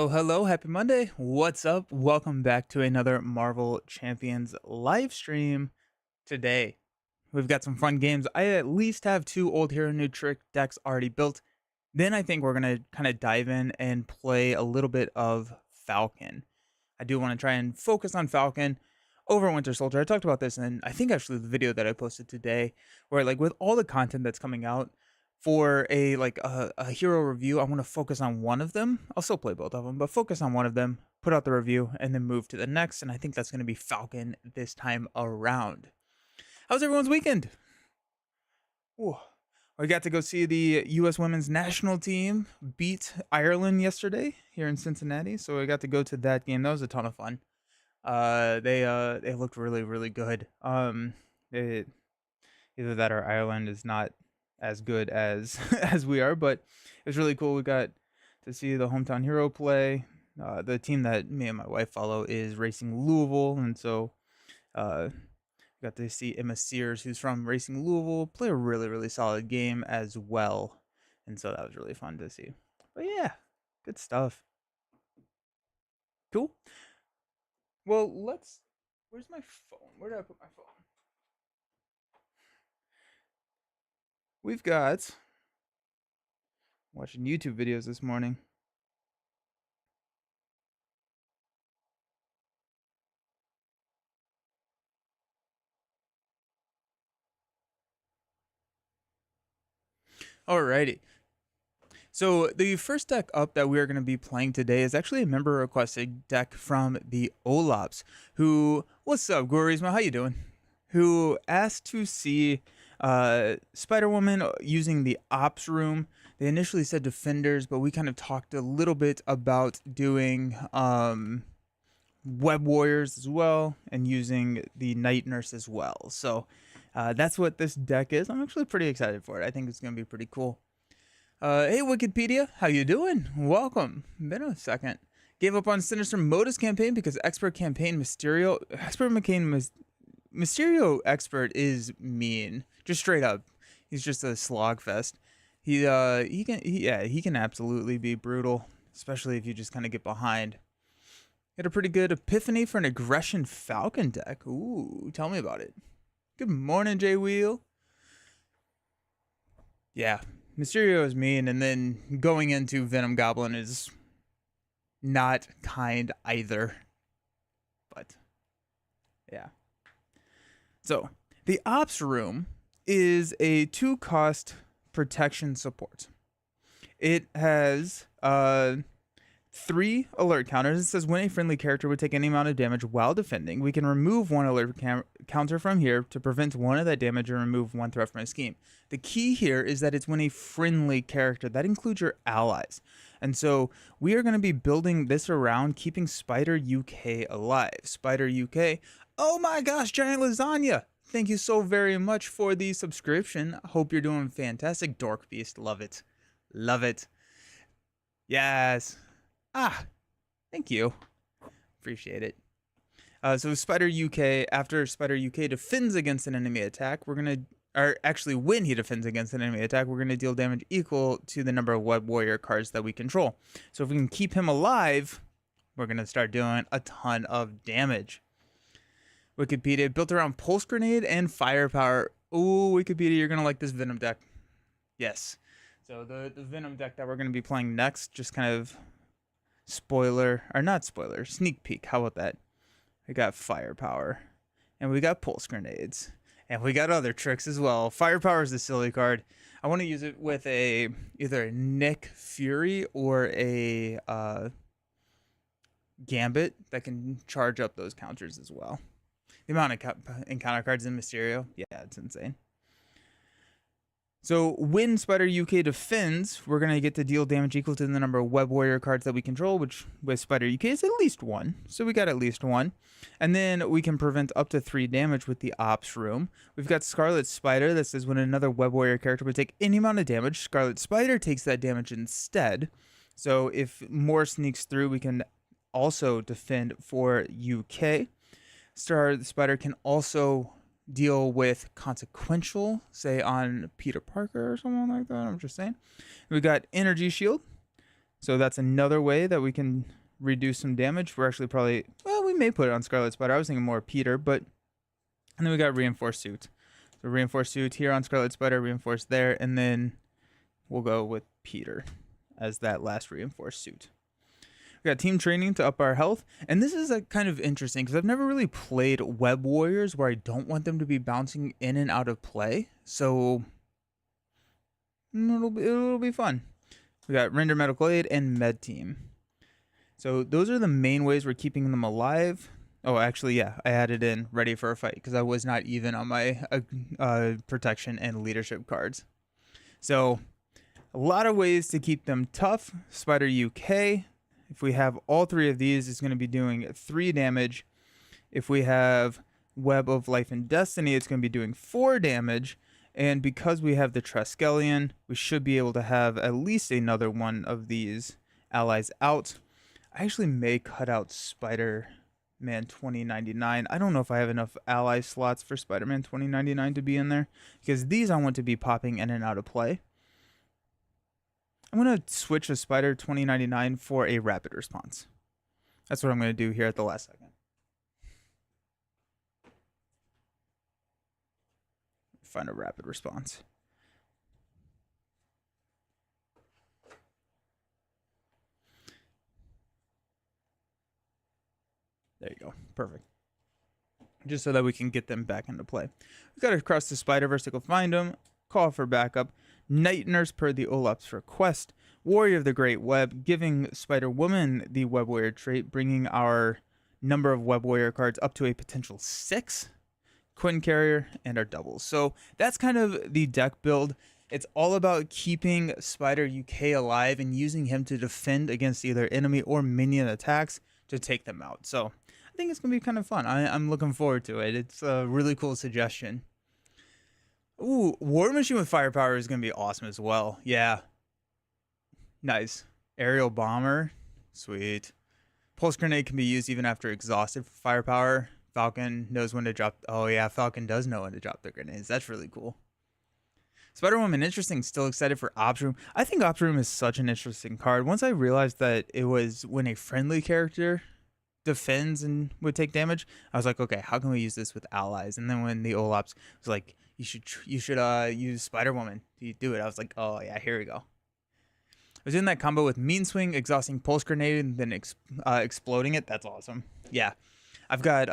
Hello, happy Monday. What's up? Welcome back to another Marvel Champions live stream. Today, we've got some fun games. I at least have two old hero new trick decks already built. Then I think we're going to kind of dive in and play a little bit of Falcon. I do want to try and focus on Falcon over Winter Soldier. I talked about this in, I think, actually the video that I posted today, where like with all the content that's coming out, for a hero review, I want to focus on one of them. I'll still play both of them, but focus on one of them, put out the review, and then move to the next. And I think that's going to be Falcon this time around. How's everyone's weekend? Ooh. We got to go see the U.S. women's national team beat Ireland yesterday here in Cincinnati. So I got to go to that game. That was a ton of fun. They looked really, really good. Either that or Ireland is not as good as as we are, but it was really cool. We got to see the hometown hero play. The team that me and my wife follow is Racing Louisville, and so got to see Emma Sears, who's from Racing Louisville, play a really, really solid game as well, and so that was really fun to see. But yeah, good stuff. Cool. Well, where's my phone? Where did I put my phone? We've got watching YouTube videos this morning. Alrighty. So the first deck up that we're going to be playing today is actually a member requested deck from the Olaps, who, what's up, Gorisma, how you doing? Who asked to see Spider-Woman using the Ops room. They initially said Defenders, but we kind of talked a little bit about doing Web Warriors as well and using the Night Nurse as well. So that's what this deck is. I'm actually pretty excited for it. I think it's going to be pretty cool. Hey, Wikipedia, how you doing? Welcome. Been a second. Gave up on Sinister Modus campaign because Expert Mysterio Expert is mean. Just straight up. He's just a slog fest. He can absolutely be brutal, especially if you just kind of get behind. Had a pretty good epiphany for an Aggression Falcon deck. Ooh, tell me about it. Good morning, J Wheel. Yeah, Mysterio is mean, and then going into Venom Goblin is not kind either. But yeah. So the Ops room is a 2-cost protection support. It has 3 alert counters. It says when a friendly character would take any amount of damage while defending, we can remove 1 alert counter from here to prevent 1 of that damage and remove 1 threat from a scheme. The key here is that it's when a friendly character. That includes your allies. And so we are going to be building this around keeping Spider UK alive. Spider UK, oh my gosh, Giant Lasagna! Thank you so very much for the subscription. Hope you're doing fantastic. Dork Beast, love it. Love it. Yes. Thank you. Appreciate it. So Spider UK, after Spider UK defends against an enemy attack, when he defends against an enemy attack, we're going to deal damage equal to the number of Web Warrior cards that we control. So if we can keep him alive, we're going to start doing a ton of damage. Wikipedia, built around Pulse Grenade and Firepower. Ooh, Wikipedia, you're going to like this Venom deck. Yes. So the Venom deck that we're going to be playing next, just kind of sneak peek. How about that? We got Firepower, and we got Pulse Grenades, and we got other tricks as well. Firepower is the silly card. I want to use it with either a Nick Fury or a Gambit that can charge up those counters as well. The amount of encounter cards in Mysterio, yeah, it's insane. So when Spider UK defends, we're going to get to deal damage equal to the number of Web Warrior cards that we control, which with Spider UK is at least 1. So we got at least 1. And then we can prevent up to 3 damage with the Ops room. We've got Scarlet Spider that says when another Web Warrior character would take any amount of damage, Scarlet Spider takes that damage instead. So if more sneaks through, we can also defend for UK. Scarlet Spider can also deal with consequential, say on Peter Parker or someone like that. I'm just saying. We got Energy Shield. So that's another way that we can reduce some damage. We're actually probably, well, we may put it on Scarlet Spider. I was thinking more Peter, but, and then we got Reinforced Suit. So Reinforced Suit here on Scarlet Spider, Reinforced there, and then we'll go with Peter as that last Reinforced Suit. We got Team Training to up our health, and this is kind of interesting because I've never really played Web Warriors where I don't want them to be bouncing in and out of play, so it'll be fun. We got Render Medical Aid and Med Team. So those are the main ways we're keeping them alive. Oh, actually, yeah, I added in Ready for a Fight because I was not even on my protection and leadership cards. So a lot of ways to keep them tough. Spider UK, if we have all three of these, it's going to be doing 3 damage. If we have Web of Life and Destiny, it's going to be doing 4 damage. And because we have the Triskelion, we should be able to have at least another one of these allies out. I actually may cut out Spider-Man 2099. I don't know if I have enough ally slots for Spider-Man 2099 to be in there, because these I want to be popping in and out of play. I'm going to switch a Spider 2099 for a Rapid Response. That's what I'm going to do here at the last second. Find a Rapid Response. There you go. Perfect. Just so that we can get them back into play. We've got to cross the Spider-Verse to go find them. Call for backup. Night Nurse per the Olap's request. Warrior of the Great Web, giving Spider-Woman the Web Warrior trait, bringing our number of Web Warrior cards up to a potential 6. Quinn Carrier, and our doubles. So that's kind of the deck build. It's all about keeping Spider UK alive and using him to defend against either enemy or minion attacks to take them out. So I think it's going to be kind of fun. I'm looking forward to it. It's a really cool suggestion. Ooh, War Machine with firepower is going to be awesome as well. Yeah. Nice. Aerial Bomber. Sweet. Pulse Grenade can be used even after exhausted for firepower. Falcon knows when to drop. Oh, yeah, Falcon does know when to drop the grenades. That's really cool. Spider-Woman, interesting. Still excited for Ops Room. I think Ops Room is such an interesting card. Once I realized that it was when a friendly character defends and would take damage, I was like, okay, how can we use this with allies? And then when the Olaps was like, you should use Spider-Woman to do it, I was like, oh, yeah, here we go. I was in that combo with Mean Swing, exhausting Pulse Grenade, and then exploding it. That's awesome. Yeah. I've got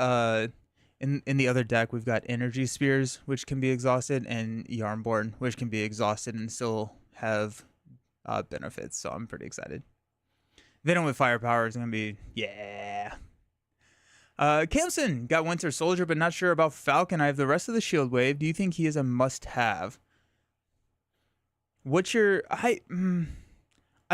in the other deck we've got Energy Spears, which can be exhausted, and Yarnborn, which can be exhausted and still have benefits. So I'm pretty excited. Venom with firepower is gonna be Camson got Winter Soldier, but not sure about Falcon. I have the rest of the Shield Wave. Do you think he is a must-have? What's your I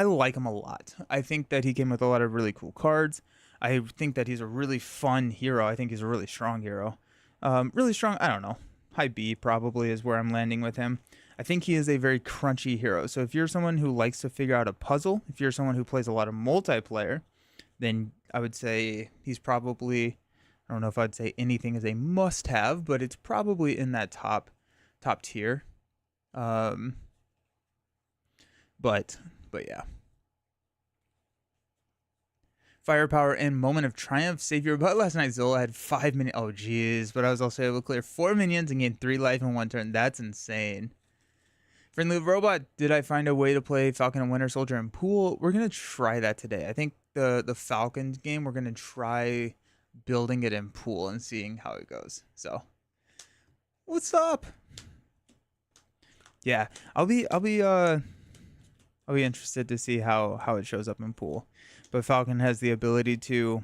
like him a lot. I think that he came with a lot of really cool cards. I think that he's a really fun hero. I think he's a really strong hero. Really strong, I don't know. High B probably is where I'm landing with him. I think he is a very crunchy hero. So if you're someone who likes to figure out a puzzle, if you're someone who plays a lot of multiplayer, then I would say he's probably, I don't know if I'd say anything is a must-have, but it's probably in that top tier. But yeah. Firepower and Moment of Triumph. Savior, but last night Zola had 5 minions. Oh, jeez. But I was also able to clear 4 minions and gain 3 life in 1 turn. That's insane. Friendly Robot, did I find a way to play Falcon and Winter Soldier in Pool? We're going to try that today. I think the Falcon game, we're going to try building it in Pool and seeing how it goes. So, what's up? Yeah, I'll be interested to see how it shows up in Pool. But Falcon has the ability to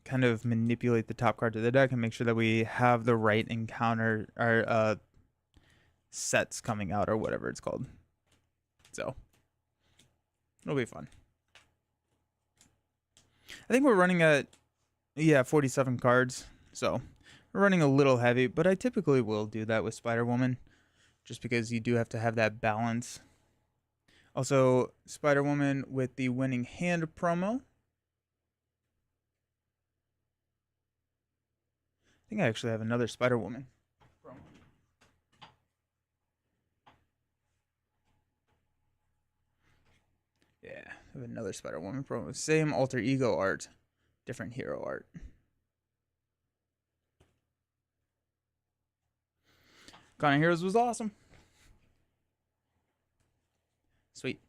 kind of manipulate the top card of the deck and make sure that we have the right encounter or sets coming out or whatever it's called. So it'll be fun. I think we're running at 47 cards. So we're running a little heavy, but I typically will do that with Spider-Woman just because you do have to have that balance. Also, Spider-Woman with the Winning Hand promo. I think I actually have another Spider-Woman promo. Yeah, I have another Spider-Woman promo. Same alter ego art, different hero art. Falcon and Heroes was awesome. Sweet.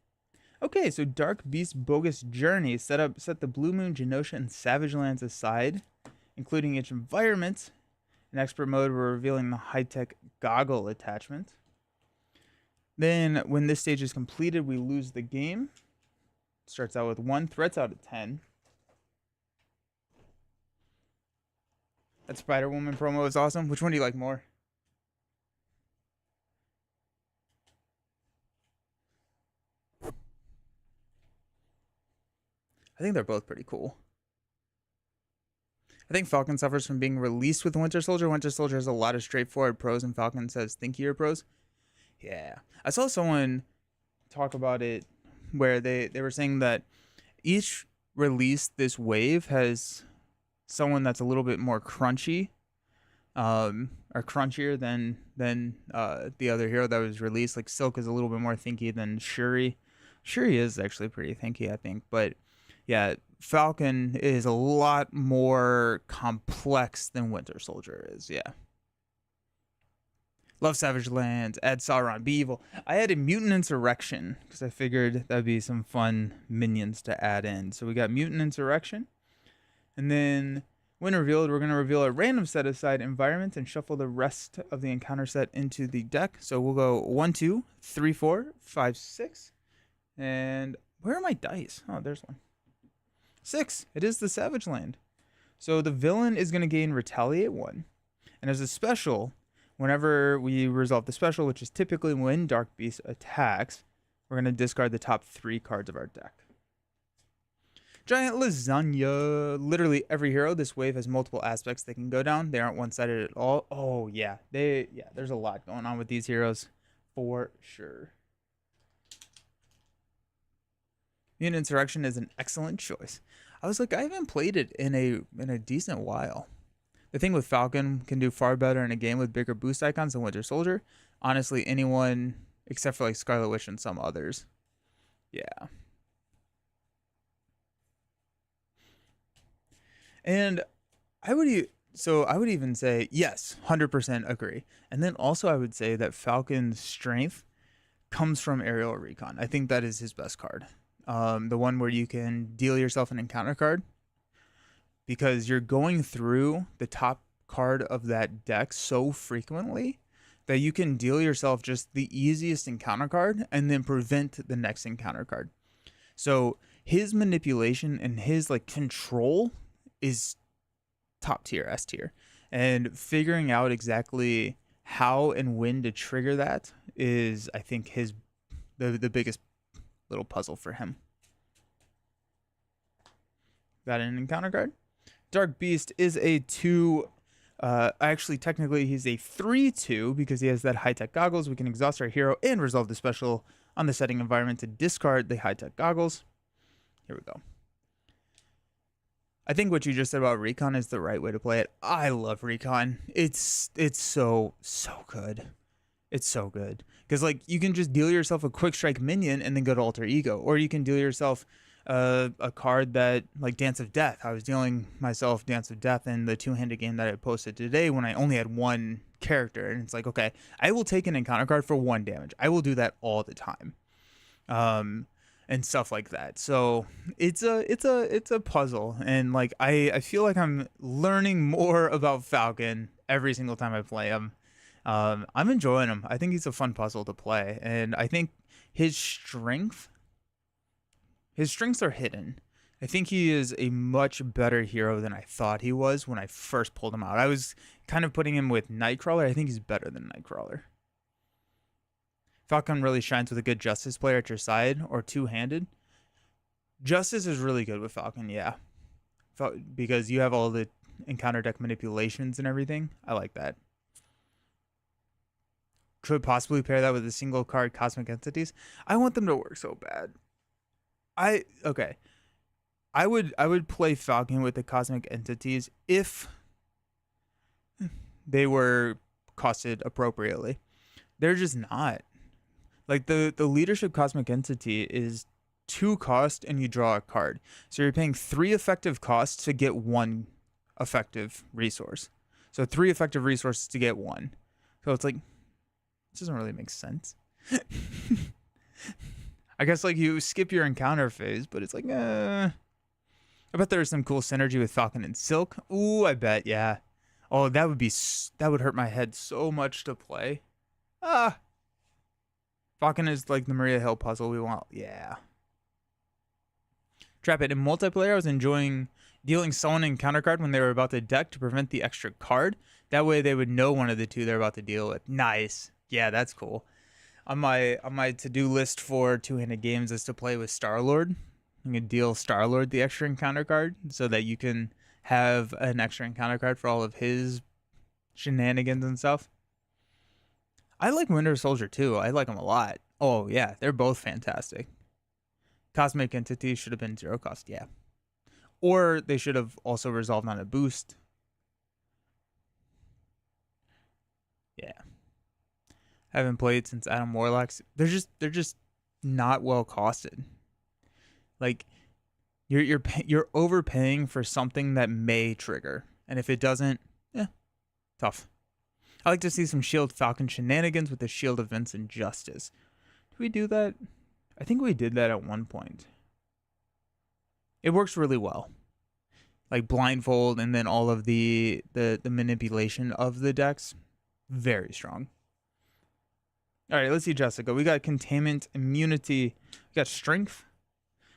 Okay, so Dark Beast Bogus Journey set the Blue Moon, Genosha, and Savage Lands aside, including each environment. In expert mode, we're revealing the high-tech goggle attachment. Then, when this stage is completed, we lose the game. Starts out with 1, threats out of 10. That Spider-Woman promo is awesome. Which one do you like more? I think they're both pretty cool. I think Falcon suffers from being released with Winter Soldier. Winter Soldier has a lot of straightforward pros, and Falcon says thinkier pros. Yeah. I saw someone talk about it where they were saying that each release this wave has someone that's a little bit more crunchy, or crunchier than the other hero that was released. Like Silk is a little bit more thinky than Shuri. Shuri is actually pretty thinky, I think, but yeah, Falcon is a lot more complex than Winter Soldier is. Yeah. Love Savage Lands. Add Sauron. Be evil. I added Mutant Insurrection because I figured that'd be some fun minions to add in. So we got Mutant Insurrection. And then when revealed, we're going to reveal a random set aside environment and shuffle the rest of the encounter set into the deck. So we'll go 1, 2, 3, 4, 5, 6. And where are my dice? Oh, there's one. 6. It is the Savage Land. So the villain is going to gain Retaliate 1. And as a special, whenever we resolve the special, which is typically when Dark Beast attacks, we're going to discard the top 3 cards of our deck. Giant Lasagna. Literally every hero this wave has multiple aspects they can go down. They aren't one-sided at all. Oh, yeah. There's a lot going on with these heroes for sure. Mutant Insurrection is an excellent choice. I was like, I haven't played it in a decent while. The thing with Falcon can do far better in a game with bigger boost icons than Winter Soldier. Honestly, anyone except for like Scarlet Witch and some others. Yeah. And I would even say yes, 100% agree. And then also I would say that Falcon's strength comes from Aerial Recon. I think that is his best card. The one where you can deal yourself an encounter card, because you're going through the top card of that deck so frequently that you can deal yourself just the easiest encounter card and then prevent the next encounter card. So his manipulation and his like control is top tier, S tier, and figuring out exactly how and when to trigger that is, I think, the biggest little puzzle for him. Got an encounter card. Dark Beast is a 2. Actually, technically, he's a 3/2 because he has that high-tech goggles. We can exhaust our hero and resolve the special on the setting environment to discard the high-tech goggles. Here we go. I think what you just said about Recon is the right way to play it. I love Recon. It's so good. It's so good. Because like you can just deal yourself a quick strike minion and then go to alter ego. Or you can deal yourself a card that like Dance of Death. I was dealing myself Dance of Death in the 2-handed game that I posted today when I only had 1 character. And it's like, okay, I will take an encounter card for 1 damage. I will do that all the time. And stuff like that. So it's a puzzle. And like I feel like I'm learning more about Falcon every single time I play him. I'm enjoying him. I think he's a fun puzzle to play, and I think his strengths are hidden. I think he is a much better hero than I thought he was when I first pulled him out. I was kind of putting him with Nightcrawler. I think he's better than Nightcrawler. Falcon really shines with a good Justice player at your side or 2-handed. Justice is really good with Falcon, yeah. Because you have all the encounter deck manipulations and everything. I like that. Could possibly pair that with a single card Cosmic Entities. I want them to work so bad. I would play Falcon with the Cosmic Entities if they were costed appropriately. They're just not. Like the leadership Cosmic Entity is 2 cost and you draw a card. So you're paying 3 effective costs to get 1 effective resource. So 3 effective resources to get 1. So it's like, this doesn't really make sense. I guess like you skip your encounter phase, but it's like, I bet there's some cool synergy with Falcon and Silk. Ooh, I bet, yeah. Oh, that would hurt my head so much to play. Falcon is like the Maria Hill puzzle we want. Yeah. Trap it. In multiplayer, I was enjoying dealing someone an encounter card when they were about to deck to prevent the extra card. That way they would know one of the 2 they're about to deal with. Nice. Yeah, that's cool. On my to-do list for two-handed games is to play with Star-Lord. I'm going to deal Star-Lord the extra encounter card so that you can have an extra encounter card for all of his shenanigans and stuff. I like Winter Soldier too. I like them a lot. Oh yeah, they're both fantastic. Cosmic Entity should have been 0 cost, yeah. Or they should have also resolved on a boost. Yeah. Haven't played since Adam Warlock's. They're just not well costed. Like you're overpaying for something that may trigger, and if it doesn't, tough. I like to see some Shield Falcon shenanigans with the Shield of Vincent Justice. Did we do that? I think we did that at one point. It works really well. Like blindfold and then all of the manipulation of the decks. Very strong. All right, let's see Jessica. We got Containment, Immunity. We got Strength.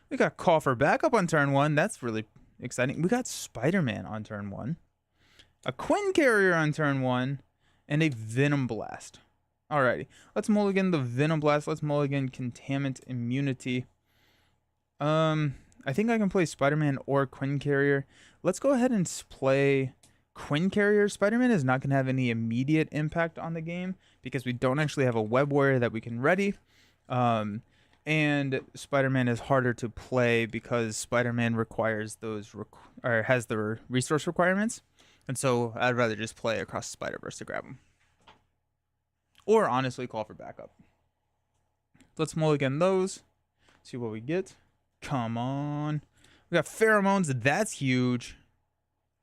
We got Call for Backup on turn 1. That's really exciting. We got Spider-Man on turn 1. A Quinn Carrier on turn 1. And a Venom Blast. Alrighty. Let's mulligan the Venom Blast. Let's mulligan Containment, Immunity. I think I can play Spider-Man or Quinn Carrier. Let's go ahead and play Quinn Carrier. Spider-Man is not going to have any immediate impact on the game because we don't actually have a Web Warrior that we can ready. And Spider-Man is harder to play because Spider-Man requires those or has the resource requirements. And so I'd rather just play across Spider-Verse to grab them. Or honestly call for backup. Let's mulligan those. See what we get. Come on. We got Pheromones. That's huge.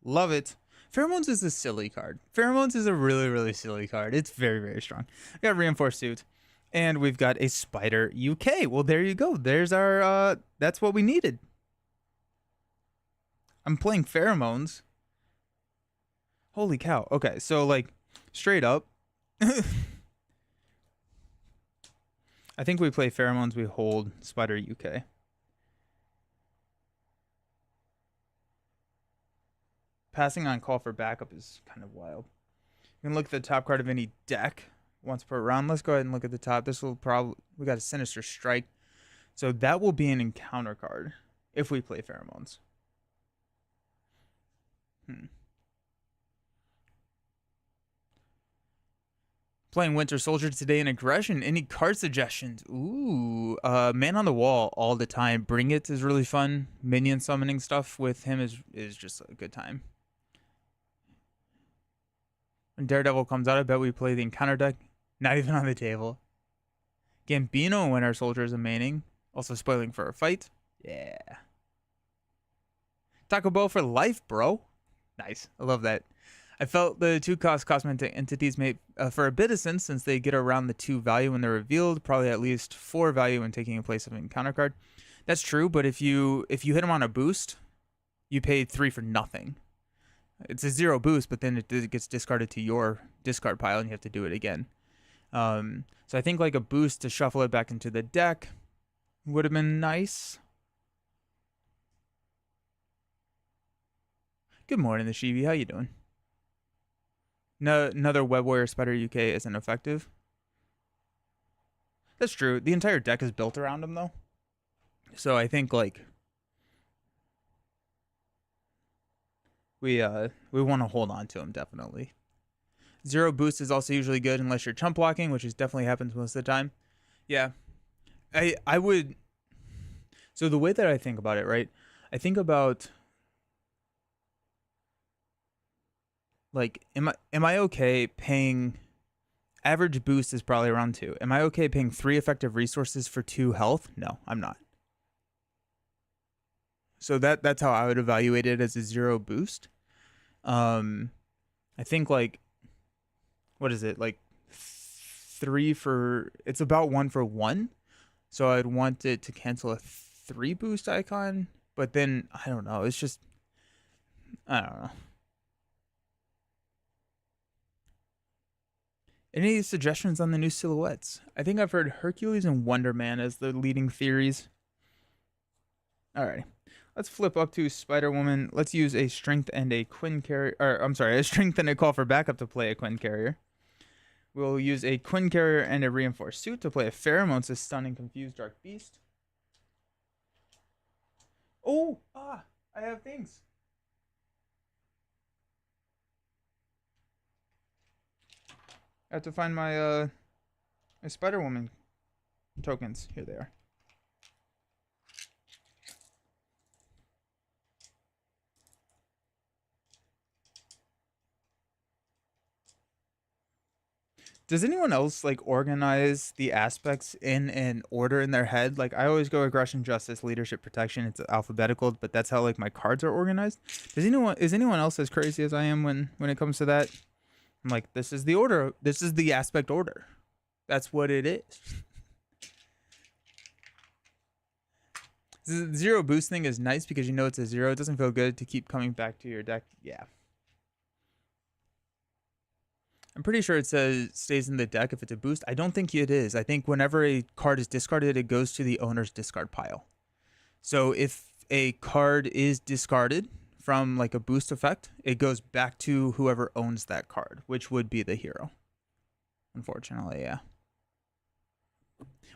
Love it. Pheromones is a silly card. Pheromones is a really, really silly card. It's very, very strong. We got Reinforced Suit. And we've got a Spider UK. Well, there you go. There's our, that's what we needed. I'm playing Pheromones. Holy cow. Okay, so like straight up. I think we play Pheromones, we hold Spider UK. Passing on Call for Backup is kind of wild. You can look at the top card of any deck once per round. Let's go ahead and look at the top. This will probably, we got a Sinister Strike. So that will be an encounter card if we play Pheromones. Playing Winter Soldier today in Aggression. Any card suggestions? Ooh, Man on the Wall all the time. Bring It is really fun. Minion summoning stuff with him is just a good time. When Daredevil comes out, I bet we play the encounter deck. Not even on the table. Gambino and Winter Soldier is a maining. Also spoiling for a fight. Yeah. Taco Bell for life, bro. Nice. I love that. I felt the 2-cost cosmetic entities made for a bit of sense since they get around the 2 value when they're revealed, probably at least 4 value when taking a place of an encounter card. That's true, but if you hit them on a boost, you pay 3 for nothing. It's a 0 boost, but then it gets discarded to your discard pile and you have to do it again. So I think like a boost to shuffle it back into the deck would have been nice. Good morning, the Shivi. How you doing? No, another Web Warrior Spider UK isn't effective. That's true. The entire deck is built around him, though. So I think like we want to hold on to him definitely. 0 boost is also usually good unless you're chump blocking, which is definitely happens most of the time. Yeah, I would. So the way that I think about it, right? I think about. Like, am I okay paying average boost is probably around 2. Am I okay paying 3 effective resources for 2 health? No, I'm not. So that's how I would evaluate it as a 0 boost. I think like what is it like 3 for it's about 1 for 1. So I'd want it to cancel a 3 boost icon, but then I don't know. It's just I don't know. Any suggestions on the new silhouettes? I think I've heard Hercules and Wonder Man as the leading theories. Alrighty. Let's flip up to Spider-Woman. Let's use a strength and a Quinn carrier. Or, I'm sorry, a strength and a call for backup to play a Quinn carrier. We'll use a Quinn carrier and a reinforced suit to play a Pheromones, a stunning, confused dark beast. Oh, I have things. I have to find my my Spider-Woman tokens. Here they are. Does anyone else like organize the aspects in an order in their head? Like I always go aggression, justice, leadership, protection. It's alphabetical, but that's how like my cards are organized. Is anyone else as crazy as I am when it comes to that? I'm like, this is the order. This is the aspect order. That's what it is. The 0 boost thing is nice because you know it's a 0. It doesn't feel good to keep coming back to your deck. Yeah. I'm pretty sure it says stays in the deck if it's a boost. I don't think it is. I think whenever a card is discarded, it goes to the owner's discard pile. So if a card is discarded from like a boost effect, it goes back to whoever owns that card, which would be the hero. Unfortunately, yeah.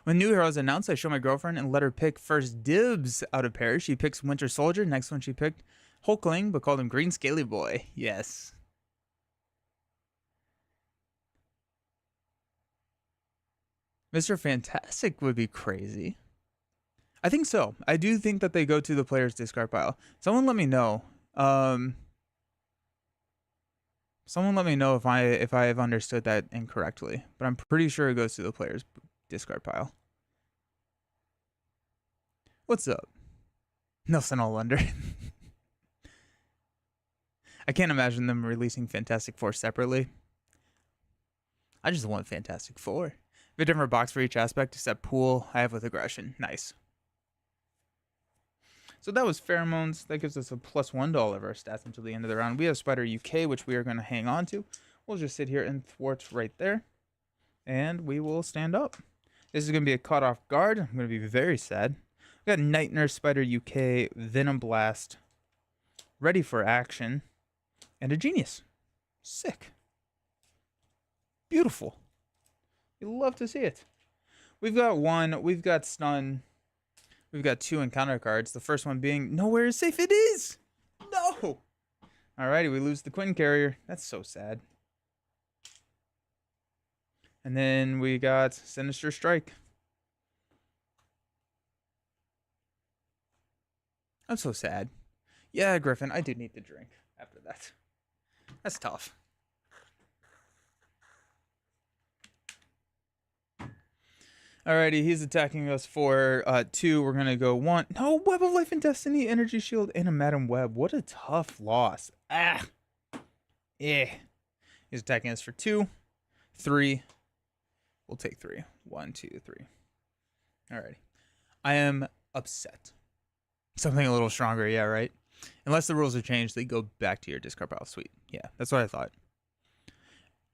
When new heroes announced, I show my girlfriend and let her pick first dibs out of pairs. She picks Winter Soldier. Next one she picked Hulkling, but called him Green Scaly Boy. Yes. Mr. Fantastic would be crazy. I think so. I do think that they go to the player's discard pile. Someone let me know. Someone let me know if I have understood that incorrectly. But I'm pretty sure it goes to the player's discard pile. What's up? Nelson Allender. I can't imagine them releasing Fantastic Four separately. I just want Fantastic Four. A different box for each aspect, except Pool I have with aggression. Nice. So that was Pheromones. That gives us a +1 to all of our stats until the end of the round. We have Spider UK, which we are going to hang on to. We'll just sit here and thwart right there. And we will stand up. This is going to be a caught off guard. I'm going to be very sad. We got Night Nurse, Spider UK, Venom Blast, ready for action, and a Genius. Sick. Beautiful. You love to see it. We've got 1. We've got Stun. We've got 2 encounter cards. The first one being Nowhere is Safe. It is! No! Alrighty, we lose the Quinn carrier. That's so sad. And then we got Sinister Strike. I'm so sad. Yeah, Griffin, I do need to drink after that. That's tough. Alrighty, he's attacking us for 2. We're going to go 1. No, Web of Life and Destiny, Energy Shield, and a Madam Web. What a tough loss. Ah. Yeah. He's attacking us for 2. 3. We'll take 3. 1, 2, 3. Alrighty. I am upset. Something a little stronger, yeah, right? Unless the rules have changed, they go back to your discard pile. Sweet. Yeah, that's what I thought.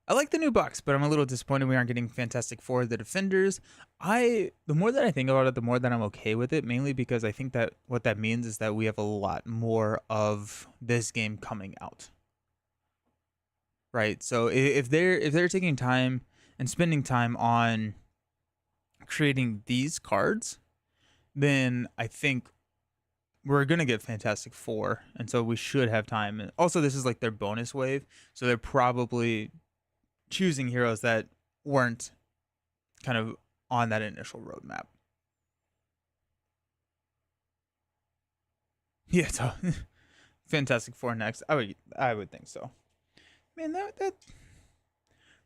I like the new box, but I'm a little disappointed we aren't getting Fantastic Four, the Defenders. The more that I think about it, the more that I'm okay with it, mainly because I think that what that means is that we have a lot more of this game coming out. Right? So if they're taking time and spending time on creating these cards, then I think we're going to get Fantastic Four, and so we should have time. And also, this is like their bonus wave, so they're probably choosing heroes that weren't kind of on that initial roadmap. Yeah, so Fantastic Four next. I would think so. Man, that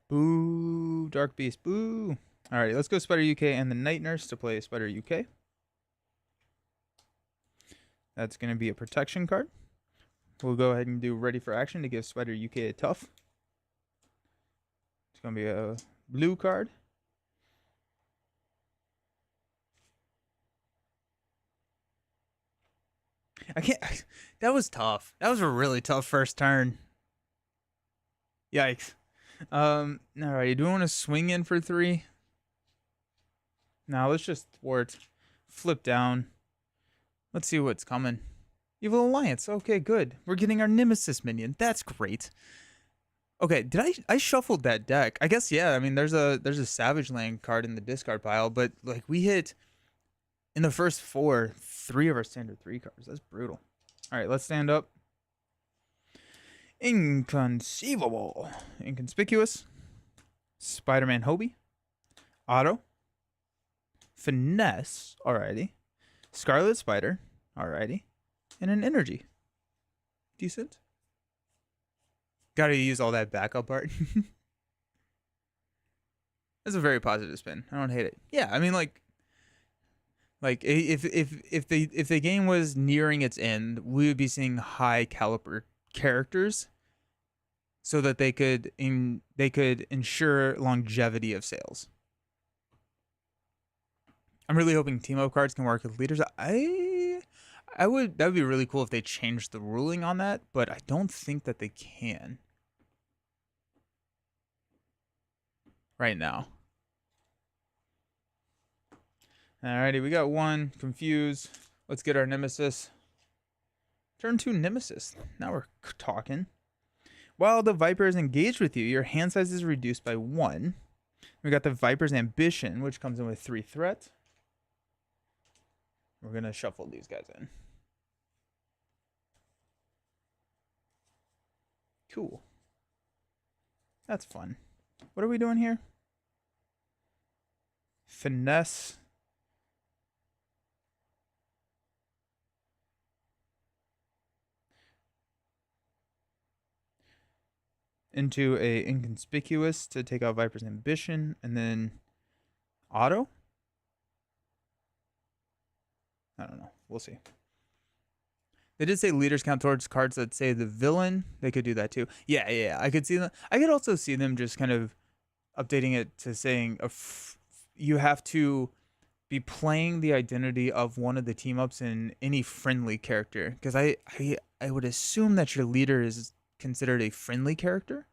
boo, Dark Beast, boo. Alrighty, let's go Spider UK and the Night Nurse to play Spider UK. That's going to be a protection card. We'll go ahead and do ready for action to give Spider UK a tough. It's going to be a blue card. I can't. That was tough. That was a really tough first turn. Yikes. Alrighty. Do we want to swing in for 3? No, let's just thwart. Flip down. Let's see what's coming. Evil Alliance. Okay, good. We're getting our Nemesis minion. That's great. Okay, did I shuffled that deck? I guess yeah. I mean, there's a Savage Land card in the discard pile, but like we hit in the first 4, 3 of our standard 3 cards. That's brutal. All right, let's stand up. Inconceivable. Inconspicuous. Spider-Man Hobie. Auto. Finesse. Alrighty. Scarlet Spider. Alrighty. And an energy. Decent. Gotta use all that backup art. That's a very positive spin. I don't hate it. Yeah, I mean like if the game was nearing its end, we would be seeing high caliber characters so that they could ensure longevity of sales. I'm really hoping team up cards can work with leaders. That would be really cool if they changed the ruling on that, but I don't think that they can right now. Alrighty, we got 1. Confuse. Let's get our Nemesis. Turn 2 Nemesis. Now we're talking. While the Viper is engaged with you, your hand size is reduced by 1. We got the Viper's Ambition, which comes in with 3 threat. We're going to shuffle these guys in. Cool. That's fun. What are we doing here? Finesse. Into a Inconspicuous to take out Viper's Ambition, and then Auto? I don't know. We'll see. They did say leaders count towards cards that say the villain. They could do that too. Yeah. I could see them. I could also see them just kind of updating it to saying you have to be playing the identity of one of the team ups in any friendly character. Because I would assume that your leader is considered a friendly character,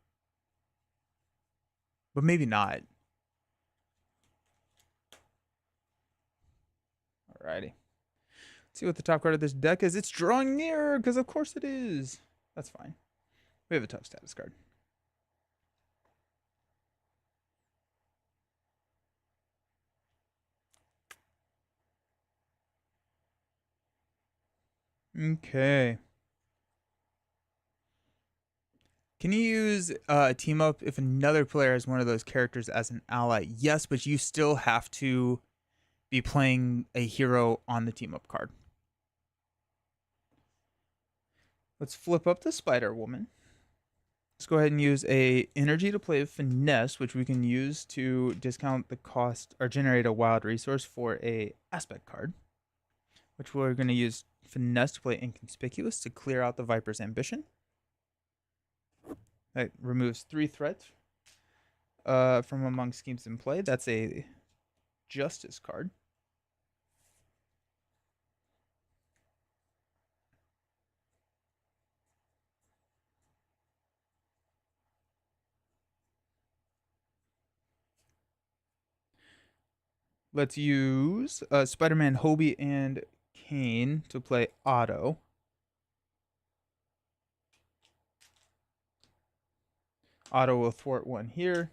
but maybe not. Alrighty. Let's see what the top card of this deck is. It's drawing nearer, because of course it is. That's fine. We have a tough status card. Okay. Can you use a team up if another player has one of those characters as an ally? Yes, but you still have to be playing a hero on the team up card. Let's flip up the Spider Woman. Let's go ahead and use a energy to play Finesse, which we can use to discount the cost or generate a wild resource for a aspect card, which we're going to use Finesse to play Inconspicuous to clear out the Viper's Ambition. That removes 3 threats from among schemes in play. That's a Justice card. Let's use Spider-Man Hobie and Kane to play Auto. Auto will thwart 1 here.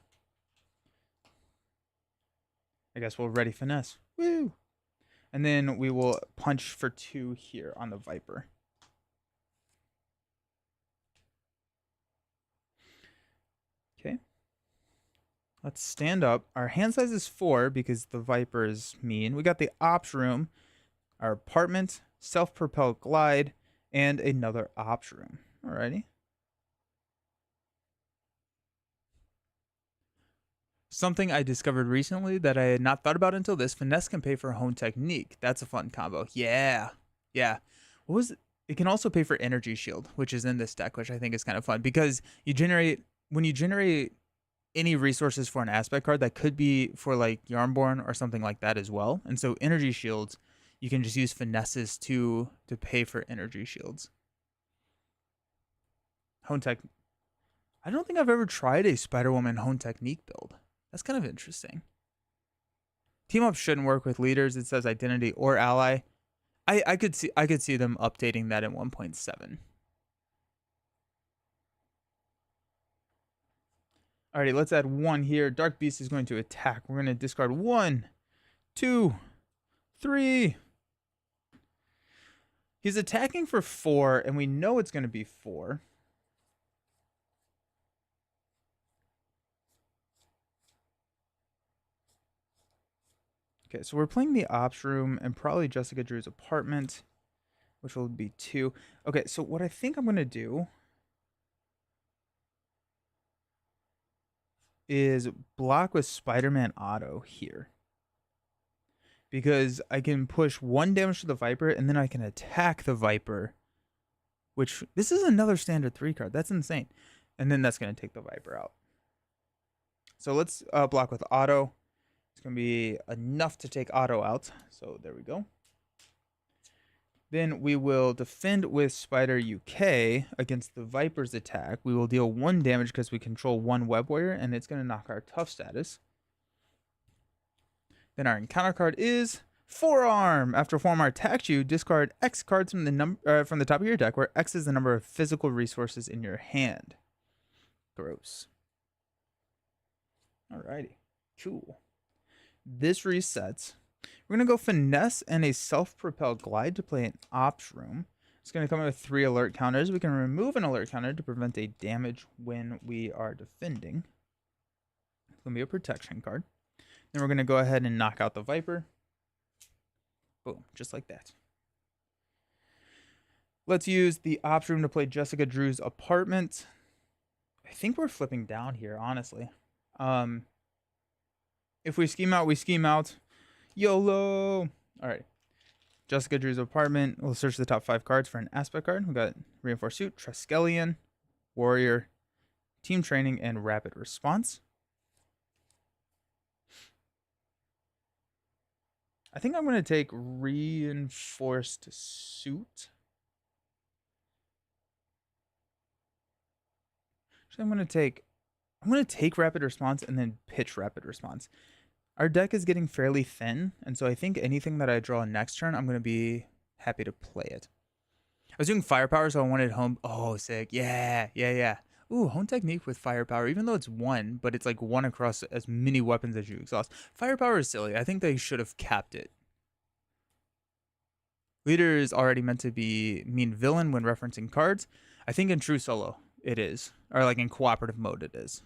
I guess we'll ready Finesse. Woo! And then we will punch for 2 here on the Viper. Okay. Let's stand up. Our hand size is 4 because the Viper is mean. We got the Ops Room, our apartment, self-propelled glide, and another Ops Room. Alrighty. Something I discovered recently that I had not thought about until this. Finesse can pay for Hone Technique. That's a fun combo. Yeah. What was it? It can also pay for energy shield, which is in this deck, which I think is kind of fun because you generate when you generate any resources for an aspect card that could be for like Yarnborn or something like that as well. And so energy shields, you can just use finesses to pay for energy shields. Hone Tech. I don't think I've ever tried a Spider-Woman Hone Technique build. That's kind of interesting. Team up shouldn't work with leaders. It says identity or ally. I could see them updating that in 1.7. Alrighty, let's add 1 here. Dark Beast is going to attack. We're going to discard 1, 2, 3. He's attacking for 4, and we know it's going to be 4. Okay, so we're playing the Ops Room and probably Jessica Drew's apartment, which will be 2. Okay, so what I think I'm going to do is block with Spider-Man Auto here. Because I can push 1 damage to the Viper, and then I can attack the Viper. Which, this is another standard 3 card. That's insane. And then that's going to take the Viper out. So let's block with Auto. It's going to be enough to take Auto out. So there we go. Then we will defend with Spider UK against the Viper's attack. We will deal 1 damage because we control 1 Web Warrior, and it's going to knock our tough status. Then our encounter card is Forearm. After Forearm attacks you, discard X cards from the top of your deck, where X is the number of physical resources in your hand. Gross. Alrighty. Cool. This resets. We're going to go Finesse and a Self-Propelled Glide to play an Ops Room. It's going to come with 3 alert counters. We can remove an alert counter to prevent a damage when we are defending. It's going to be a protection card. Then we're going to go ahead and knock out the Viper. Boom, just like that. Let's use the Ops Room to play Jessica Drew's apartment. I think we're flipping down here, honestly. If we scheme out, we scheme out. YOLO! All right. Jessica Drew's apartment. We'll search the top 5 cards for an aspect card. We got Reinforced Suit, Triskelion, Warrior, Team Training, and Rapid Response. I think I'm going to take Reinforced Suit. Actually, I'm going to take Rapid Response and then pitch Rapid Response. Our deck is getting fairly thin, and so I think anything that I draw next turn, I'm going to be happy to play it. I was doing Firepower, so I wanted home. Oh, sick. Yeah. Ooh, Hone Technique with Firepower, even though it's 1, but it's like 1 across as many weapons as you exhaust. Firepower is silly. I think they should have capped it. Leader is already meant to be mean villain when referencing cards. I think in true solo, it is. Or like in cooperative mode, it is.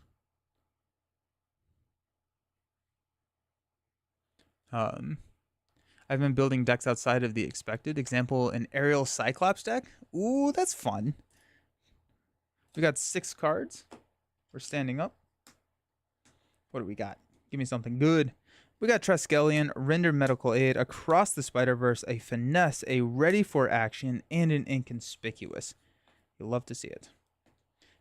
I've been building decks outside of the expected. Example, an Aerial Cyclops deck. Ooh, that's fun. We got 6 cards. We're standing up. What do we got? Give me something good. We got Triskelion, Render Medical Aid, Across the Spider-Verse, a Finesse, a Ready for Action, and an Inconspicuous. You'll love to see it.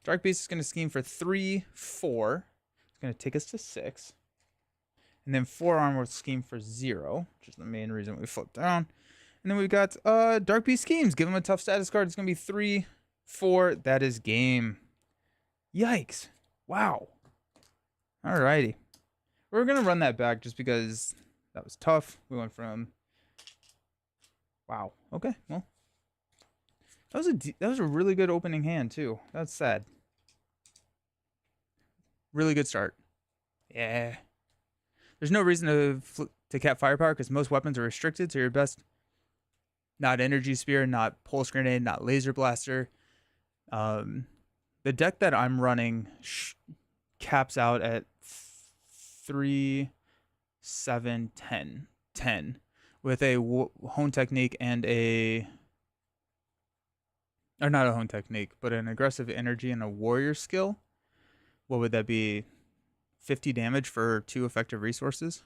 Dark Beast is going to scheme for 3, 4. It's going to take us to 6. And then Forearm will scheme for 0, which is the main reason we flipped down. And then we've got Dark Beast schemes. Give him a tough status card. It's going to be 3, 4. That is game. Yikes. Wow. Alrighty. We're going to run that back just because that was tough. We went from... Wow. Okay, well. That was a really good opening hand, too. That's sad. Really good start. Yeah. There's no reason to cap Firepower because most weapons are restricted to your best. Not Energy Spear, not Pulse Grenade, not Laser Blaster. The deck that I'm running caps out at 3, 7, 10. 10 with a Hone Technique and a... Or not a Hone Technique, but an Aggressive Energy and a Warrior skill. What would that be? 50 damage for 2 effective resources.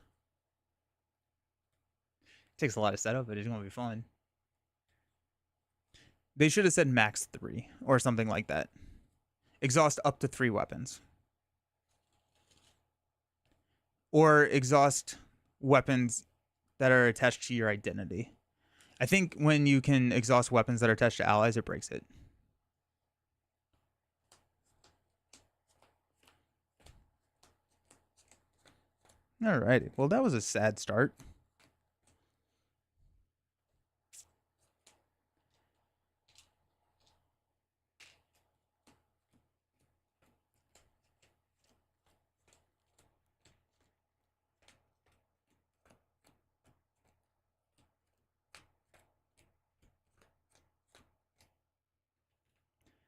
Takes a lot of setup, but it's going to be fun. They should have said max 3 or something like that. Exhaust up to 3 weapons. Or exhaust weapons that are attached to your identity. I think when you can exhaust weapons that are attached to allies, it breaks it. Alrighty. Well, that was a sad start.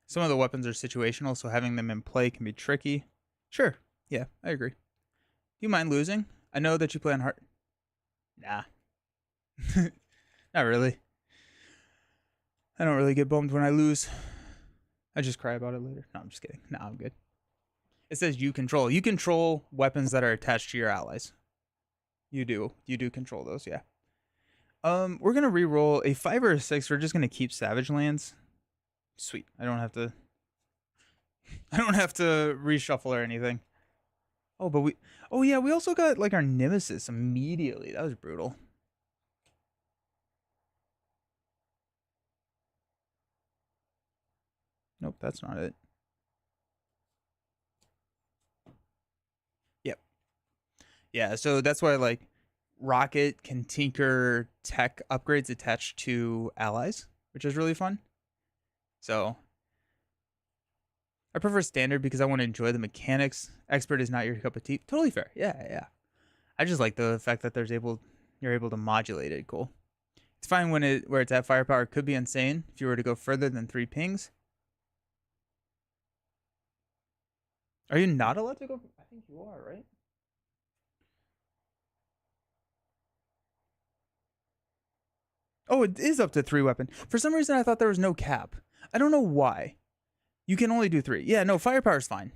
Some of the weapons are situational, so having them in play can be tricky. Sure. Yeah, I agree. Do you mind losing? I know that you play on hard. Nah. Not really. I don't really get bummed when I lose. I just cry about it later. No, I'm just kidding. No, I'm good. It says you control. You control weapons that are attached to your allies. You do. You do control those, yeah. We're gonna re-roll a 5 or a 6. We're just gonna keep Savage Lands. Sweet. I don't have to reshuffle or anything. Oh, but we also got like our Nemesis immediately. That was brutal. Nope, that's not it. Yep. Yeah, so that's why like Rocket can tinker tech upgrades attached to allies, which is really fun. So I prefer standard because I want to enjoy the mechanics. Expert is not your cup of tea. Totally fair. Yeah. I just like the fact that you're able to modulate it. Cool. It's fine where it's at firepower. It could be insane if you were to go further than 3 pings. Are you not allowed to go? I think you are, right? Oh, it is up to 3 weapon. For some reason, I thought there was no cap. I don't know why. You can only do 3. Yeah, no, firepower's fine.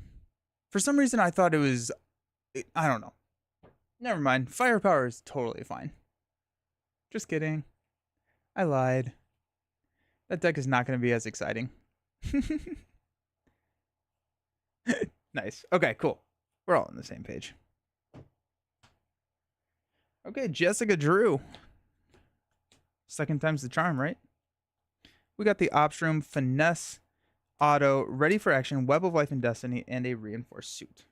For some reason, I thought it was... I don't know. Never mind. Firepower is totally fine. Just kidding. I lied. That deck is not going to be as exciting. Nice. Okay, cool. We're all on the same page. Okay, Jessica Drew. Second time's the charm, right? We got the Ops Room, Finesse, Auto, Ready for Action, Web of Life and Destiny, and a Reinforced Suit.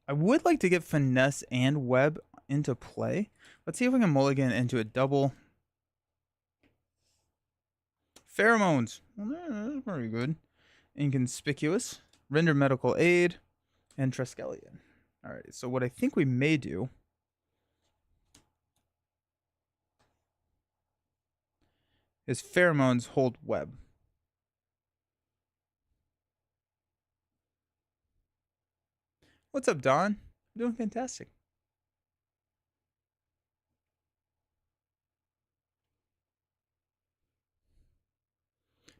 I would like to get Finesse and Web into play. Let's see if we can mulligan into a double. Pheromones. Well, that's pretty good. Inconspicuous. Render Medical Aid. And Triskelion. Alright, so what I think we may do is Pheromones hold Web. What's up, Don? I'm doing fantastic.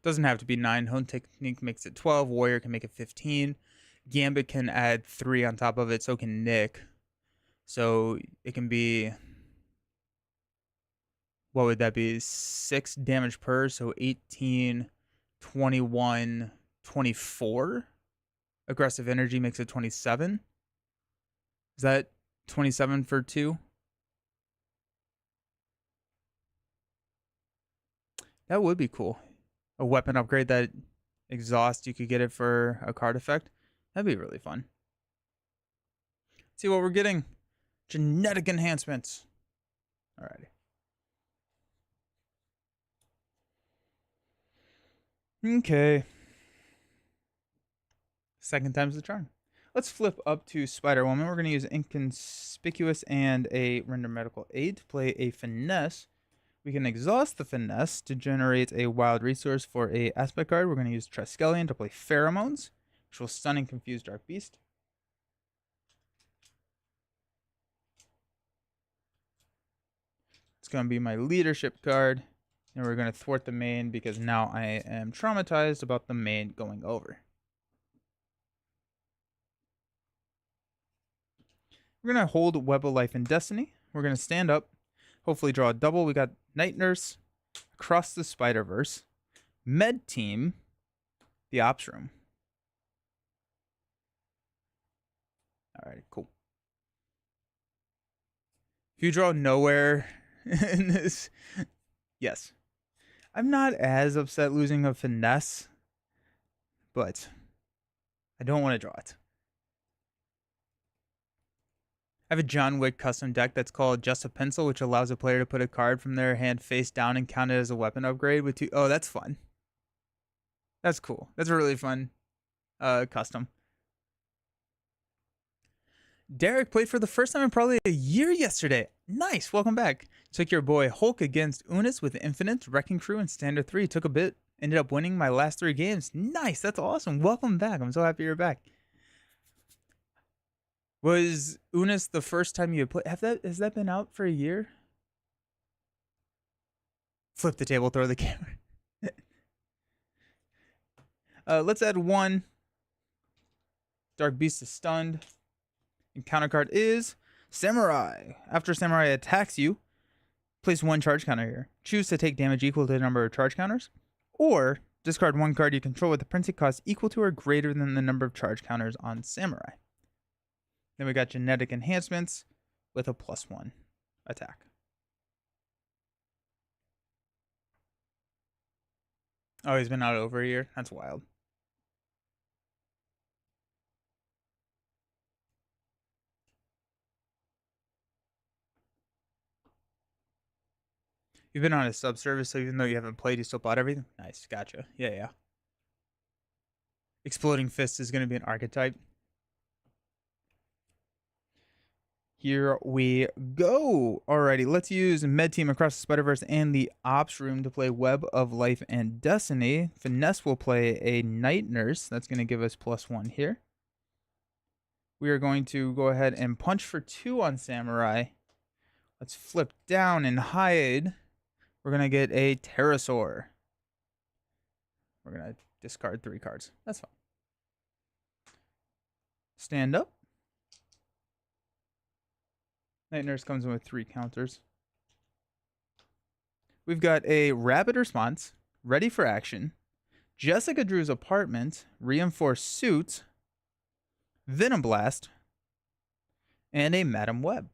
Doesn't have to be 9. Hone Technique makes it 12. Warrior can make it 15. Gambit can add 3 on top of it. So can Nick. So it can be... What would that be? 6 damage per. So 18, 21, 24. Aggressive Energy makes it 27. Is that 27 for 2? That would be cool. A weapon upgrade that exhausts, you could get it for a card effect. That'd be really fun. Let's see what we're getting. Genetic enhancements. Alrighty. Okay. Second time's the charm. Let's flip up to Spider-Woman. We're going to use Inconspicuous and a Render Medical Aid to play a Finesse. We can exhaust the Finesse to generate a wild resource for a aspect card. We're going to use Triskelion to play Pheromones, which will stun and confuse Dark Beast. It's going to be my leadership card. And we're going to thwart the main because now I am traumatized about the main going over. We're going to hold Web of Life and Destiny. We're going to stand up. Hopefully draw a double. We got Night Nurse, Across the Spider-Verse, Med Team, the Ops Room. All right, cool. If you draw nowhere in this, yes. I'm not as upset losing a Finesse, but I don't want to draw it. I have a John Wick custom deck that's called Just a Pencil, which allows a player to put a card from their hand face down and count it as a weapon upgrade with 2. Oh, that's fun. That's cool. That's a really fun custom. Derek played for the first time in probably a year yesterday. Nice. Welcome back. Took your boy Hulk against Unis with Infinite, Wrecking Crew, and Standard 3. Took a bit. Ended up winning my last 3 games. Nice. That's awesome. Welcome back. I'm so happy you're back. Was Unis the first time you had played? Has that been out for a year? Flip the table, throw the camera. Let's add 1. Dark Beast is stunned. And counter card is Samurai. After Samurai attacks you, place 1 charge counter here. Choose to take damage equal to the number of charge counters, or discard 1 card you control with a printing cost equal to or greater than the number of charge counters on Samurai. Then we got Genetic Enhancements with a +1 attack. Oh, he's been out over a year? That's wild. You've been on a sub-service, so even though you haven't played, you still bought everything? Nice, gotcha. Yeah. Exploding Fist is going to be an archetype. Here we go. Alrighty, let's use Med Team, Across the Spider-Verse, and the Ops Room to play Web of Life and Destiny. Finesse will play a Night Nurse. That's going to give us +1 here. We are going to go ahead and punch for 2 on Samurai. Let's flip down and hide. We're going to get a Pterosaur. We're going to discard 3 cards. That's fine. Stand up. Night Nurse comes in with 3 counters. We've got a Rapid Response, Ready for Action, Jessica Drew's Apartment, Reinforced Suit, Venom Blast, and a Madam Web.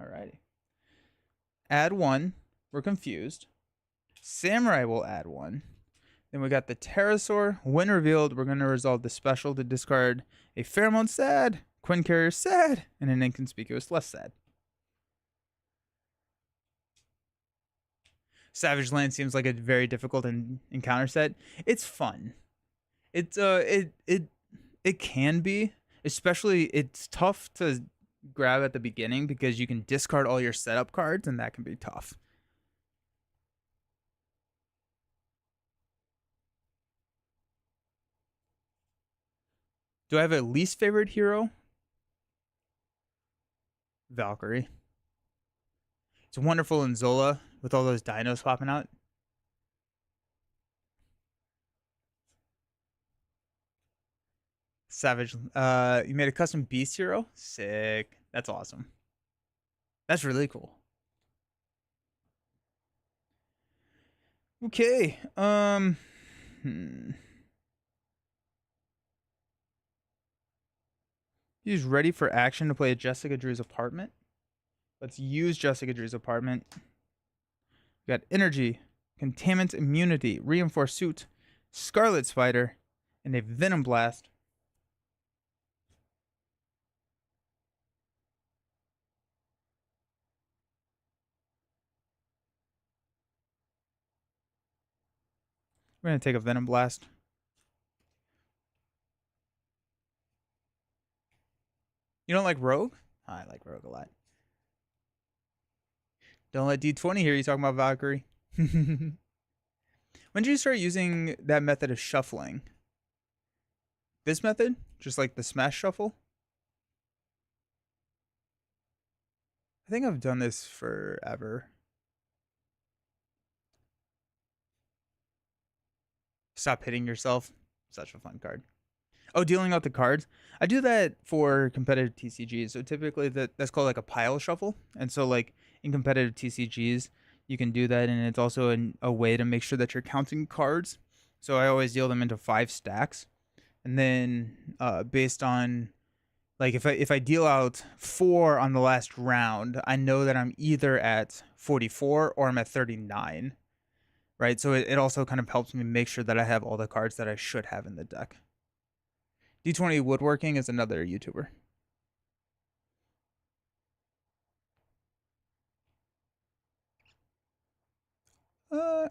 Alrighty. Add 1. We're confused. Samurai will add 1. Then we got the Pterosaur. When revealed, we're going to resolve the special to discard a Pheromone Sad, Quinn Carrier Sad, and an Inconspicuous Less Sad. Savage Land seems like a very difficult encounter set. It's fun. It can be, especially it's tough to grab at the beginning because you can discard all your setup cards and that can be tough. Do I have a least favorite hero? Valkyrie. It's wonderful in Zola with all those dinos popping out. Savage. You made a custom beast hero? Sick. That's awesome. That's really cool. Okay. Use Ready for Action to play a Jessica Drew's Apartment. Let's use Jessica Drew's Apartment. We got Energy, Containment Immunity, Reinforced Suit, Scarlet Spider, and a Venom Blast. We're going to take a Venom Blast. You don't like Rogue? I like Rogue a lot. Don't let D20 hear you talking about Valkyrie. When did you start using that method of shuffling? This method? Just like the smash shuffle? I think I've done this forever. Stop hitting yourself. Such a fun card. Oh, dealing out the cards. I do that for competitive TCGs. So typically that's called like a pile shuffle. And so like in competitive TCGs, you can do that, and it's also a way to make sure that you're counting cards. So I always deal them into 5 stacks, and then based on like if I deal out 4 on the last round, I know that I'm either at 44 or I'm at 39, right? So it also kind of helps me make sure that I have all the cards that I should have in the deck. D20 Woodworking is another YouTuber.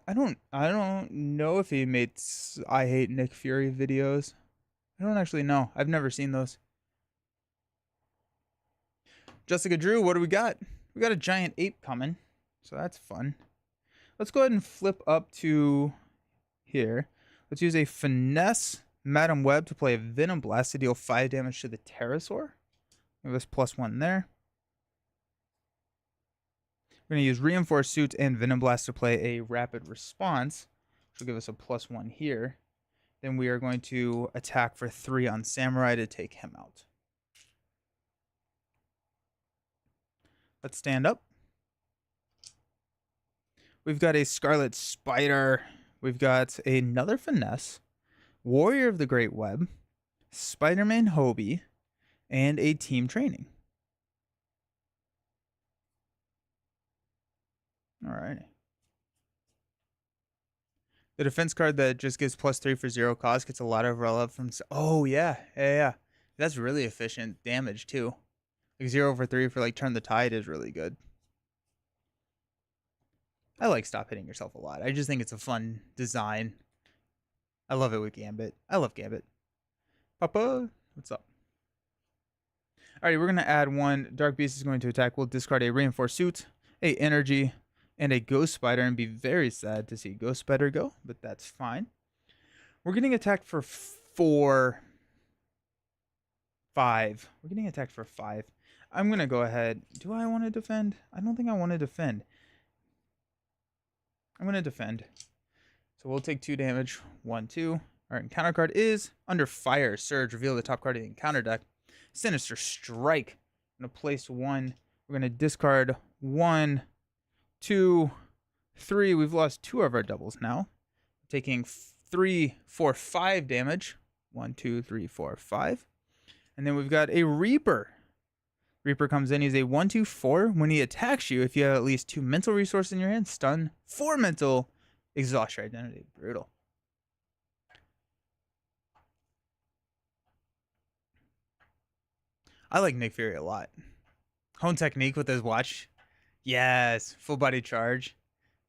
I don't know if he makes I Hate Nick Fury videos. I don't actually know. I've never seen those. Jessica Drew, what do we got? We got a giant ape coming, so that's fun. Let's go ahead and flip up to here. Let's use a Finesse Madam Web to play a Venom Blast to deal 5 damage to the Pterosaur. Give us +1 there. We're going to use Reinforced Suits and Venom Blast to play a Rapid Response, which will give us a +1 here. Then we are going to attack for 3 on Samurai to take him out. Let's stand up. We've got a Scarlet Spider. We've got another Finesse, Warrior of the Great Web, Spider-Man Hobie, and a Team Training. Alrighty. The defense card that just gives +3 for 0 cost gets a lot of love from... Oh, yeah. That's really efficient damage, too. Like 0/3 for, like, Turn the Tide is really good. I like Stop Hitting Yourself a lot. I just think it's a fun design. I love it with Gambit. I love Gambit. Papa, what's up? Alright, we're going to add 1. Dark Beast is going to attack. We'll discard a Reinforced Suit, a Energy, and a Ghost Spider, and be very sad to see Ghost Spider go, but that's fine. We're getting attacked for 5. We're getting attacked for 5. I'm going to go ahead. Do I want to defend? I don't think I want to defend. I'm going to defend. So we'll take 2 damage. 1, 2. Our encounter card is Under Fire. Surge. Reveal the top card of the encounter deck. Sinister Strike. I'm going to place 1. We're going to discard 1, 2, 3. We've lost 2 of our doubles now. Taking 3, 4, 5 damage. 1, 2, 3, 4, 5. And then we've got a Reaper. Reaper comes in. He's a 1, 2, 4. When he attacks you, if you have at least 2 mental resources in your hand, stun, 4 mental, exhaust your identity. Brutal. I like Nick Fury a lot. Hone Technique with his watch. Yes, full body charge.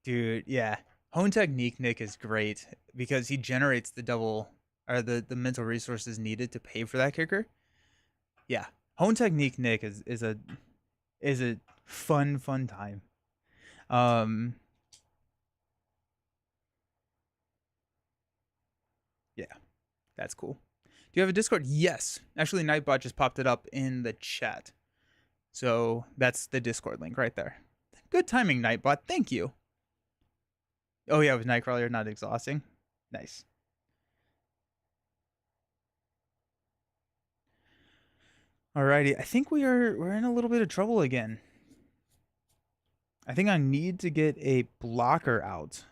Dude, yeah. Hone Technique Nick is great because he generates the double or the mental resources needed to pay for that kicker. Yeah. Hone Technique Nick is a fun time. Yeah. That's cool. Do you have a Discord? Yes. Actually, Nightbot just popped it up in the chat. So that's the Discord link right there. Good timing, Nightbot. Thank you. Oh yeah, with Nightcrawler not exhausting. Nice. Alrighty, I think we're in a little bit of trouble again. I think I need to get a blocker out.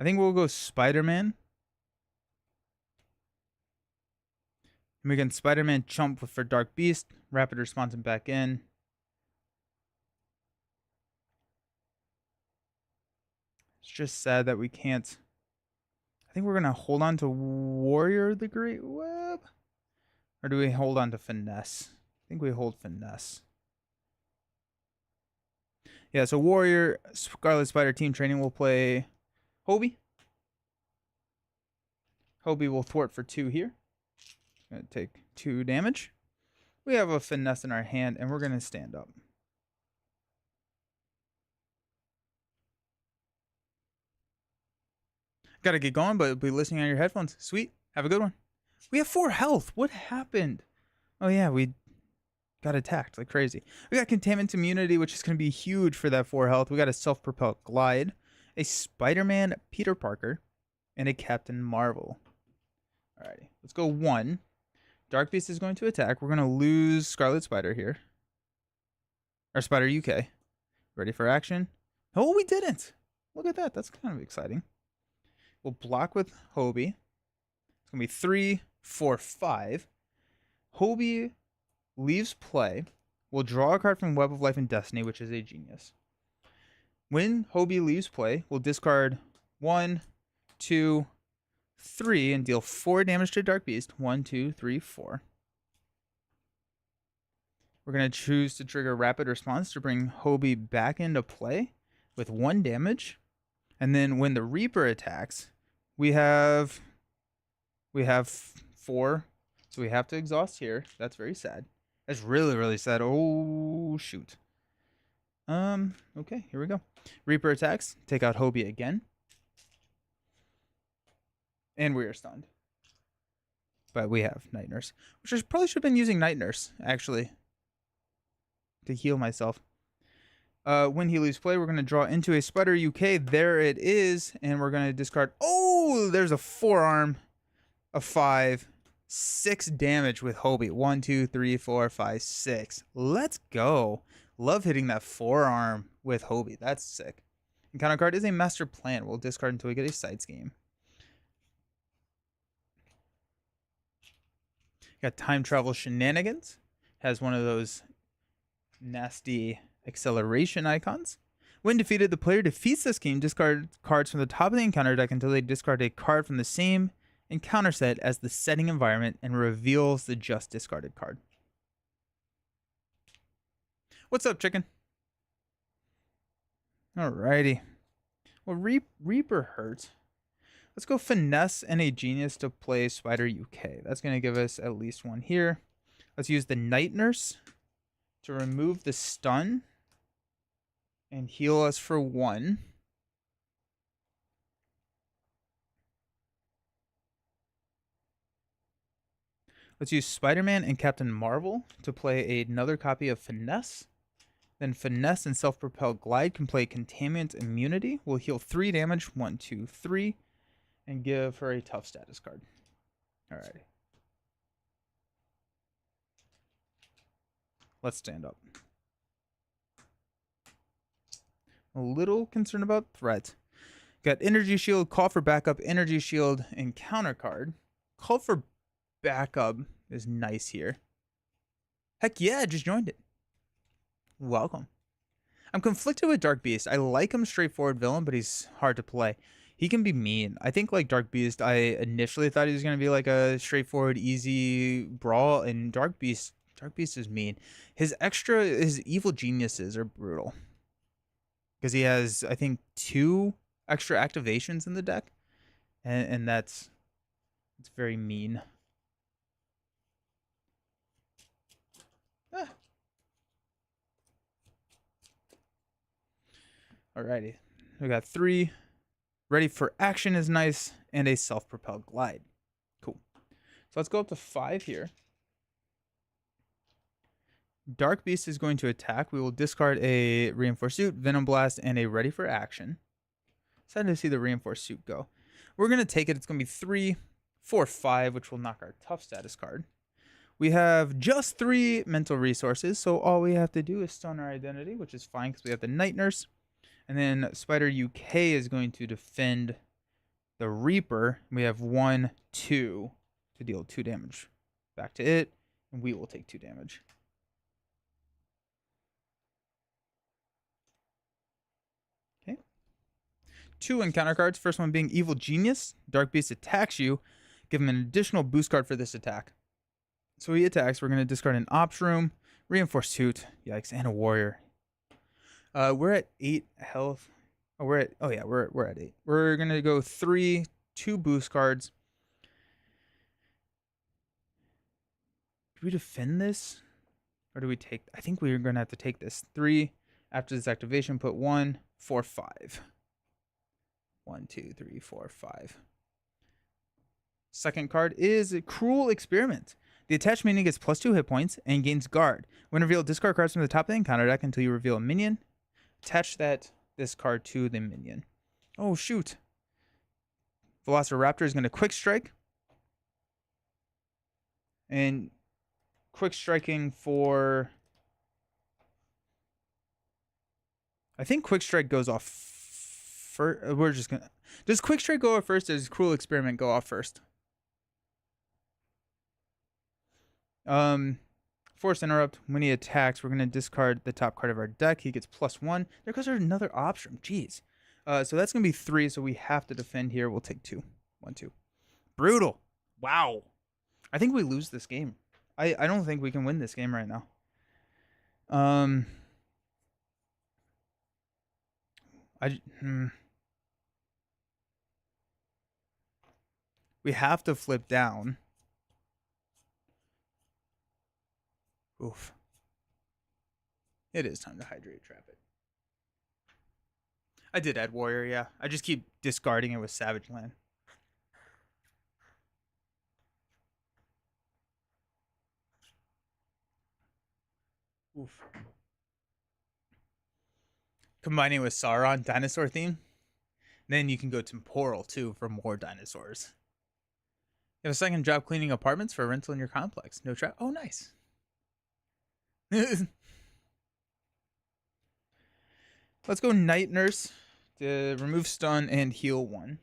I think we'll go Spider-Man. And we can Spider-Man chump for Dark Beast. Rapid response and back in. It's just sad that we can't. I think we're going to hold on to Warrior of the Great Web. Or do we hold on to Finesse? I think we hold Finesse. Yeah, so Warrior, Scarlet Spider Team Training will play Hobie. Hobie will thwart for 2 here. Gonna take 2 damage. We have a Finesse in our hand, and we're gonna stand up. Gotta get going, but be listening on your headphones. Sweet. Have a good one. We have 4 health. What happened? Oh yeah, we got attacked like crazy. We got Containment Immunity, which is gonna be huge for that 4 health. We got a Self-Propelled Glide, a Spider-Man Peter Parker, and a Captain Marvel. Alrighty, let's go 1. Dark Beast is going to attack. We're going to lose Scarlet Spider here. Or Spider UK. Ready for action. Oh, we didn't. Look at that. That's kind of exciting. We'll block with Hobie. It's going to be 3, 4, 5. Hobie leaves play. We'll draw a card from Web of Life and Destiny, which is a genius. When Hobie leaves play, we'll discard 1, 2, 3 and deal 4 damage to Dark Beast. 1, 2, 3, 4. We're going to choose to trigger Rapid Response to bring Hobie back into play with 1 damage. And then when the Reaper attacks, we have 4. So we have to exhaust here. That's very sad. That's really, really sad. Oh, shoot. Okay, here we go. Reaper attacks. Take out Hobie again. And we are stunned. But we have Night Nurse. Which I probably should have been using Night Nurse, actually. To heal myself. When he leaves play, we're going to draw into a Spider UK. There it is. And we're going to discard. Oh, there's a forearm. A 5. 6 damage with Hobie. 1, 2, 3, 4, 5, 6. Let's go. Love hitting that forearm with Hobie. That's sick. Encounter card is a Master Plan. We'll discard until we get a side scheme. Got Time Travel Shenanigans. Has one of those nasty acceleration icons. When defeated, the player defeats this scheme. Discard cards from the top of the encounter deck until they discard a card from the same encounter set as the setting environment and reveals the just discarded card. What's up, chicken? Alrighty. Well, Reaper hurt. Let's go Finesse and a Genius to play Spider UK. That's going to give us at least 1 here. Let's use the Night Nurse to remove the stun and heal us for 1. Let's use Spider-Man and Captain Marvel to play another copy of Finesse. Then Finesse and Self-Propelled Glide can play Contaminant Immunity. We'll heal 3 damage, 1, 2, 3, and give her a tough status card. Alrighty. Let's stand up. A little concerned about threat. Got Energy Shield, Call for Backup, Energy Shield, and Counter card. Call for Backup is nice here. Heck yeah, I just joined it. Welcome. I'm conflicted with Dark Beast. I like him straightforward villain, but he's hard to play. He can be mean. I think like Dark Beast, I initially thought he was going to be like a straightforward, easy brawl, and Dark Beast is mean. His evil geniuses are brutal. Because he has, I think, 2 extra activations in the deck. And it's very mean. Ah. Alrighty. We got 3. Ready for action is nice. And a self-propelled glide. Cool. So let's go up to 5 here. Dark Beast is going to attack. We will discard a Reinforced Suit, Venom Blast, and a Ready for Action. Excited to see the Reinforced Suit go. We're going to take it. It's going to be 3, 4, 5, which will knock our tough status card. We have just 3 mental resources, so all we have to do is stun our identity, which is fine because we have the Night Nurse. And then Spider UK is going to defend the Reaper. We have 1, 2 to deal 2 damage. Back to it, and we will take 2 damage. Okay. 2 encounter cards. First one being Evil Genius. Dark Beast attacks you. Give him an additional boost card for this attack. So he attacks. We're going to discard an Ops Room, Reinforced Suit, yikes, and a Warrior. We're at 8 health. Oh, we're at 8. We're going to go 3, 2 boost cards. Do we defend this? Or do we take... I think we're going to have to take this. 3. After this activation, put 1, 4, 5. 1, 2, 3, 4, 5. Second card is a Cruel Experiment. The attached minion gets +2 hit points and gains guard. When revealed, discard cards from the top of the encounter deck until you reveal a minion. Attach this card to the minion. Oh, shoot. Velociraptor is going to Quick Strike. And quick striking for... I think quick strike goes off first. We're just gonna... Does quick strike go off first, or does cruel experiment go off first? Force interrupt. When he attacks, we're gonna discard the top card of our deck. He gets +1. There goes another option. Jeez. So that's gonna be 3. So we have to defend here. We'll take 2. 1, 2. Brutal. Wow. I think we lose this game. I don't think we can win this game right now. We have to flip down. Oof. It is time to hydrate trap it. I did add warrior, yeah. I just keep discarding it with Savage Land. Oof. Combining with Sauron, dinosaur theme. Then you can go temporal too for more dinosaurs. You have a second job cleaning apartments for rental in your complex. No trap. Oh, nice. Let's go Night Nurse to remove stun and heal 1.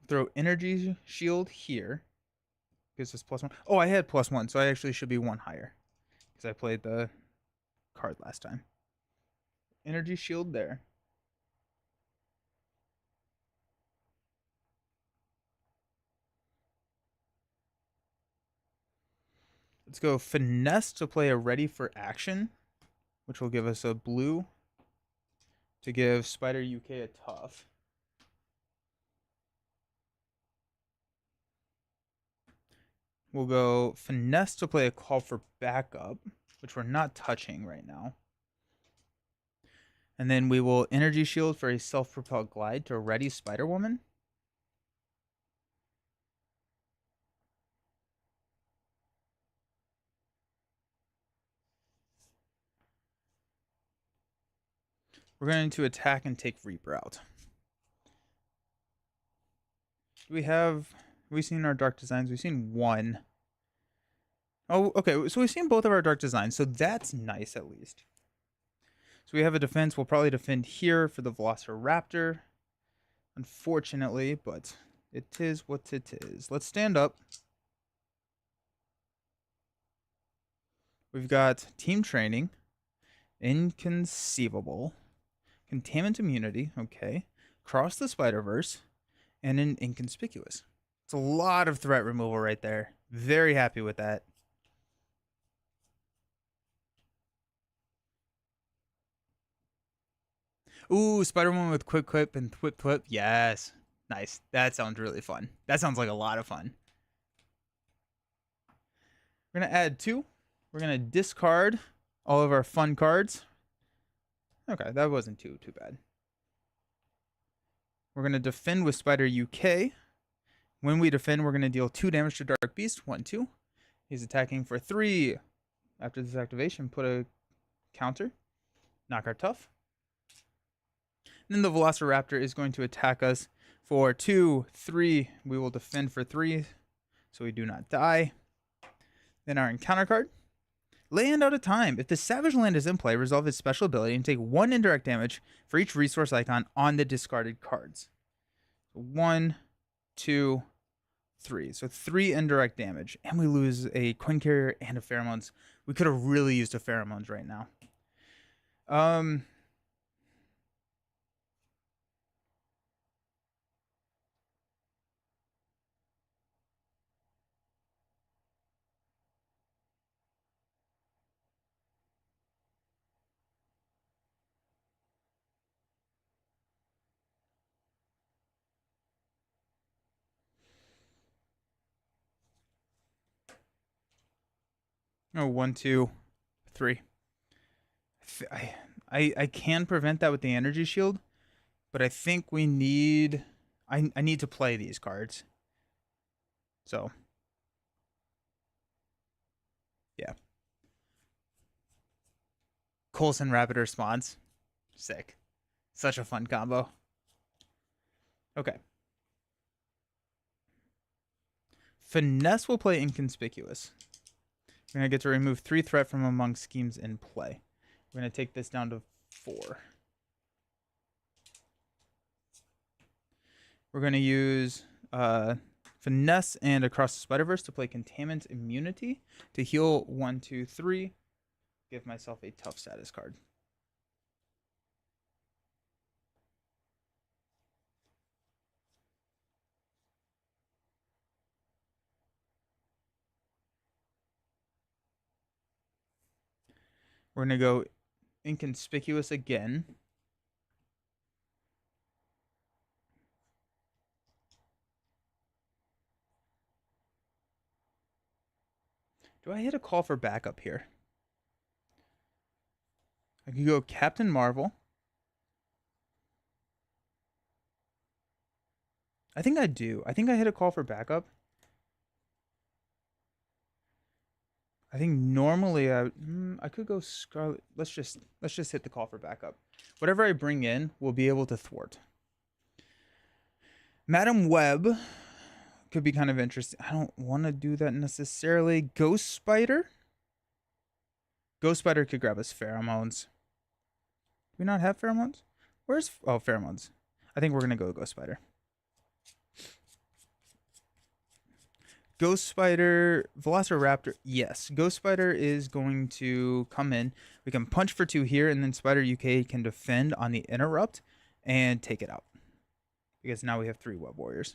Throw energy shield here. Gives us +1. Oh, I had +1, so I actually should be 1 higher. Because I played the card last time. Energy shield there. Let's go Finesse to play a ready for action, which will give us a blue to give Spider UK a tough. We'll go Finesse to play a call for backup, which we're not touching right now. And then we will Energy Shield for a self-propelled glide to ready Spider-Woman. We're going to attack and take Reaper out. Have we seen our dark designs? We've seen 1. Oh, okay. So we've seen both of our dark designs. So that's nice at least. So we have a defense. We'll probably defend here for the Velociraptor. Unfortunately, but it is what it is. Let's stand up. We've got Team Training. Inconceivable. Containment Immunity, okay. Cross the Spider-Verse, and an Inconspicuous. It's a lot of threat removal right there. Very happy with that. Ooh, Spider-Man with Quick Quip and Thwip Thwip. Yes. Nice. That sounds really fun. That sounds like a lot of fun. We're going to add 2. We're going to discard all of our fun cards. Okay, that wasn't too bad. We're going to defend with Spider UK. When we defend, we're going to deal 2 damage to Dark Beast. 1, 2. He's attacking for 3. After this activation, put a counter. Knock our tough. And then the Velociraptor is going to attack us for 2, 3. We will defend for 3, so we do not die. Then our encounter card. Land out of time. If the Savage Land is in play, resolve its special ability and take 1 indirect damage for each resource icon on the discarded cards. 1, 2, 3. So 3 indirect damage. And we lose a Coin Carrier and a Pheromones. We could have really used a Pheromones right now. Oh, 1, 2, 3. I can prevent that with the energy shield, but I think we need... I need to play these cards. So, yeah. Coulson Rapid Response. Sick. Such a fun combo. Okay. Finesse will play Inconspicuous. We're going to get to remove 3 threat from among schemes in play. We're going to take this down to 4. We're going to use Finesse and Across the Spider-Verse to play Containment Immunity to heal 1, 2, 3. Give myself a tough status card. We're going to go Inconspicuous again. Do I hit a call for backup here? I could go Captain Marvel. I think I do. I think I hit a call for backup. I think normally I could go Scarlet. Let's just hit the call for backup. Whatever I bring in, we'll be able to thwart. Madam Web could be kind of interesting. I don't want to do that necessarily. Ghost Spider. Ghost Spider could grab us pheromones. Do we not have pheromones? Where's pheromones? I think we're gonna go Ghost Spider. Ghost Spider, Velociraptor, yes. Ghost Spider is going to come in. We can punch for 2 here, and then Spider UK can defend on the interrupt and take it out. Because now we have 3 Web Warriors.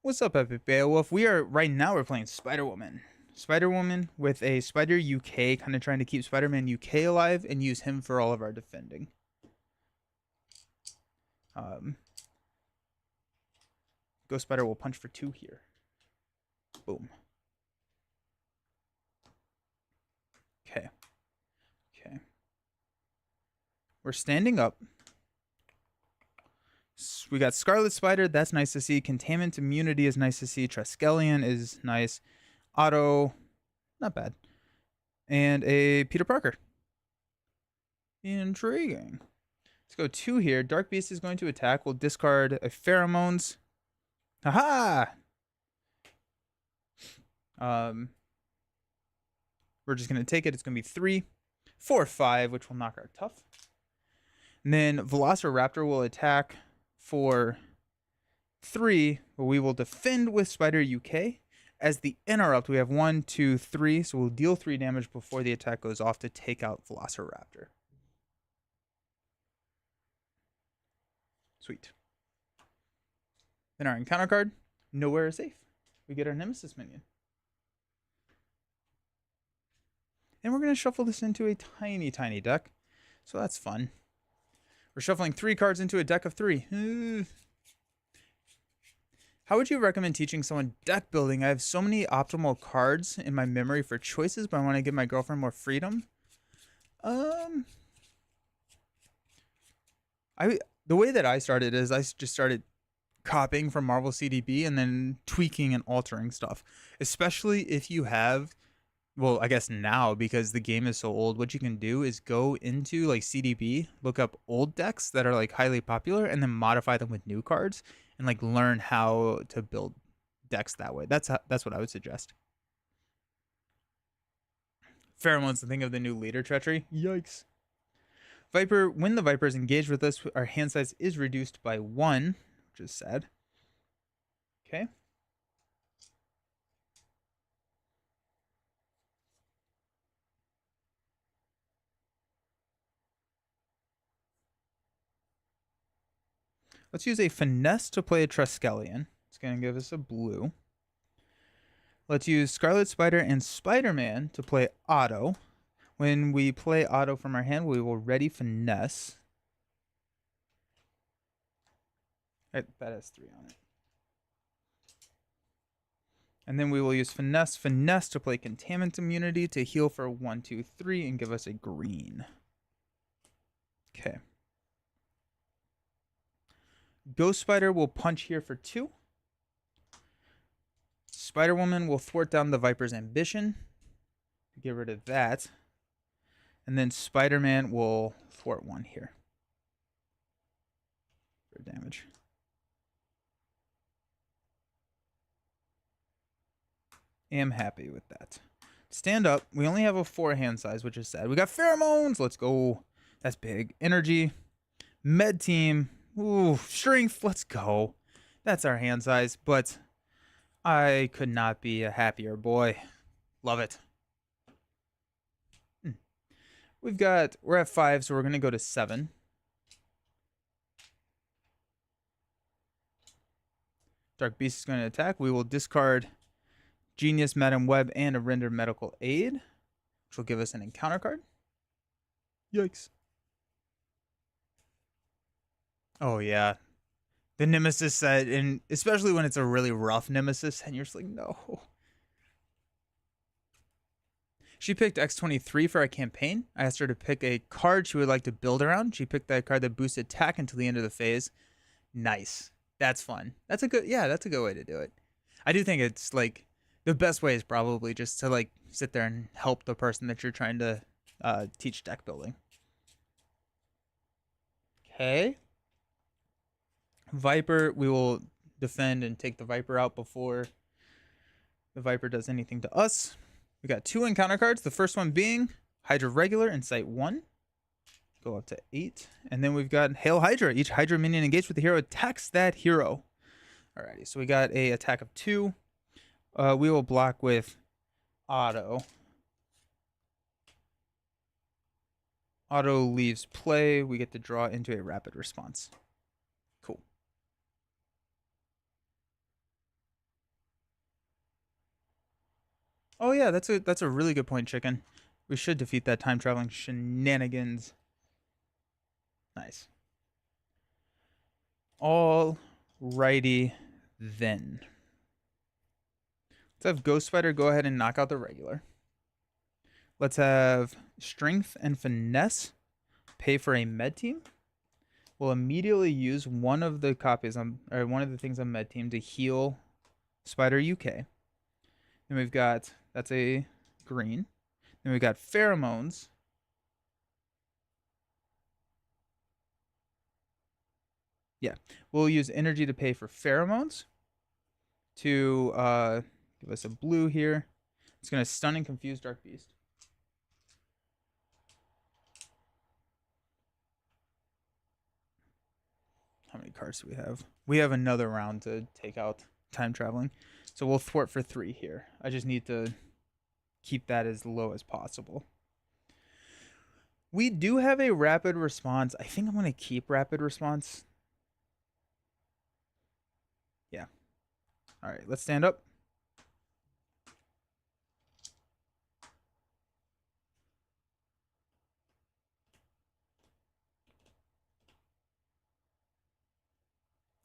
What's up, Epic Beowulf? Right now we're playing Spider-Woman. Spider-Woman with a Spider UK, kind of trying to keep Spider-Man UK alive and use him for all of our defending. Ghost Spider will punch for 2 here. Boom. Okay. Okay. We're standing up. We got Scarlet Spider. That's nice to see. Containment Immunity is nice to see. Triskelion is nice. Otto, not bad. And a Peter Parker. Intriguing. Let's go 2 here. Dark Beast is going to attack. We'll discard a Pheromones. Haha! We're just going to take it. It's going to be 3, 4, 5, which will knock our tough. And then Velociraptor will attack for 3, but we will defend with Spider UK. As the interrupt, we have 1, 2, 3, so we'll deal 3 damage before the attack goes off to take out Velociraptor. Sweet. Then our encounter card, Nowhere is Safe. We get our Nemesis minion. And we're going to shuffle this into a tiny, tiny deck, so that's fun. We're shuffling 3 cards into a deck of 3. How would you recommend teaching someone deck building? I have so many optimal cards in my memory for choices, but I want to give my girlfriend more freedom. The way that I started is I just started copying from Marvel CDB and then tweaking and altering stuff. Especially if you have, well, I guess now because the game is so old, what you can do is go into like CDB, look up old decks that are like highly popular, and then modify them with new cards. And like learn how to build decks that way. That's what I would suggest. Pheromones, the thing of the new leader treachery. Yikes. Viper, when the Viper is engaged with us, our hand size is reduced by 1, which is sad. Okay. Let's use a Finesse to play a Triskelion. It's going to give us a blue. Let's use Scarlet Spider and Spider-Man to play Otto. When we play Otto from our hand, we will ready Finesse. That has 3 on it. And then we will use Finesse to play Containment Immunity to heal for 1, 2, 3 and give us a green. Okay. Ghost Spider will punch here for 2. Spider-Woman will thwart down the Viper's ambition to get rid of that. And then Spider-Man will thwart 1 here for damage. Am happy with that. Stand up. We only have a 4 hand size, which is sad. We got pheromones. Let's go. That's big. Energy. Med team. Ooh, strength. Let's go. That's our hand size, but I could not be a happier boy. Love it. We're at 5, so we're going to go to 7. Dark Beast is going to attack. We will discard Genius, Madam Web, and a Render Medical Aid, which will give us an encounter card. Yikes. Oh, yeah. The Nemesis set, and especially when it's a really rough Nemesis, and you're just like, no. She picked X23 for our campaign. I asked her to pick a card she would like to build around. She picked that card that boosts attack until the end of the phase. Nice. That's fun. That's a good way to do it. I do think it's like the best way is probably just to like sit there and help the person that you're trying to teach deck building. Okay. Viper, we will defend and take the Viper out before the Viper does anything to us. We got 2 encounter cards. The first one being Hydra Regular in Sight 1. Go up to 8. And then we've got Hail Hydra. Each Hydra minion engaged with the hero attacks that hero. Alrighty, so we got a attack of 2. We will block with Auto. Auto leaves play. We get to draw into a rapid response. Cool. Oh yeah, that's a really good point, Chicken. We should defeat that time traveling shenanigans. Nice. Alrighty then. Let's have Ghost Spider go ahead and knock out the regular. Let's have Strength and Finesse pay for a med team. We'll immediately use one of the copies or one of the things on med team to heal Spider UK. Then we've got, that's a green. Then we've got Pheromones. Yeah, we'll use energy to pay for Pheromones to give us a blue here. It's going to stun and confuse Dark Beast. How many cards do we have? We have another round to take out time traveling. So we'll thwart for 3 here. I just need to keep that as low as possible. We do have a rapid response. I think I'm going to keep rapid response. Yeah. All right, let's stand up.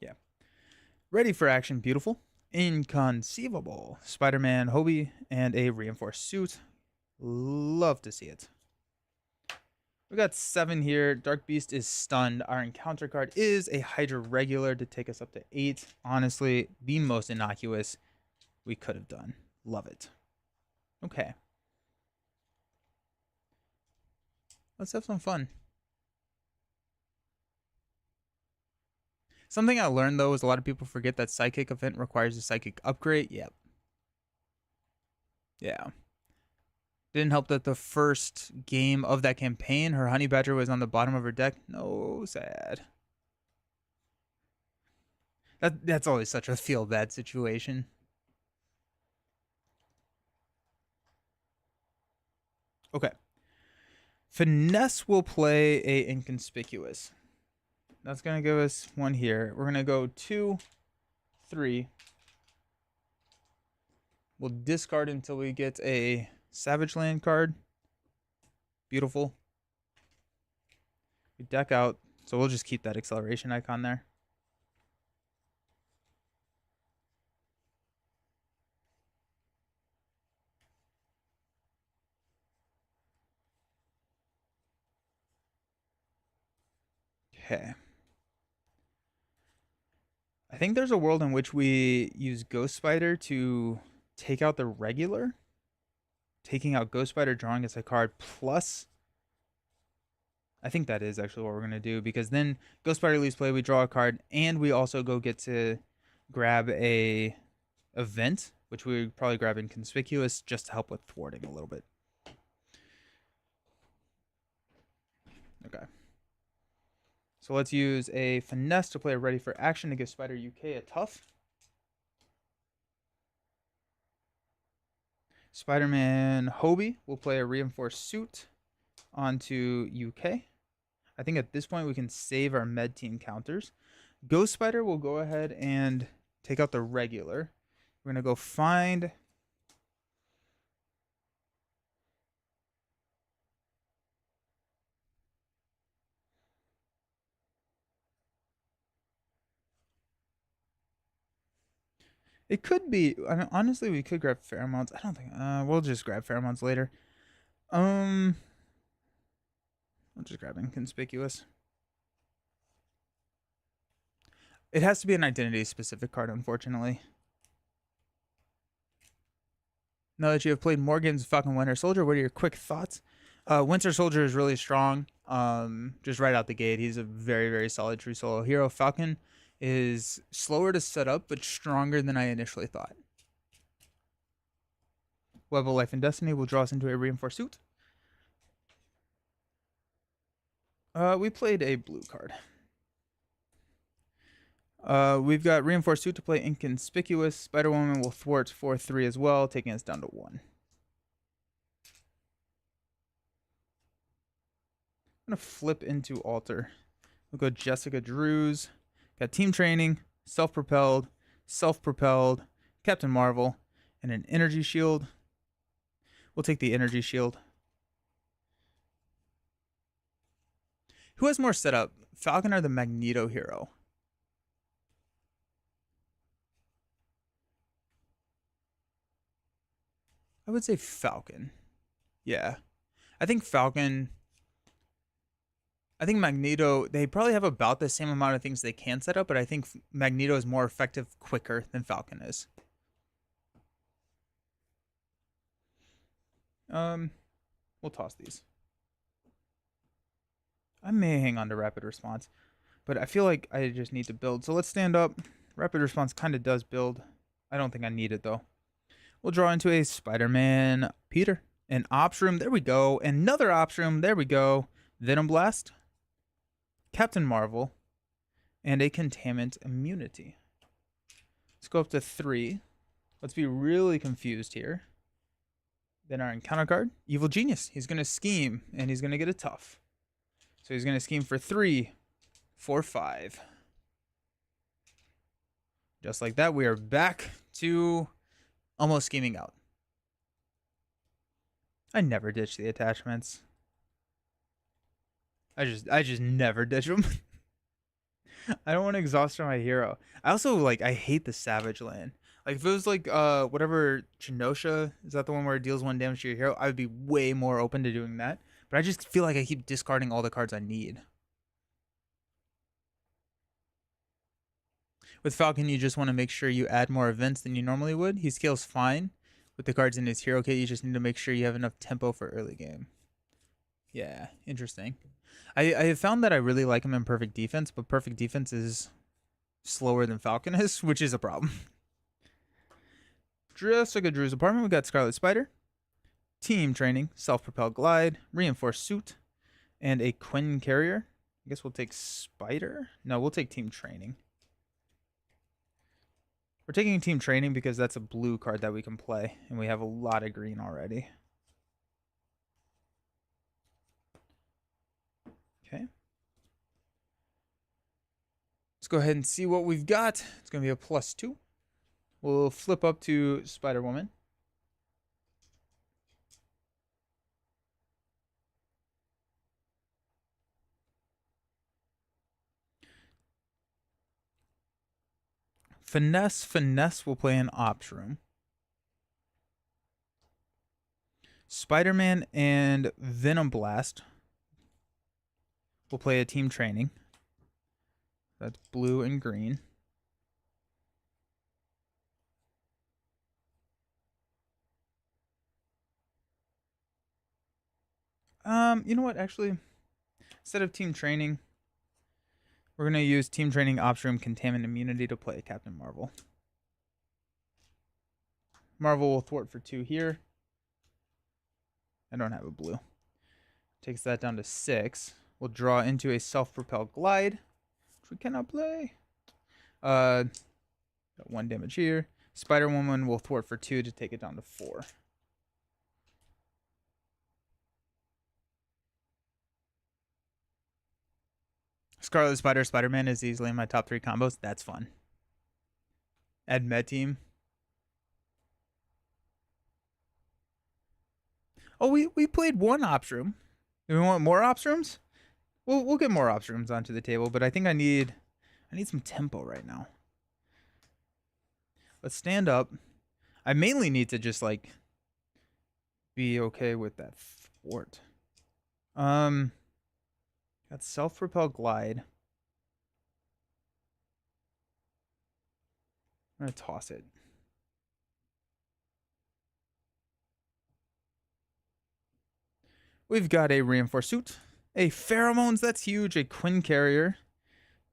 Yeah. Ready for action, beautiful. Inconceivable. Spider-Man, Hobie, and a reinforced suit. Love to see it. We got 7 here. Dark Beast is stunned. Our encounter card is a Hydra Regular to take us up to 8. Honestly, the most innocuous we could have done. Love it. Okay. Let's have some fun. Something I learned, though, is a lot of people forget that Psychic event requires a Psychic upgrade. Yep. Yeah. Didn't help that the first game of that campaign, her Honey Badger was on the bottom of her deck. No, sad. That's always such a feel bad situation. Okay. Finesse will play a Inconspicuous. That's going to give us 1 here. We're going to go 2, 3. We'll discard until we get a Savage Land card. Beautiful. We deck out, so we'll just keep that acceleration icon there. Okay. I think there's a world in which we use Ghost Spider to take out the regular. Taking out Ghost Spider, drawing us a card, plus I think that is actually what we're going to do, because then Ghost Spider leaves play, we draw a card, and we also go get to grab a event, which we would probably grab Inconspicuous just to help with thwarting a little bit. Okay. So let's use a Finesse to play a Ready for Action to give Spider UK a tough. Spider-Man Hobie will play a Reinforced Suit onto UK. I think at this point we can save our med team counters. Ghost Spider will go ahead and take out the regular. We're going to go find... It could be... I mean, honestly, we could grab Pheromones. I don't think... we'll just grab Pheromones later. I'll just grab Inconspicuous. It has to be an identity-specific card, unfortunately. Now that you have played more games of Falcon Winter Soldier, what are your quick thoughts? Winter Soldier is really strong. Just right out the gate, he's a very, very solid true solo hero. Falcon is slower to set up, but stronger than I initially thought. Web of Life and Destiny will draw us into a Reinforced Suit. We played a blue card. We've got Reinforced Suit to play Inconspicuous. Spider-Woman will thwart 4-3 as well, taking us down to 1. I'm going to flip into Alter. We'll go Jessica Drews. Got Team Training, Self-Propelled, Captain Marvel, and an Energy Shield. We'll take the Energy Shield. Who has more setup, Falcon or the Magneto hero? I would say Falcon. Yeah. I think Falcon... I think Magneto, they probably have about the same amount of things they can set up, but I think Magneto is more effective quicker than Falcon is. We'll toss these. I may hang on to Rapid Response, but I feel like I just need to build. So let's stand up. Rapid Response kind of does build. I don't think I need it, though. We'll draw into a Spider-Man Peter. An Ops Room. There we go. Another Ops Room. There we go. Venom Blast. Captain Marvel, and a Containment Immunity. Let's go up to 3. Let's be really confused here. Then our encounter card, Evil Genius. He's going to scheme, and he's going to get a tough. So he's going to scheme for 3, 4, 5. Just like that, we are back to almost scheming out. I never ditch the attachments. I just never ditch them. I don't want to exhaust my hero. I also I hate the Savage Land. Like if it was whatever Genosha, is that the one where it deals 1 damage to your hero? I would be way more open to doing that. But I just feel like I keep discarding all the cards I need. With Falcon, you just want to make sure you add more events than you normally would. He scales fine with the cards in his hero kit. You just need to make sure you have enough tempo for early game. Yeah, interesting. I have found that I really like him in Perfect Defense, but Perfect Defense is slower than Falcon is, which is a problem. Jessica Drew's apartment, we got Scarlet Spider, Team Training, Self-Propelled Glide, Reinforced Suit, and a Quinn Carrier. I guess we'll take Spider. No, we'll take Team Training. We're taking Team Training because that's a blue card that we can play, and we have a lot of green already. Okay. Let's go ahead and see what we've got. It's going to be a +2. We'll flip up to Spider-Woman. Finesse will play an Ops Room. Spider-Man and Venom Blast will play a Team Training. That's blue and green. You know what? Actually, Instead of team training, we're going to use team training ops room containment immunity to play Captain Marvel. Marvel will thwart for 2 here. I don't have a blue. Takes that down to 6. We'll draw into a self-propelled glide, which we cannot play. Got 1 damage here. Spider-Woman will thwart for 2 to take it down to 4. Scarlet Spider, Spider-Man is easily in my top 3 combos. That's fun. Add Med Team. Oh, we played 1 ops room. Do we want more ops rooms? We'll get more ops rooms onto the table, but I think I need some tempo right now. Let's stand up. I mainly need to just like be okay with that thwart. Got self-propel glide. I'm gonna toss it. We've got a reinforced suit, a pheromones, that's huge, a Quinn carrier,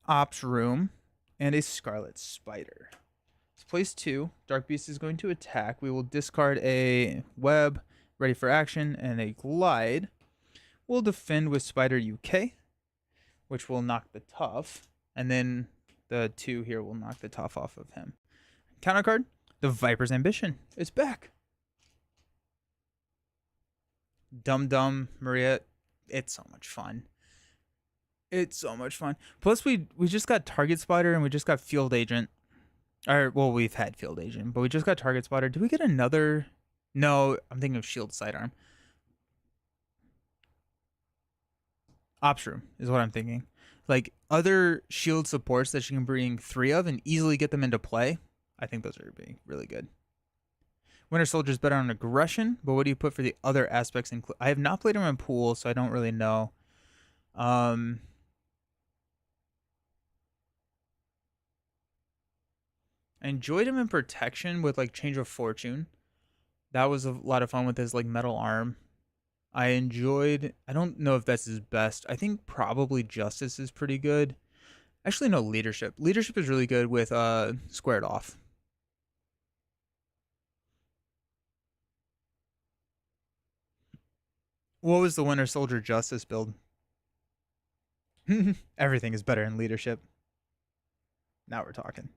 ops room, and a Scarlet Spider. Let's place 2. Dark Beast is going to attack. We will discard a web, ready for action, and a glide. We'll defend with Spider UK, which will knock the tough, and then the 2 here will knock the tough off of him. Counter card, the Viper's Ambition. It's back. Dum Dum, Maria, it's so much fun. It's so much fun. Plus, we just got Target Spider and we just got Field Agent. Or, well, we've had Field Agent, but we just got Target Spotter. Did we get another? No, I'm thinking of Shield Sidearm. Ops Room is what I'm thinking. Like, other shield supports that you can bring 3 of and easily get them into play. I think those are being really good. Winter Soldier's better on aggression, but what do you put for the other aspects? I have not played him in Pool, so I don't really know. I enjoyed him in Protection with like Change of Fortune. That was a lot of fun with his like metal arm. I don't know if that's his best. I think probably Justice is pretty good. Actually, no, Leadership. Leadership is really good with Squared Off. What was the Winter Soldier Justice build? Everything is better in Leadership. Now we're talking.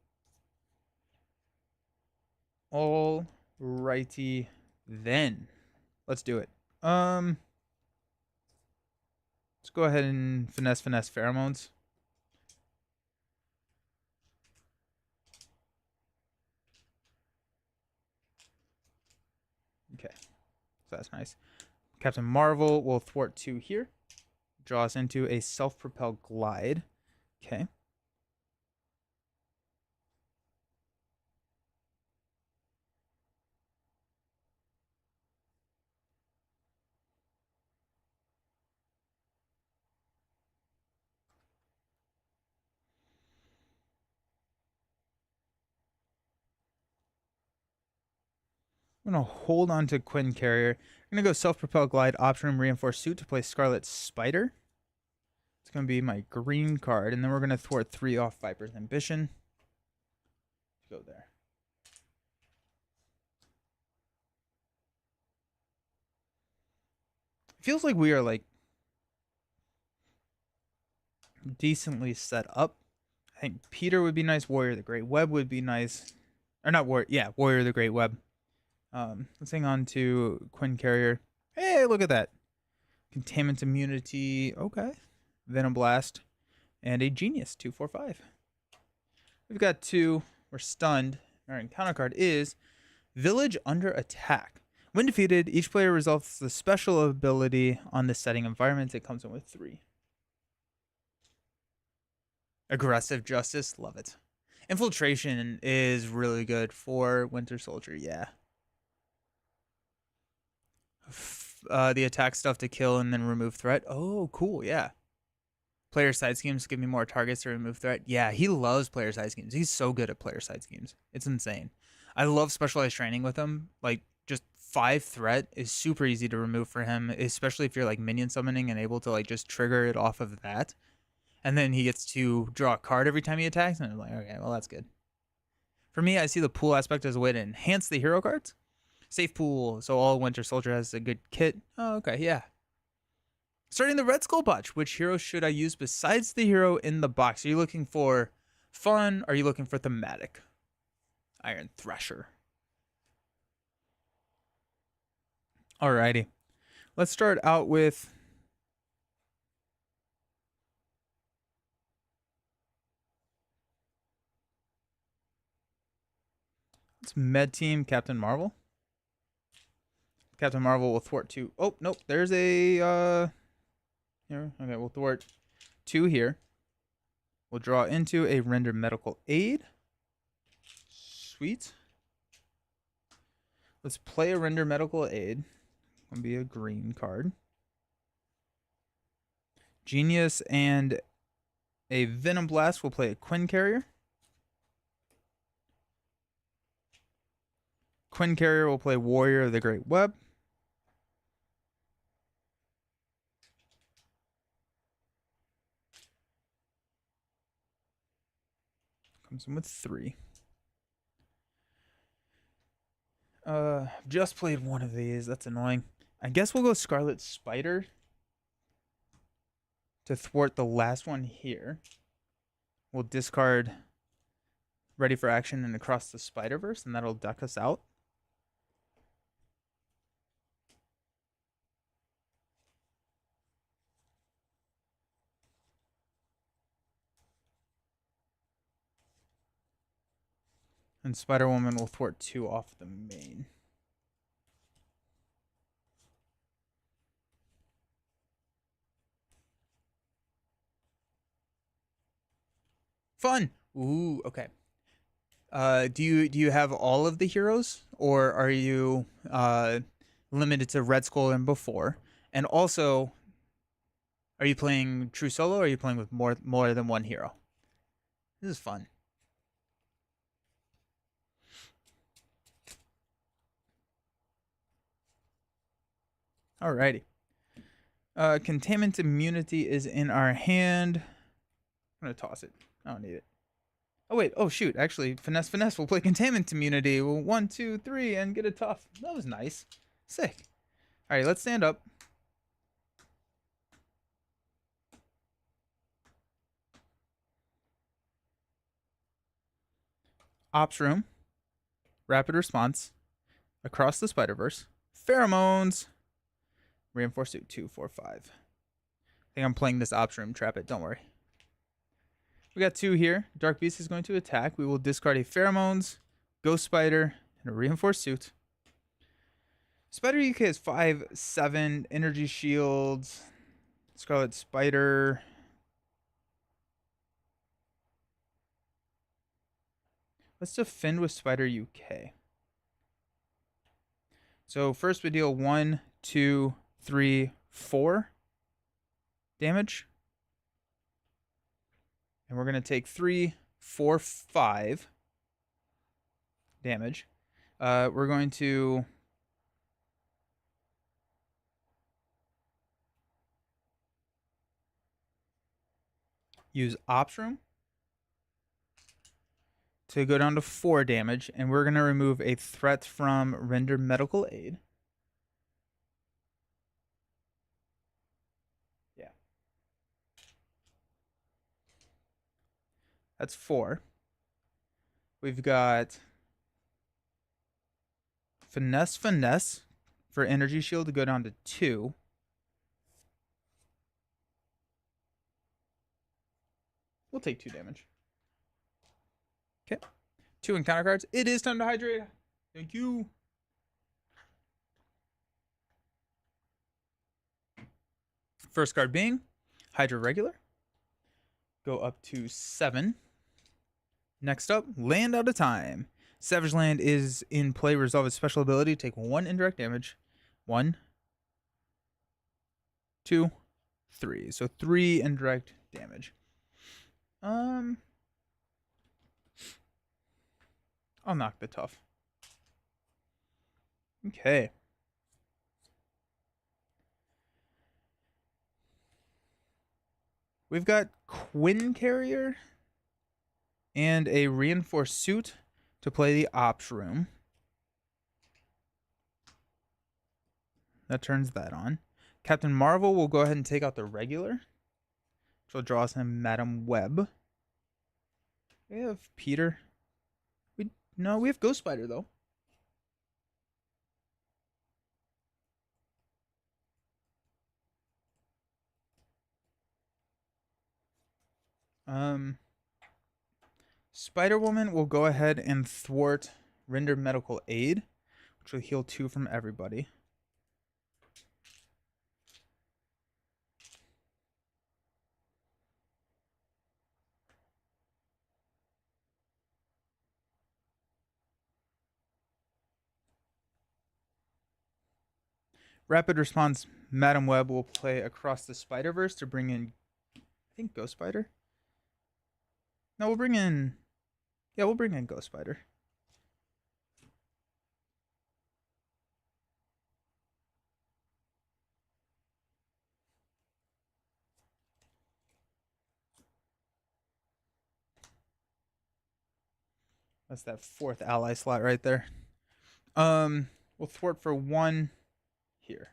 All righty then. Let's do it. Let's go ahead and finesse pheromones. Okay, so that's nice. Captain Marvel will thwart 2 here. Draw us into a self-propelled glide. Okay. I'm going to hold on to Quinn Carrier. I'm going to go self-propelled glide, option room, reinforced suit to play Scarlet Spider. It's going to be my green card. And then we're going to thwart 3 off Viper's Ambition. Go there. It feels like we are like decently set up. I think Peter would be nice. Warrior the Great Web would be nice. Or not Warrior. Yeah, Warrior the Great Web. Let's hang on to Quinn Carrier. Hey, look at that. Containment immunity. Okay. Venom Blast. And a Genius. 2/4/5. We've got 2. We're stunned. Our encounter card is Village Under Attack. When defeated, each player resolves the special ability on the setting environment. It comes in with 3. Aggressive Justice. Love it. Infiltration is really good for Winter Soldier. Yeah. The attack stuff to kill and then remove threat. Oh, cool. Yeah. Player side schemes give me more targets to remove threat. Yeah, he loves player side schemes. He's so good at player side schemes. It's insane. I love specialized training with him. Like, just 5 threat is super easy to remove for him, especially if you're like minion summoning and able to like just trigger it off of that. And then he gets to draw a card every time he attacks, and I'm like, okay, well, that's good. For me, I see the pool aspect as a way to enhance the hero cards. Safe pool, so all Winter Soldier has a good kit. Oh, okay, yeah. Starting the Red Skull Potch. Which hero should I use besides the hero in the box? Are you looking for fun? Or are you looking for thematic? Iron Thresher. Alrighty. Let's start out with... It's Med Team Captain Marvel. Captain Marvel will thwart 2. Oh, nope. There's a... Here. Okay, we'll thwart 2 here. We'll draw into a Render Medical Aid. Sweet. Let's play a Render Medical Aid. Gonna be a green card. Genius and a Venom Blast will play a Quinn Carrier. Quinn Carrier will play Warrior of the Great Web. Comes in with 3. Just played one of these. That's annoying. I guess we'll go Scarlet Spider to thwart the last one here. We'll discard Ready for Action and Across the Spider-Verse, and that'll duck us out. And Spider-Woman will thwart 2 off the main. Fun. Ooh, okay. Do you have all of the heroes, or are you limited to Red Skull and before? And also, are you playing true solo, or are you playing with more than one hero? This is fun. Alrighty. Containment Immunity is in our hand. I'm gonna toss it. I don't need it. Oh wait, oh shoot, actually, Finesse will play Containment Immunity. Well, 1, 2, 3, and get a tough. That was nice. Sick. Alright, let's stand up. Ops Room. Rapid Response. Across the Spider-Verse. Pheromones. Reinforce Suit 2, 4, 5. I think I'm playing this Ops Room. Trap it, don't worry. We got 2 here. Dark Beast is going to attack. We will discard a Pheromones, Ghost Spider, and a Reinforced Suit. Spider UK has 5, 7 energy shields. Scarlet Spider. Let's defend with Spider UK. So first we deal 1, 2, 3, 4 damage. And we're going to take 3, 4, 5 damage. We're going to use Ops Room to go down to 4 damage. And we're going to remove a threat from Render Medical Aid. Yeah. That's 4. We've got Finesse for energy shield to go down to 2. We'll take 2 damage. Okay. 2 encounter cards. It is time to hydrate. Thank you. First card being Hydra Regular. Go up to 7. Next up, Land Out of Time. Savage Land is in play. Resolve its special ability. Take 1 indirect damage. 1, 2, 3. So 3 indirect damage. I'll knock the tough. Okay. We've got Quinn Carrier and a reinforced suit to play the ops room. That turns that on. Captain Marvel will go ahead and take out the regular, which will draw us in Madam Web. We have Peter. We have Ghost Spider though. Spider-Woman will go ahead and thwart render medical aid, which will heal 2 from everybody. Rapid response Madam Web will play across the Spider-Verse to bring in, I think, Ghost Spider. No, we'll bring in Ghost Spider. That's that 4th ally slot right there. We'll thwart for 1 here.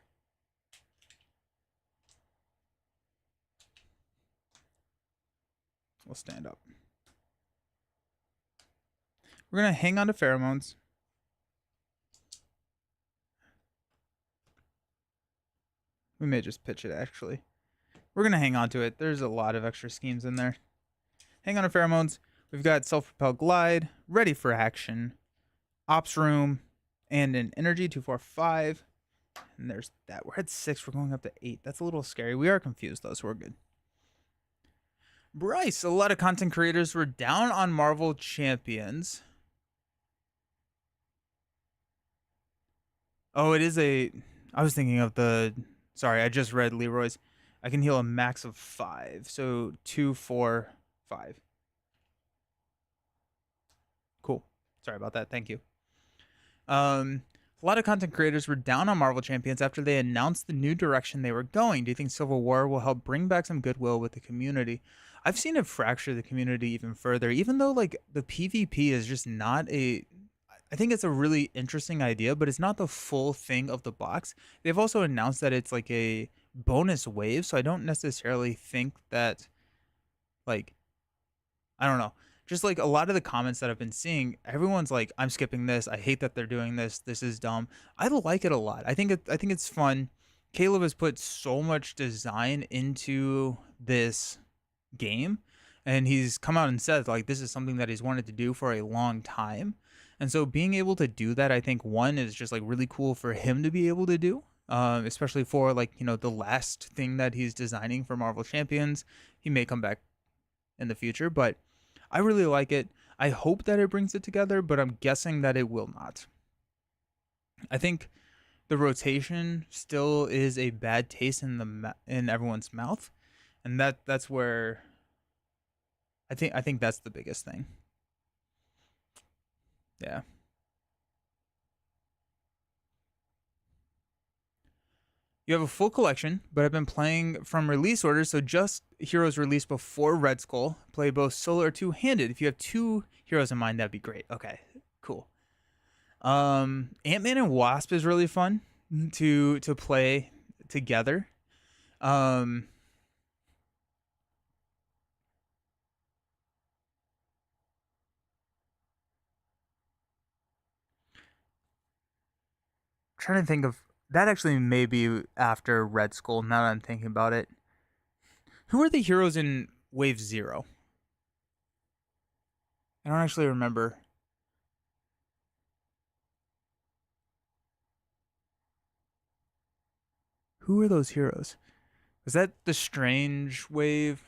We'll stand up. We're going to hang on to pheromones. We may just pitch it, actually. We're going to hang on to it. There's a lot of extra schemes in there. Hang on to pheromones. We've got self-propelled glide, ready for action, ops room, and an energy 2, 4, 5. And there's that. We're at 6. We're going up to 8. That's a little scary. We are confused, though, so we're good. Bryce, a lot of content creators were down on Marvel Champions. Oh, it is a... I was thinking of the... Sorry, I just read Leroy's. I can heal a max of 5. So 2, 4, 5. Cool. Sorry about that. Thank you. A lot of content creators were down on Marvel Champions after they announced the new direction they were going. Do you think Civil War will help bring back some goodwill with the community? I've seen it fracture the community even further, even though like the PvP is just not a... I think it's a really interesting idea, but it's not the full thing of the box. They've also announced that it's like a bonus wave, so I don't necessarily think that, like, I don't know. Just like a lot of the comments that I've been seeing, everyone's like, "I'm skipping this. I hate that they're doing this. This is dumb." I like it a lot. I think it's fun. Caleb has put so much design into this game, and he's come out and said like this is something that he's wanted to do for a long time. And so being able to do that, I think one is just like really cool for him to be able to do, especially for like, you know, the last thing that he's designing for Marvel Champions. He may come back in the future, but I really like it. I hope that it brings it together, but I'm guessing that it will not. I think the rotation still is a bad taste in everyone's mouth, and that's where I think that's the biggest thing. Yeah. You have a full collection, but I've been playing from release orders, so just heroes released before Red Skull. Play both solo or two-handed. If you have 2 heroes in mind, that'd be great. Okay, cool. Ant-Man and Wasp is really fun to play together. Trying to think of that actually may be after Red Skull. Now that I'm thinking about it, who are the heroes in Wave 0? I don't actually remember. Who are those heroes? Was that the Strange Wave?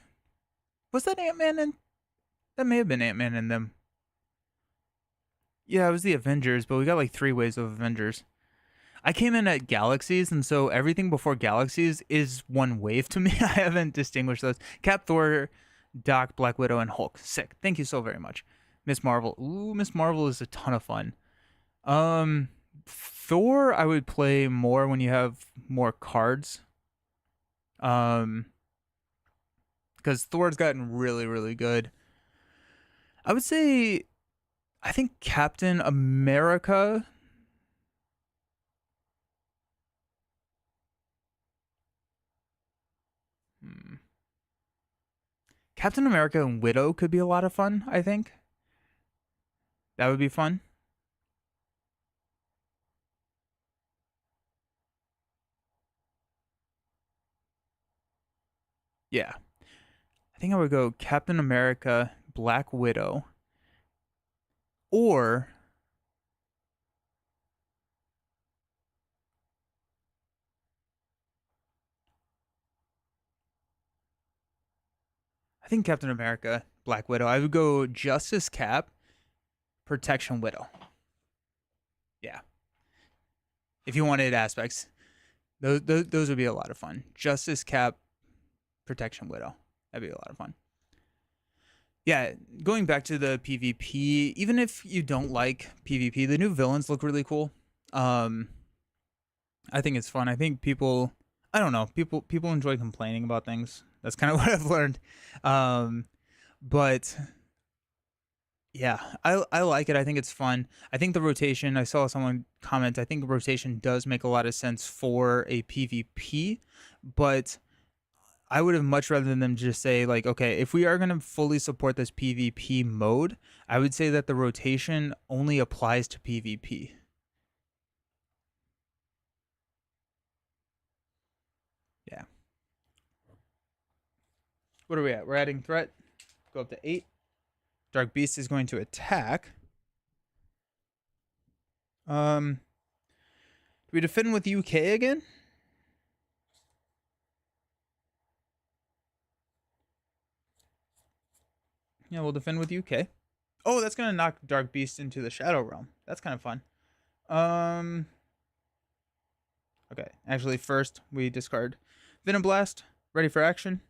Was that Ant-Man in? That may have been Ant-Man in them. Yeah, it was the Avengers, but we got like 3 waves of Avengers. I came in at Galaxies, and so everything before Galaxies is one wave to me. I haven't distinguished those. Cap, Thor, Doc, Black Widow, and Hulk. Sick. Thank you so very much. Miss Marvel. Ooh, Miss Marvel is a ton of fun. Thor, I would play more when you have more cards. Um, because Thor's gotten really, really good. I would say, I think Captain America. Hmm. Captain America and Widow could be a lot of fun, I think. That would be fun. Yeah. I think I would go Captain America, Black Widow, or I think Captain America, Black Widow. I would go Justice Cap, Protection Widow. Yeah. If you wanted aspects, those would be a lot of fun. Justice Cap, Protection Widow. That'd be a lot of fun. Yeah, going back to the PvP, even if you don't like PvP, the new villains look really cool. Um, I think it's fun. I think people, I don't know, people enjoy complaining about things. That's kind of what I've learned. Um, but yeah, I like it. I think it's fun. I think the rotation. I saw someone comment. I think rotation does make a lot of sense for a PvP, but I would have much rather than them just say like, okay, if we are going to fully support this PvP mode, I would say that the rotation only applies to PvP. Yeah. What are we at? We're adding threat. Go up to 8. Dark Beast is going to attack. Do we defend with UK again? Yeah, we'll defend with UK. Oh, that's gonna knock Dark Beast into the Shadow Realm. That's kind of fun. Um. Okay, actually, first we discard Venom Blast. Ready for action.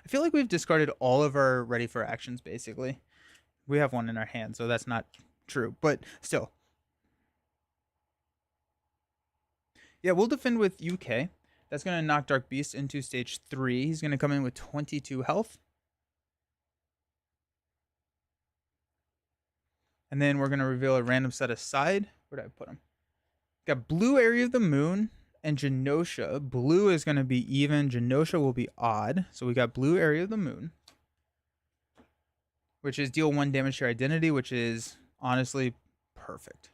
I feel like we've discarded all of our ready for actions basically. We have one in our hand, so that's not true. But still, yeah, we'll defend with UK. That's gonna knock Dark Beast into stage 3. He's gonna come in with 22 health. And then we're gonna reveal a random set aside. Where did I put him? Got blue area of the moon and Genosha. Blue is going to be even. Genosha will be odd. So we got blue area of the moon, which is deal 1 damage to your identity, which is honestly perfect.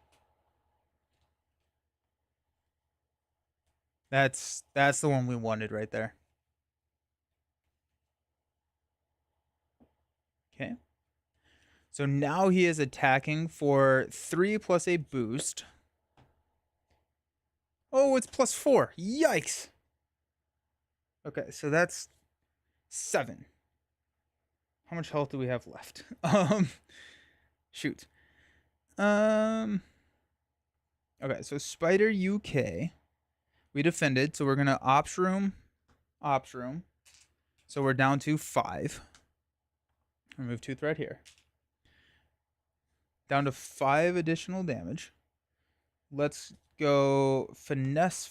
That's the one we wanted right there. Okay. So now he is attacking for 3 plus a boost. Oh, it's plus 4. Yikes. Okay, so that's 7. How much health do we have left? Shoot. Okay, so Spider UK. We defended, so we're gonna ops room. So we're down to 5. Remove 2 threat here. Down to 5 additional damage. Let's go finesse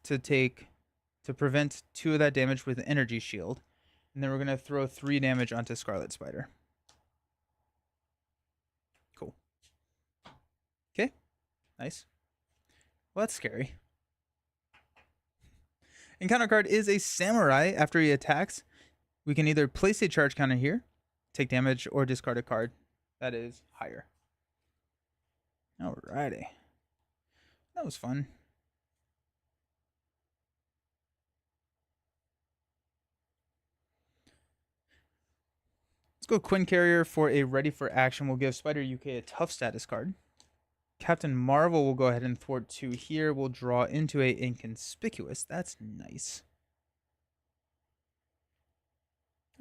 to prevent 2 of that damage with an energy shield. And then we're gonna throw 3 damage onto Scarlet Spider. Cool. Okay. Nice. Well, that's scary. Encounter card is a samurai. After he attacks, we can either place a charge counter here, take damage, or discard a card that is higher. Alrighty. That was fun. Let's go Quinn Carrier for a ready for action. We'll give Spider UK a tough status card. Captain Marvel will go ahead and thwart 2 here. We'll draw into a inconspicuous. That's nice.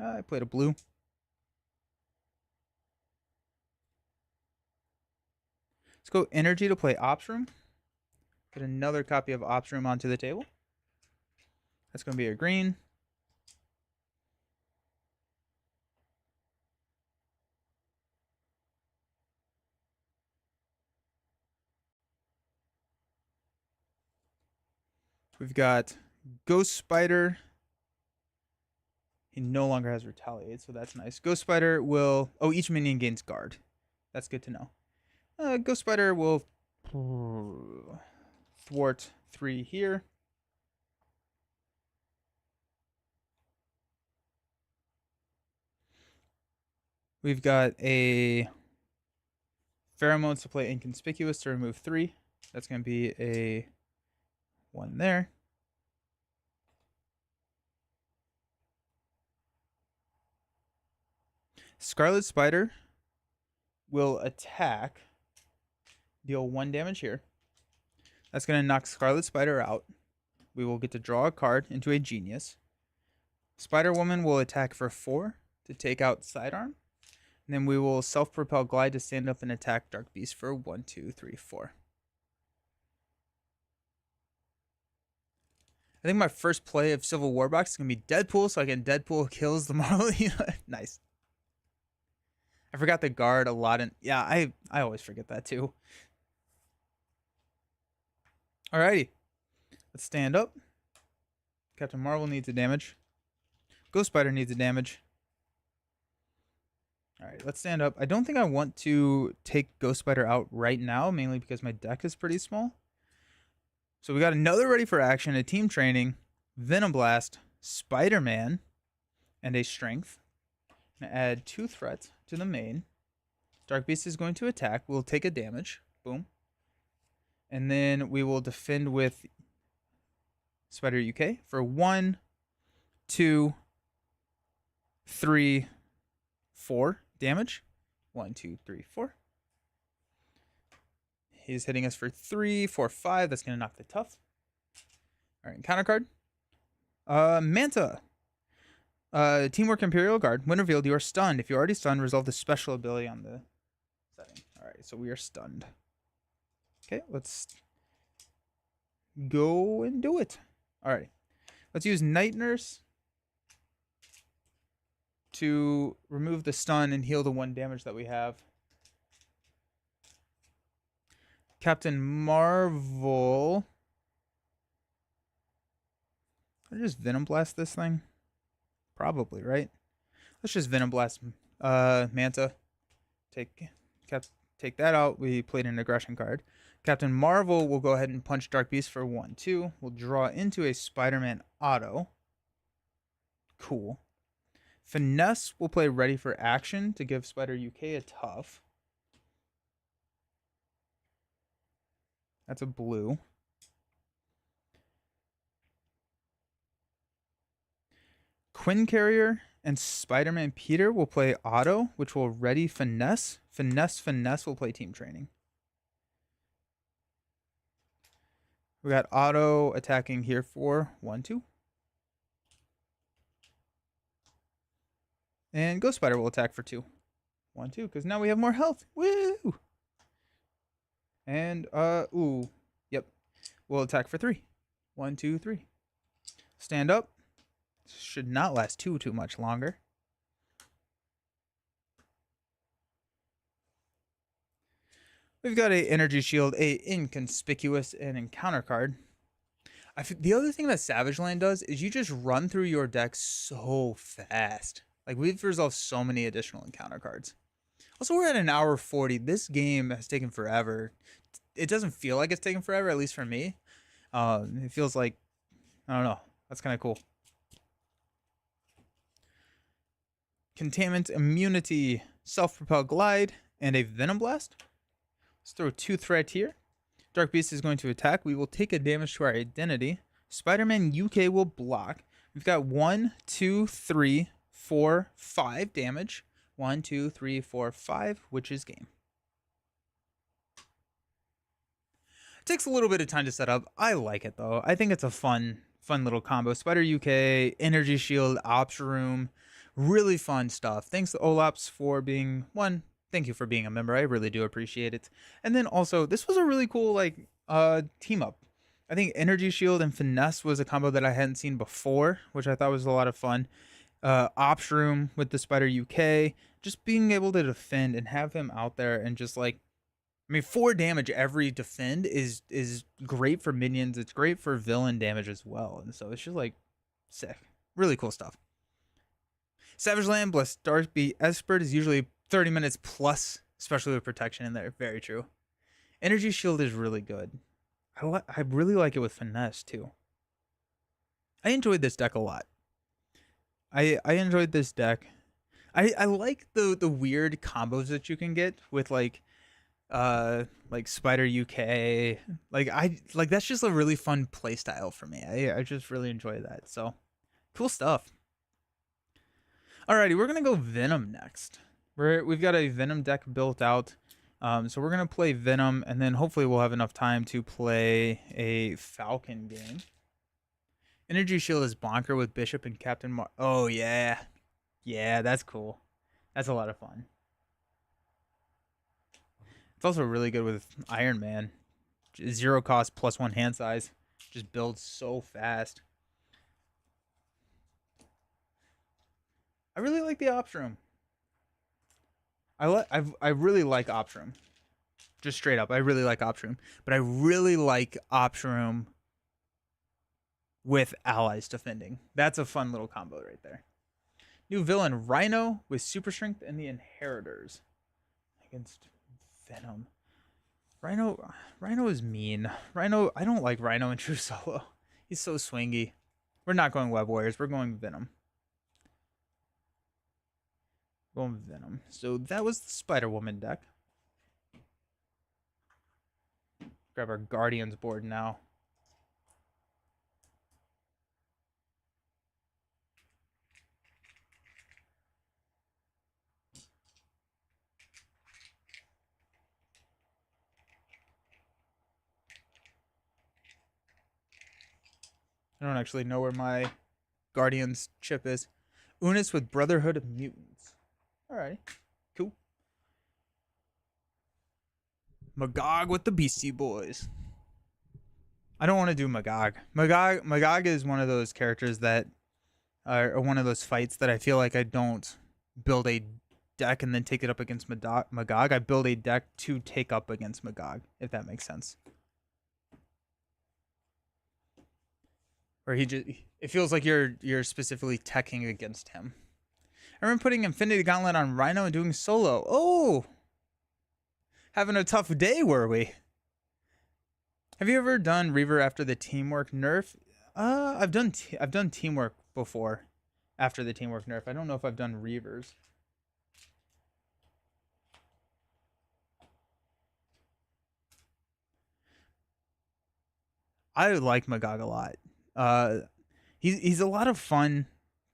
I played a blue. Let's go energy to play Ops Room. Get another copy of Ops Room onto the table. That's going to be a green. We've got Ghost Spider. He no longer has Retaliate, so that's nice. Ghost Spider will... Oh, each minion gains guard. That's good to know. Ghost Spider will thwart 3 here. We've got a Pheromones to play Inconspicuous to remove 3. That's going to be a 1 there. Scarlet Spider will attack, deal 1 damage here. That's going to knock Scarlet Spider out. We will get to draw a card into a Genius. Spider Woman will attack for 4 to take out Sidearm. And then we will self-propel glide to stand up and attack Dark Beast for 1, 2, 3, 4. I think my first play of Civil War box is going to be Deadpool, so I can Deadpool kills the Marvel. Nice. I forgot the guard a lot. Yeah, I always forget that too. Alrighty. Let's stand up. Captain Marvel needs a damage. Ghost Spider needs a damage. Alright, let's stand up. I don't think I want to take Ghost Spider out right now, mainly because my deck is pretty small. So we got another ready for action, a team training, Venom Blast, Spider-Man, and a Strength. I'm going to add 2 threats to the main. Dark Beast is going to attack. We'll take a damage. Boom. And then we will defend with Spider UK for 1, 2, 3, 4 damage. 1, 2, 3, 4. He's hitting us for 3, 4, 5. That's going to knock the tough. All right, counter card. Manta. Teamwork Imperial Guard. When revealed, you are stunned. If you're already stunned, resolve the special ability on the setting. All right, so we are stunned. Okay, let's go and do it. All right, let's use Night Nurse to remove the stun and heal the 1 damage that we have. Captain Marvel. I'll just Venom Blast this thing. Probably, right? Let's just Venom Blast Manta. Take that out. We played an aggression card. Captain Marvel will go ahead and punch Dark Beast for 1, 2. We'll draw into a Spider-Man auto. Cool. Finesse will play ready for action to give Spider UK a tough. That's a blue. Quinn Carrier and Spider-Man Peter will play auto, which will ready Finesse. Finesse will play team training. We got auto attacking here for 1, 2. And Ghost Spider will attack for 2. 1, 2, because now we have more health. Woo! And, yep. We'll attack for 3. 1, 2, 3. Stand up. Should not last too much longer. We've got a Energy Shield, a Inconspicuous, and Encounter card. The other thing that Savage Land does is you just run through your deck so fast. Like, we've resolved so many additional encounter cards. Also, we're at an hour 40. This game has taken forever. It doesn't feel like it's taken forever, at least for me. It feels like, I don't know. That's kind of cool. Containment, Immunity, Self-Propel Glide, and a Venom Blast. Let's throw 2 threat here. Dark Beast is going to attack. We will take a damage to our identity. Spider-Man UK will block. We've got 1, 2, 3, 4, 5 damage. 1, 2, 3, 4, 5, which is game. It takes a little bit of time to set up. I like it though. I think it's a fun little combo. Spider UK, Energy Shield, Ops Room. Really fun stuff. Thanks to Olaps for being thank you for being a member. I really do appreciate it. And then also, this was a really cool team up. I think Energy Shield and Finesse was a combo that I hadn't seen before, which I thought was a lot of fun. Ops Room with the Spider UK, just being able to defend and have him out there and just like I mean, 4 damage every defend is great for minions. It's great for villain damage as well. And so it's just like sick. Really cool stuff. Savage Land plus Darkbeat Esprit is usually 30 minutes plus, especially with protection in there. Very true. Energy Shield is really good. I really like it with Finesse too. I enjoyed this deck a lot. I enjoyed this deck. I like the weird combos that you can get with like Spider UK. Like that's just a really fun play style for me. I just really enjoy that. So cool stuff. Alrighty, we're gonna go Venom next. We've got a Venom deck built out. So we're gonna play Venom, and then hopefully we'll have enough time to play a Falcon game. Energy Shield is bonker with Bishop and Captain Mar. Oh yeah, yeah, that's cool. That's a lot of fun. It's also really good with Iron Man. 0 cost plus 1 hand size. Just builds so fast. I really like the Ops Room. I really like Ops Room. Just straight up, I really like Ops Room. But I really like Ops Room with allies defending. That's a fun little combo right there. New villain, Rhino with Super Strength and the Inheritors. Against Venom. Rhino is mean. Rhino, I don't like Rhino in true solo. He's so swingy. We're not going Web Warriors. We're going Venom. Going Venom. So that was the Spider-Woman deck. Grab our Guardians board now. I don't actually know where my Guardians chip is. Unis with Brotherhood of Mutants. Alrighty. Cool. Magog with the Beastie Boys. I don't want to do Magog. Magog is one of those characters that are one of those fights that I feel like I don't build a deck and then take it up against Magog. I build a deck to take up against Magog, if that makes sense. Or it feels like you're specifically teching against him. I remember putting Infinity Gauntlet on Rhino and doing solo. Oh, having a tough day, were we? Have you ever done Reaver after the teamwork nerf? I've done teamwork before, after the teamwork nerf. I don't know if I've done Reavers. I like Magog a lot. He's a lot of fun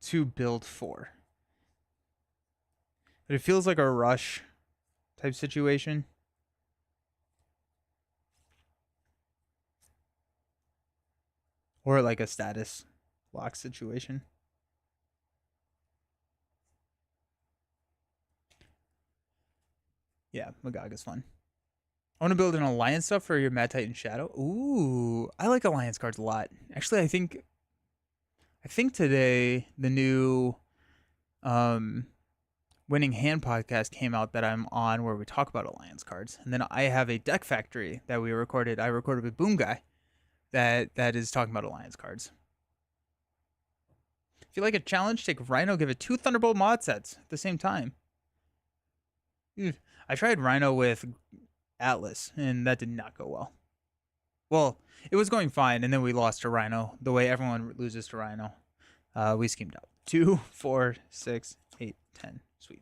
to build for. But it feels like a rush type situation. Or like a status lock situation. Yeah, Magog is fun. I want to build an alliance stuff for your Mad Titan Shadow. Ooh, I like alliance cards a lot. Actually, I think today the new Winning Hand podcast came out that I'm on, where we talk about alliance cards. And then I have a deck factory that I recorded with Boom Guy that is talking about alliance cards. If you like a challenge, take Rhino, give it 2 Thunderbolt mod sets at the same time. I tried Rhino with Atlas, and that did not go well. Well, it was going fine, and then we lost to Rhino, the way everyone loses to Rhino. We schemed out. 2, 4, 6, 8, 10. Sweet.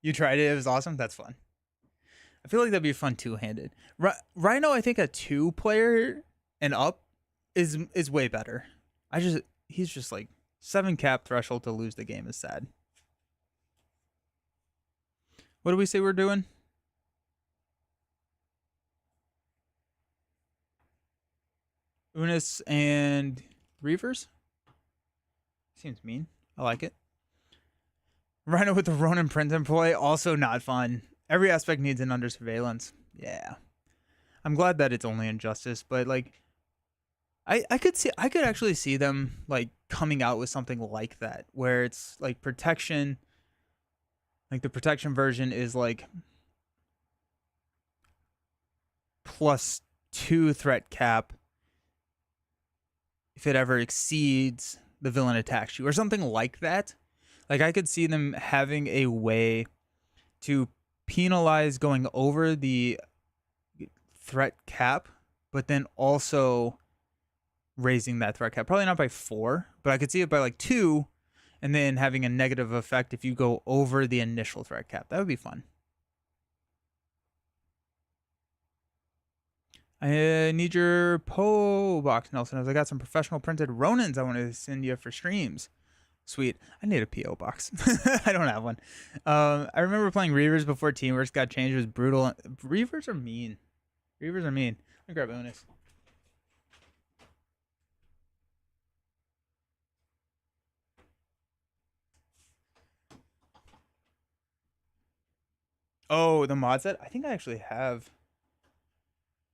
You tried it. It was awesome. That's fun. I feel like that'd be fun two-handed. Rhino, I think a 2-player and up is way better. He's just like 7 cap threshold to lose the game is sad. What do we say we're doing? Unis and Reavers? Seems mean. I like it. Rhino with the Ronin print employ, also not fun. Every aspect needs an under surveillance. Yeah. I'm glad that it's only Injustice, but like I could actually see them like coming out with something like that, where it's like protection, Like the protection version is like +2 threat cap if it ever exceeds the villain attacks you, or something like that. Like I could see them having a way to penalize going over the threat cap, but then also raising that threat cap. Probably not by 4, but I could see it by like 2, and then having a negative effect if you go over the initial threat cap. That would be fun. I need your PO box, Nelson, as I got some professional printed Ronins I want to send you for streams. Sweet. I need a PO box. I don't have one. I remember playing Reavers before Teamworks got changed. It was brutal. Reavers are mean. Reavers are mean. Let me grab Unis. Oh, the mod set? I think I actually have.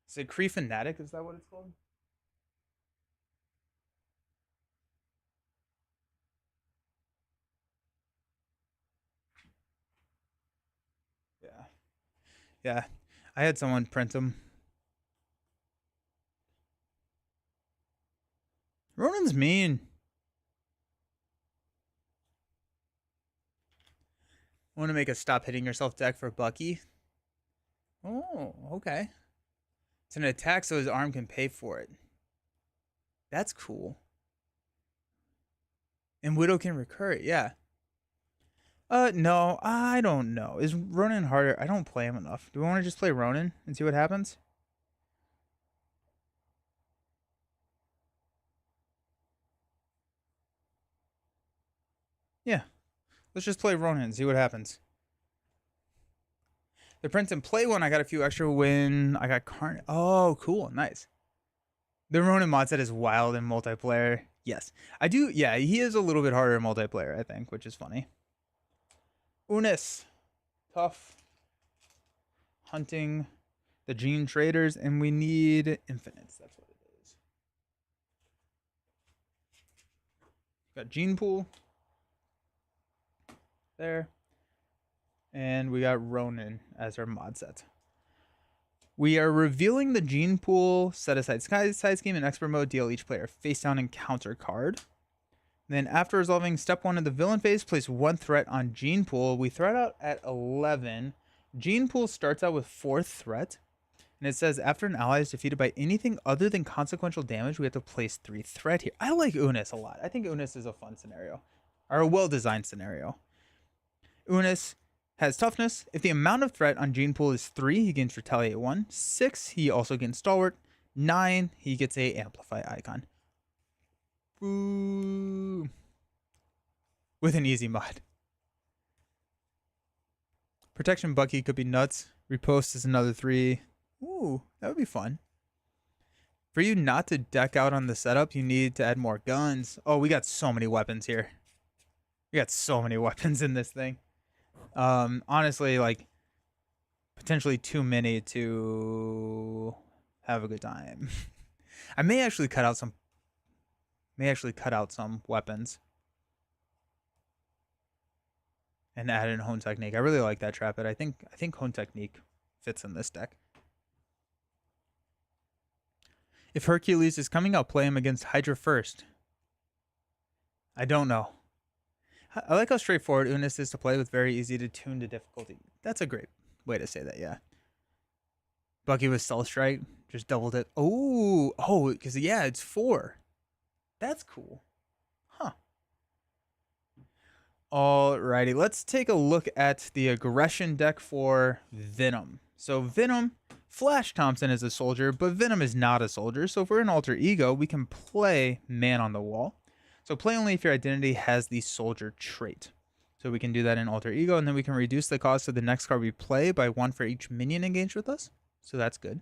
Is it Cree Fanatic? Is that what it's called? Yeah. Yeah. I had someone print them. Ronin's mean. I want to make a stop hitting yourself deck for Bucky. Oh, okay. It's an attack so his arm can pay for it. That's cool. And Widow can recur it, yeah. No, I don't know. Is Ronin harder? I don't play him enough. Do we want to just play Ronin and see what happens? Yeah. Let's just play Ronin and see what happens. The print and play one, I got a few extra when I got Carnage. Oh, cool. Nice. The Ronin mod set is wild in multiplayer. Yes. I do. Yeah, he is a little bit harder in multiplayer, I think, which is funny. Unis. Tough. Hunting the gene traders, and we need infinites. That's what it is. Got gene pool. There. And we got Ronin as our mod set. We are revealing the gene pool, set aside side scheme, and expert mode, deal each player face down encounter card. Then after resolving step 1 of the villain phase, place 1 threat on gene pool. We threat out at 11. Gene pool starts out with 4th threat. And it says after an ally is defeated by anything other than consequential damage, we have to place 3 threat here. I like Unis a lot. I think Unis is a fun scenario, or a well-designed scenario. Unis has toughness. If the amount of threat on gene pool is 3, he gains retaliate 1. 6, he also gains stalwart. 9, he gets a amplify icon. Ooh. With an easy mod. Protection Bucky could be nuts. Repost is another 3. Ooh, that would be fun. For you not to deck out on the setup, you need to add more guns. Oh, we got so many weapons here. We got so many weapons in this thing. Honestly, like, potentially too many to have a good time. I may actually cut out some weapons and add in Hone Technique. I really like that trap, but I think Hone Technique fits in this deck. If Hercules is coming, I'll play him against Hydra first. I don't know. I like how straightforward Unis is to play with, very easy to tune to difficulty. That's a great way to say that, yeah. Bucky with Stealth Strike, just doubled it. Oh, because, yeah, it's 4. That's cool. Huh. Alrighty, let's take a look at the aggression deck for Venom. So Venom, Flash Thompson is a soldier, but Venom is not a soldier. So if we're an alter ego, we can play Man on the Wall. So play only if your identity has the soldier trait. So we can do that in alter ego, and then we can reduce the cost of the next card we play by 1 for each minion engaged with us. So that's good.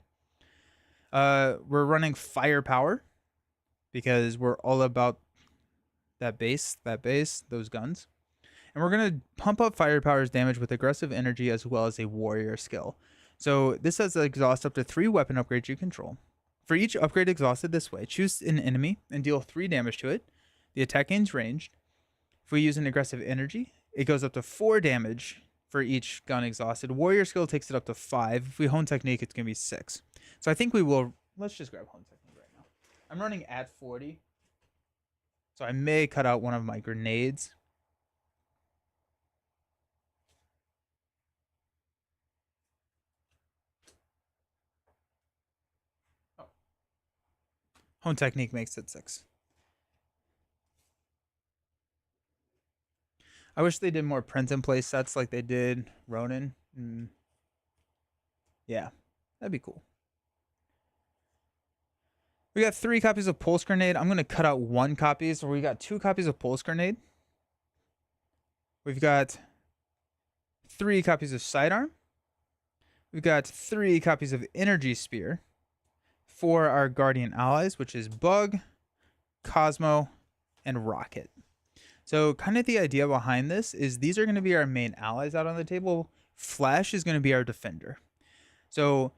We're running firepower because we're all about that base, those guns. And we're going to pump up firepower's damage with aggressive energy as well as a warrior skill. So this has exhaust up to 3 weapon upgrades you control. For each upgrade exhausted this way, choose an enemy and deal 3 damage to it. The attack gains ranged. If we use an aggressive energy, it goes up to 4 damage for each gun exhausted. Warrior skill takes it up to 5. If we hone technique, it's going to be 6. So I think we will... Let's just grab hone technique right now. I'm running at 40. So I may cut out one of my grenades. Oh. Hone technique makes it 6. I wish they did more print and play sets like they did Ronin. Yeah, that'd be cool. We got 3 copies of Pulse Grenade. I'm going to cut out 1 copy. So we got 2 copies of Pulse Grenade. We've got 3 copies of Sidearm. We've got 3 copies of Energy Spear for our Guardian allies, which is Bug, Cosmo, and Rocket. So kind of the idea behind this is these are going to be our main allies out on the table. Flash is going to be our defender. So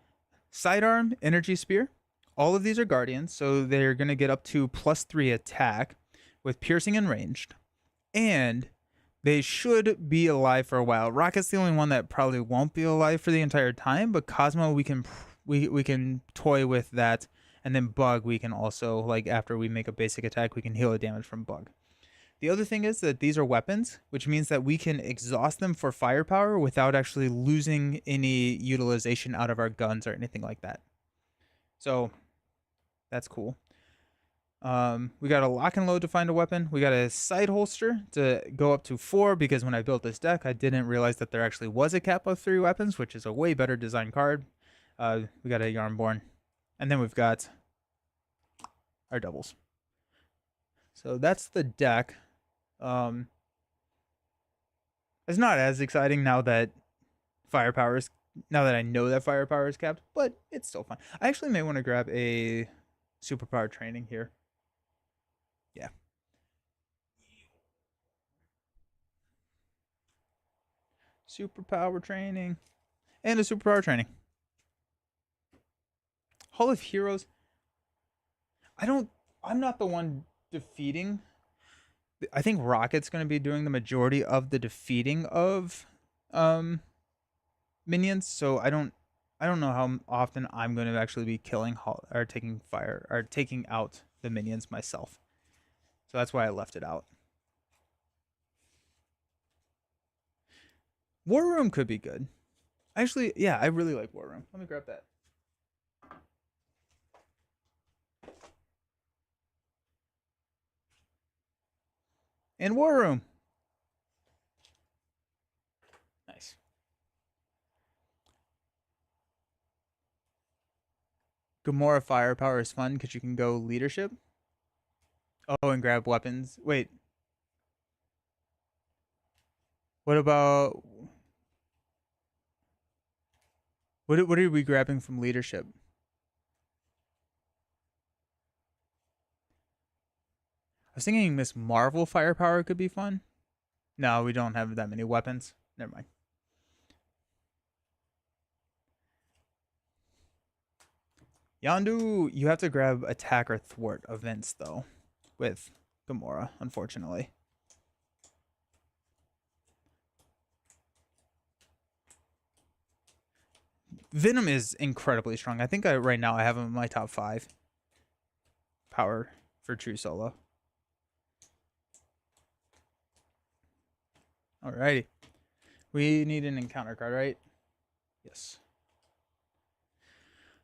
Sidearm, Energy Spear, all of these are Guardians. So they're going to get up to +3 attack with piercing and ranged. And they should be alive for a while. Rocket's the only one that probably won't be alive for the entire time. But Cosmo, we can toy with that. And then Bug, we can also, like after we make a basic attack, we can heal the damage from Bug. The other thing is that these are weapons, which means that we can exhaust them for firepower without actually losing any utilization out of our guns or anything like that. So that's cool. We got a lock and load to find a weapon. We got a side holster to go up to 4 because when I built this deck, I didn't realize that there actually was a cap of 3 weapons, which is a way better design card. We got a Yarnborn. And then we've got our doubles. So that's the deck. It's not as exciting now that I know that firepower is capped, but it's still fun. I actually may want to grab a superpower training here. Yeah. Superpower training. And a superpower training. Hall of Heroes. I'm not the one defeating. I think Rocket's going to be doing the majority of the defeating of minions, so I don't know how often I'm going to actually be killing or taking fire or taking out the minions myself. So that's why I left it out. War Room could be good. Actually, yeah, I really like War Room. Let me grab that. And War Room. Nice. Gamora firepower is fun because you can go leadership. Oh, and grab weapons. Wait. What about... What are we grabbing from leadership? I was thinking Miss Marvel firepower could be fun. No, we don't have that many weapons. Never mind. Yondu, you have to grab attack or thwart events, though, with Gamora, unfortunately. Venom is incredibly strong. I think right now I have him in my top 5. Power for true solo. Alrighty. We need an encounter card, right? Yes.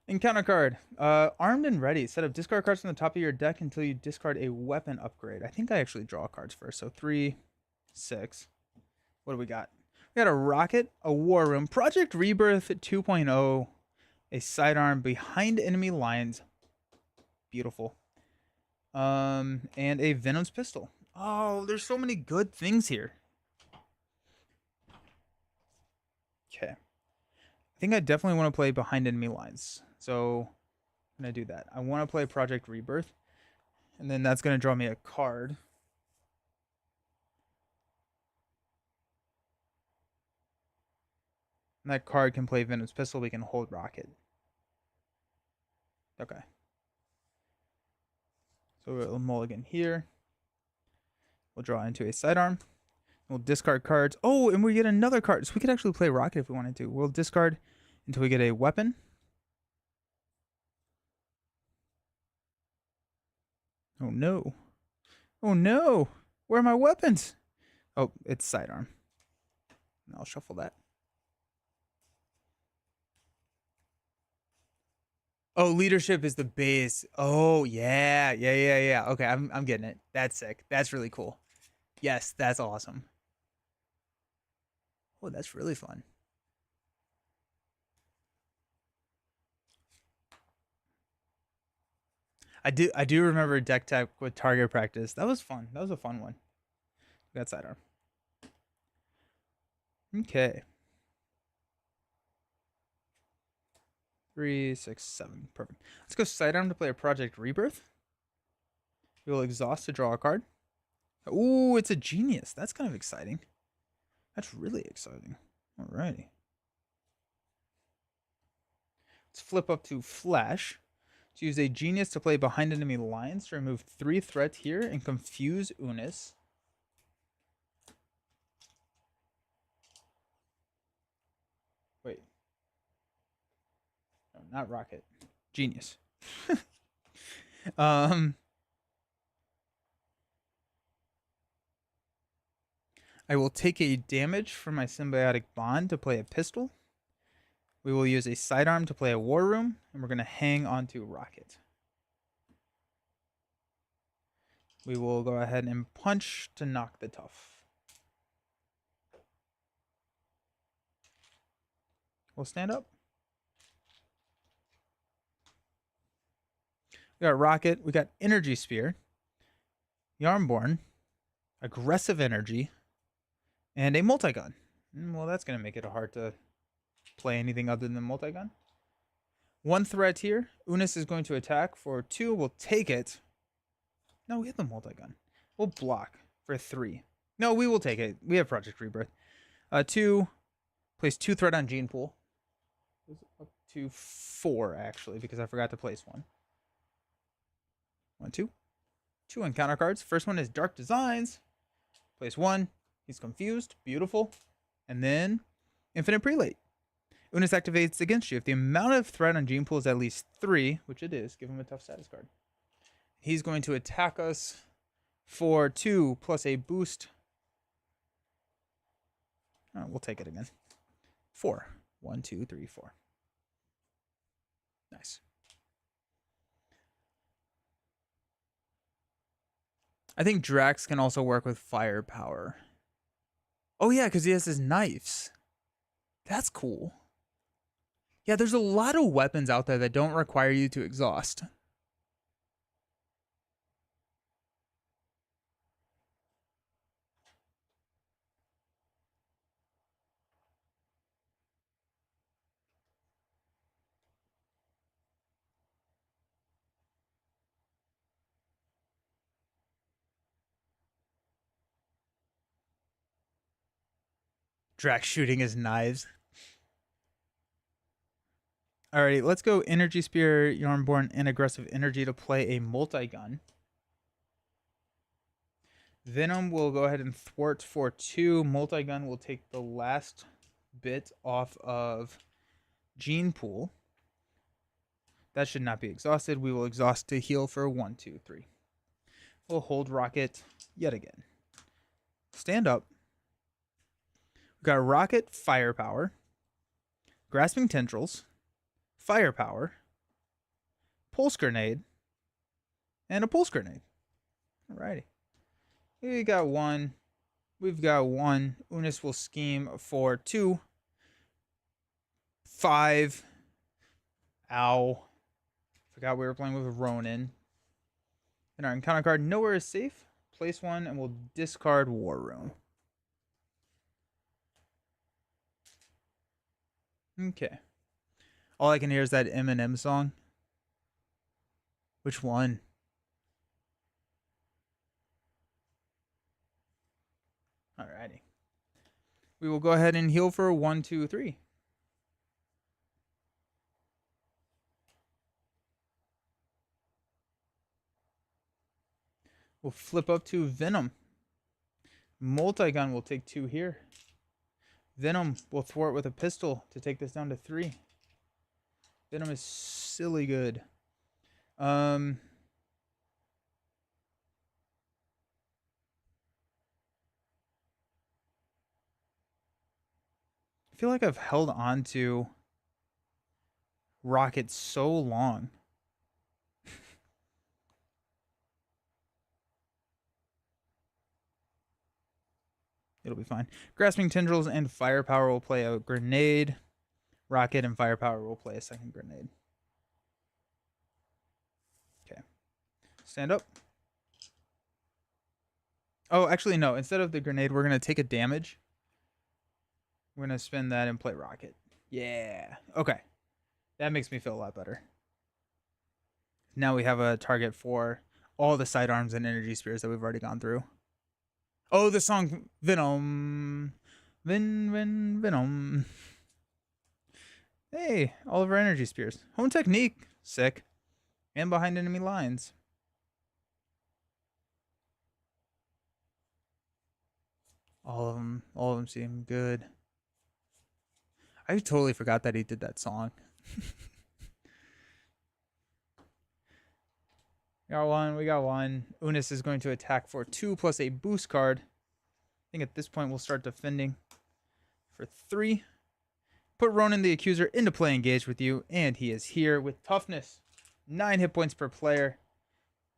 Encounter card. Armed and ready. Set up discard cards from the top of your deck until you discard a weapon upgrade. I think I actually draw cards first. So 3, 6. What do we got? We got a Rocket, a War Room, Project Rebirth 2.0, a sidearm behind enemy lines. Beautiful. And a Venom's pistol. Oh, there's so many good things here. Okay. I think I definitely want to play behind enemy lines. So I'm going to do that. I want to play Project Rebirth. And then that's going to draw me a card. And that card can play Venom's pistol. We can hold Rocket. Okay. So we'll mulligan here. We'll draw into a sidearm. We'll discard cards. Oh, and we get another card. So we could actually play Rocket if we wanted to. We'll discard until we get a weapon. Oh no. Oh no. Where are my weapons? Oh, it's sidearm. I'll shuffle that. Oh, leadership is the base. Oh, yeah. Okay, I'm getting it. That's sick. That's really cool. Yes, that's awesome. Oh, that's really fun. I do remember deck tech with target practice. That was fun. That was a fun one. Got sidearm. Okay. 3, 6, 7. Perfect. Let's go sidearm to play a Project Rebirth. We will exhaust to draw a card. Ooh, it's a genius. That's kind of exciting. That's really exciting. Alrighty. Let's flip up to Flash. To use a genius to play behind enemy lines to remove 3 threat here and confuse Unis. Wait. No, not Rocket. Genius. I will take a damage from my symbiotic bond to play a pistol. We will use a sidearm to play a war room, and we're going to hang onto Rocket. We will go ahead and punch to knock the tough. We'll stand up. We got Rocket. We got Energy Spear. Yarnborn. Aggressive Energy. And a multi-gun. Well, that's going to make it hard to play anything other than multi-gun. 1 threat here. Unis is going to attack for 2. We'll take it. No, we have the multi-gun. We'll block for 3. No, we will take it. We have Project Rebirth. 2. Place 2 threat on Gene Pool. Up to 4, actually, because I forgot to place 1. 1, 2. 2 encounter cards. First one is Dark Designs. Place 1. He's confused. Beautiful. And then Infinite Prelate. Unis activates against you. If the amount of threat on Gene Pool is at least 3, which it is, give him a tough status card. He's going to attack us for 2 plus a boost. Oh, we'll take it again. 4. 1, 2, 3, 4. Nice. I think Drax can also work with firepower. Oh yeah, because he has his knives. That's cool. Yeah, there's a lot of weapons out there that don't require you to exhaust. Drax shooting his knives. Alrighty, let's go Energy Spear, Yarnborn, and Aggressive Energy to play a multi-gun. Venom will go ahead and thwart for 2. Multi-gun will take the last bit off of Gene Pool. That should not be exhausted. We will exhaust to heal for 1, 2, 3. We'll hold Rocket yet again. Stand up. We've got Rocket, Firepower, Grasping Tendrils, Firepower, Pulse Grenade, and a Pulse Grenade. Alrighty. We got 1. We've got 1. Unis will scheme for 2. 5. Ow. Forgot we were playing with Ronin. And our encounter card, Nowhere is Safe. Place 1 and we'll discard War Room. Okay. All I can hear is that Eminem song. Which one? Alrighty. We will go ahead and heal for 1, 2, 3. We'll flip up to Venom. Multi-gun will take 2 here. Venom will thwart with a pistol to take this down to 3. Venom is silly good. I feel like I've held on to Rocket so long. It'll be fine. Grasping Tendrils and Firepower will play a grenade. Rocket and Firepower will play a second grenade. Okay. Stand up. Oh, actually, no. Instead of the grenade, we're going to take a damage. We're going to spin that and play Rocket. Yeah. Okay. That makes me feel a lot better. Now we have a target for all the sidearms and energy spears that we've already gone through. Oh, the song Venom. Venom. Hey, all of our energy spears. Home technique. Sick. And behind enemy lines. All of them seem good. I totally forgot that he did that song. We got one. Unis is going to attack for 2 plus a boost card. I think at this point we'll start defending for 3. Put Ronan the Accuser into play, engaged with you, and he is here with toughness. 9 hit points per player.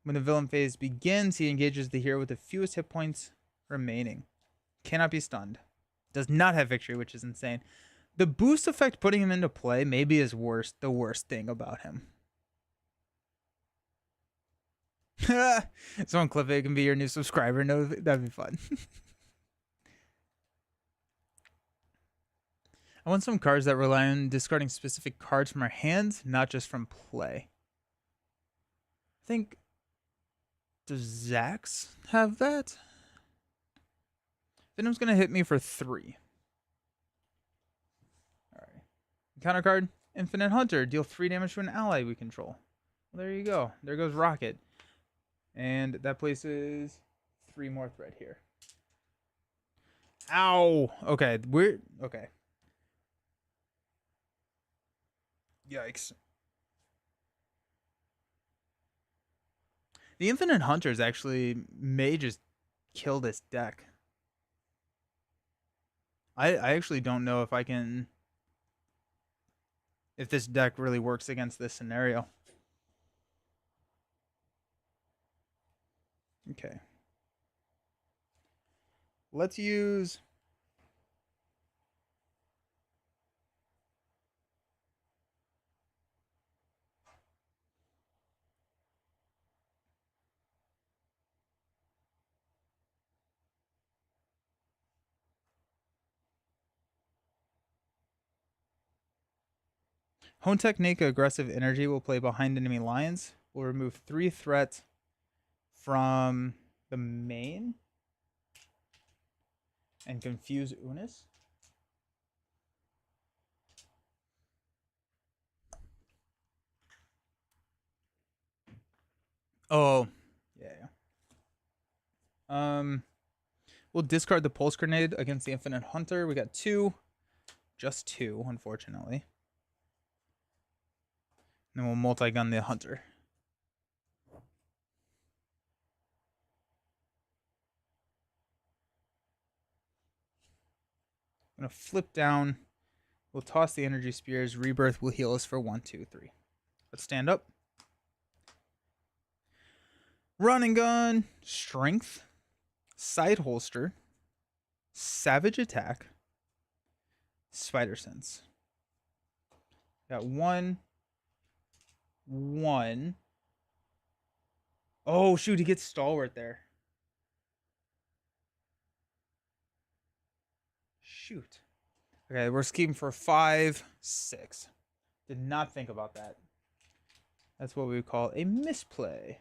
When the villain phase begins, he engages the hero with the fewest hit points remaining. Cannot be stunned. Does not have victory, which is insane. The boost effect putting him into play maybe is the worst thing about him. Someone clip it can be your new subscriber. No, that'd be fun. I want some cards that rely on discarding specific cards from our hands, not just from play. I think, does Zax have that? Venom's going to hit me for 3. Alright. Counter card, Infinite Hunter. Deal 3 damage to an ally we control. Well, there you go. There goes Rocket. And that places 3 more thread here. Ow! Okay, okay. Yikes. The Infinite Hunters actually may just kill this deck. I actually don't know if I can... if this deck really works against this scenario. Okay. Let's use... Hone Technique Aggressive Energy will play behind enemy lines. We'll remove 3 threats from the main and confuse Unis. Oh, yeah. We'll discard the Pulse Grenade against the Infinite Hunter. We got 2. Just 2, unfortunately. And then we'll multi-gun the Hunter. I'm going to flip down. We'll toss the energy spears. Rebirth will heal us for 1, 2, 3. Let's stand up. Run and gun. Strength. Side holster. Savage attack. Spider sense. Got 1. Oh, shoot. He gets stalwart there. Shoot. Okay, we're scheming for 5, 6. Did not think about that. That's what we would call a misplay.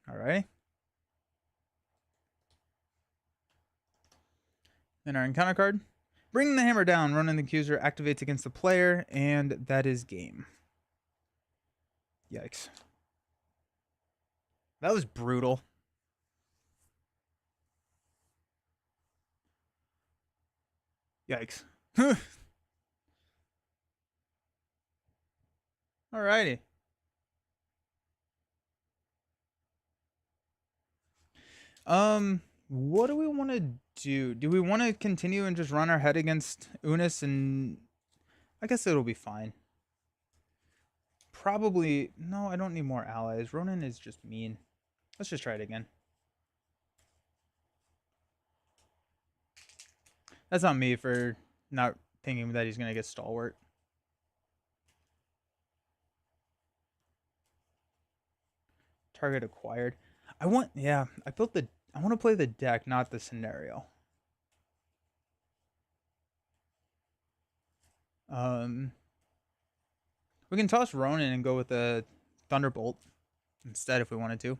Alright. Then our encounter card. Bring the hammer down. Ronan the Accuser activates against the player, and that is game. Yikes. That was brutal. Yikes. Alrighty. What do we want to do? Do we want to continue and just run our head against Unis? And I guess it'll be fine. Probably. No, I don't need more allies. Ronan is just mean. Let's just try it again. That's on me for not thinking that he's going to get stalwart. Target acquired. I want to play the deck, not the scenario. We can toss Ronan and go with the Thunderbolt instead if we wanted to.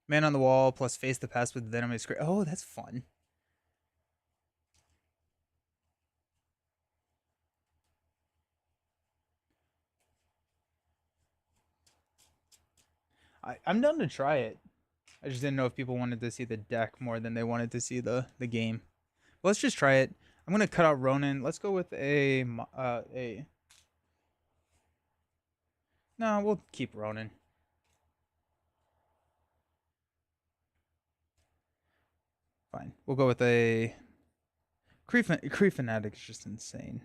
Man on the wall plus face the pest with Venom is great. Oh, that's fun. I'm done to try it. I just didn't know if people wanted to see the deck more than they wanted to see the game. Well, let's just try it. I'm gonna cut out Ronan. Let's go with a. No, we'll keep Ronan. Fine. We'll go with a. Cree Fanatic is just insane.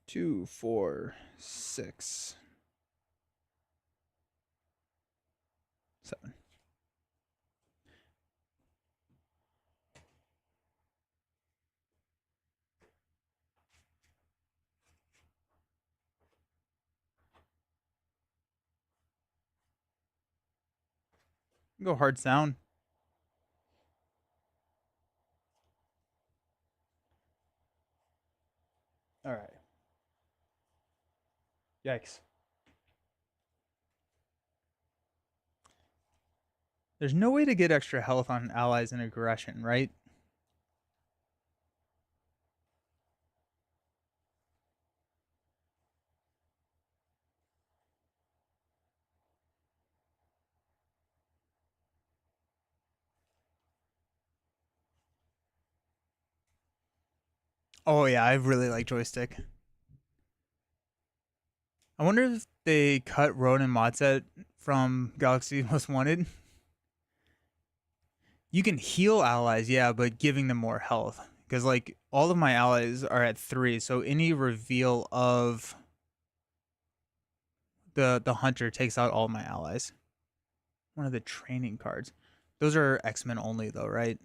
Two, 4, 6, 7. Go hard sound. All right. Yikes. There's no way to get extra health on allies and aggression, right? Oh yeah, I really like joystick. I wonder if they cut Ronan Modset from Galaxy Most Wanted. You can heal allies, yeah, but giving them more health. Because like all of my allies are at 3, so any reveal of the hunter takes out all my allies. One of the training cards. Those are X-Men only though, right?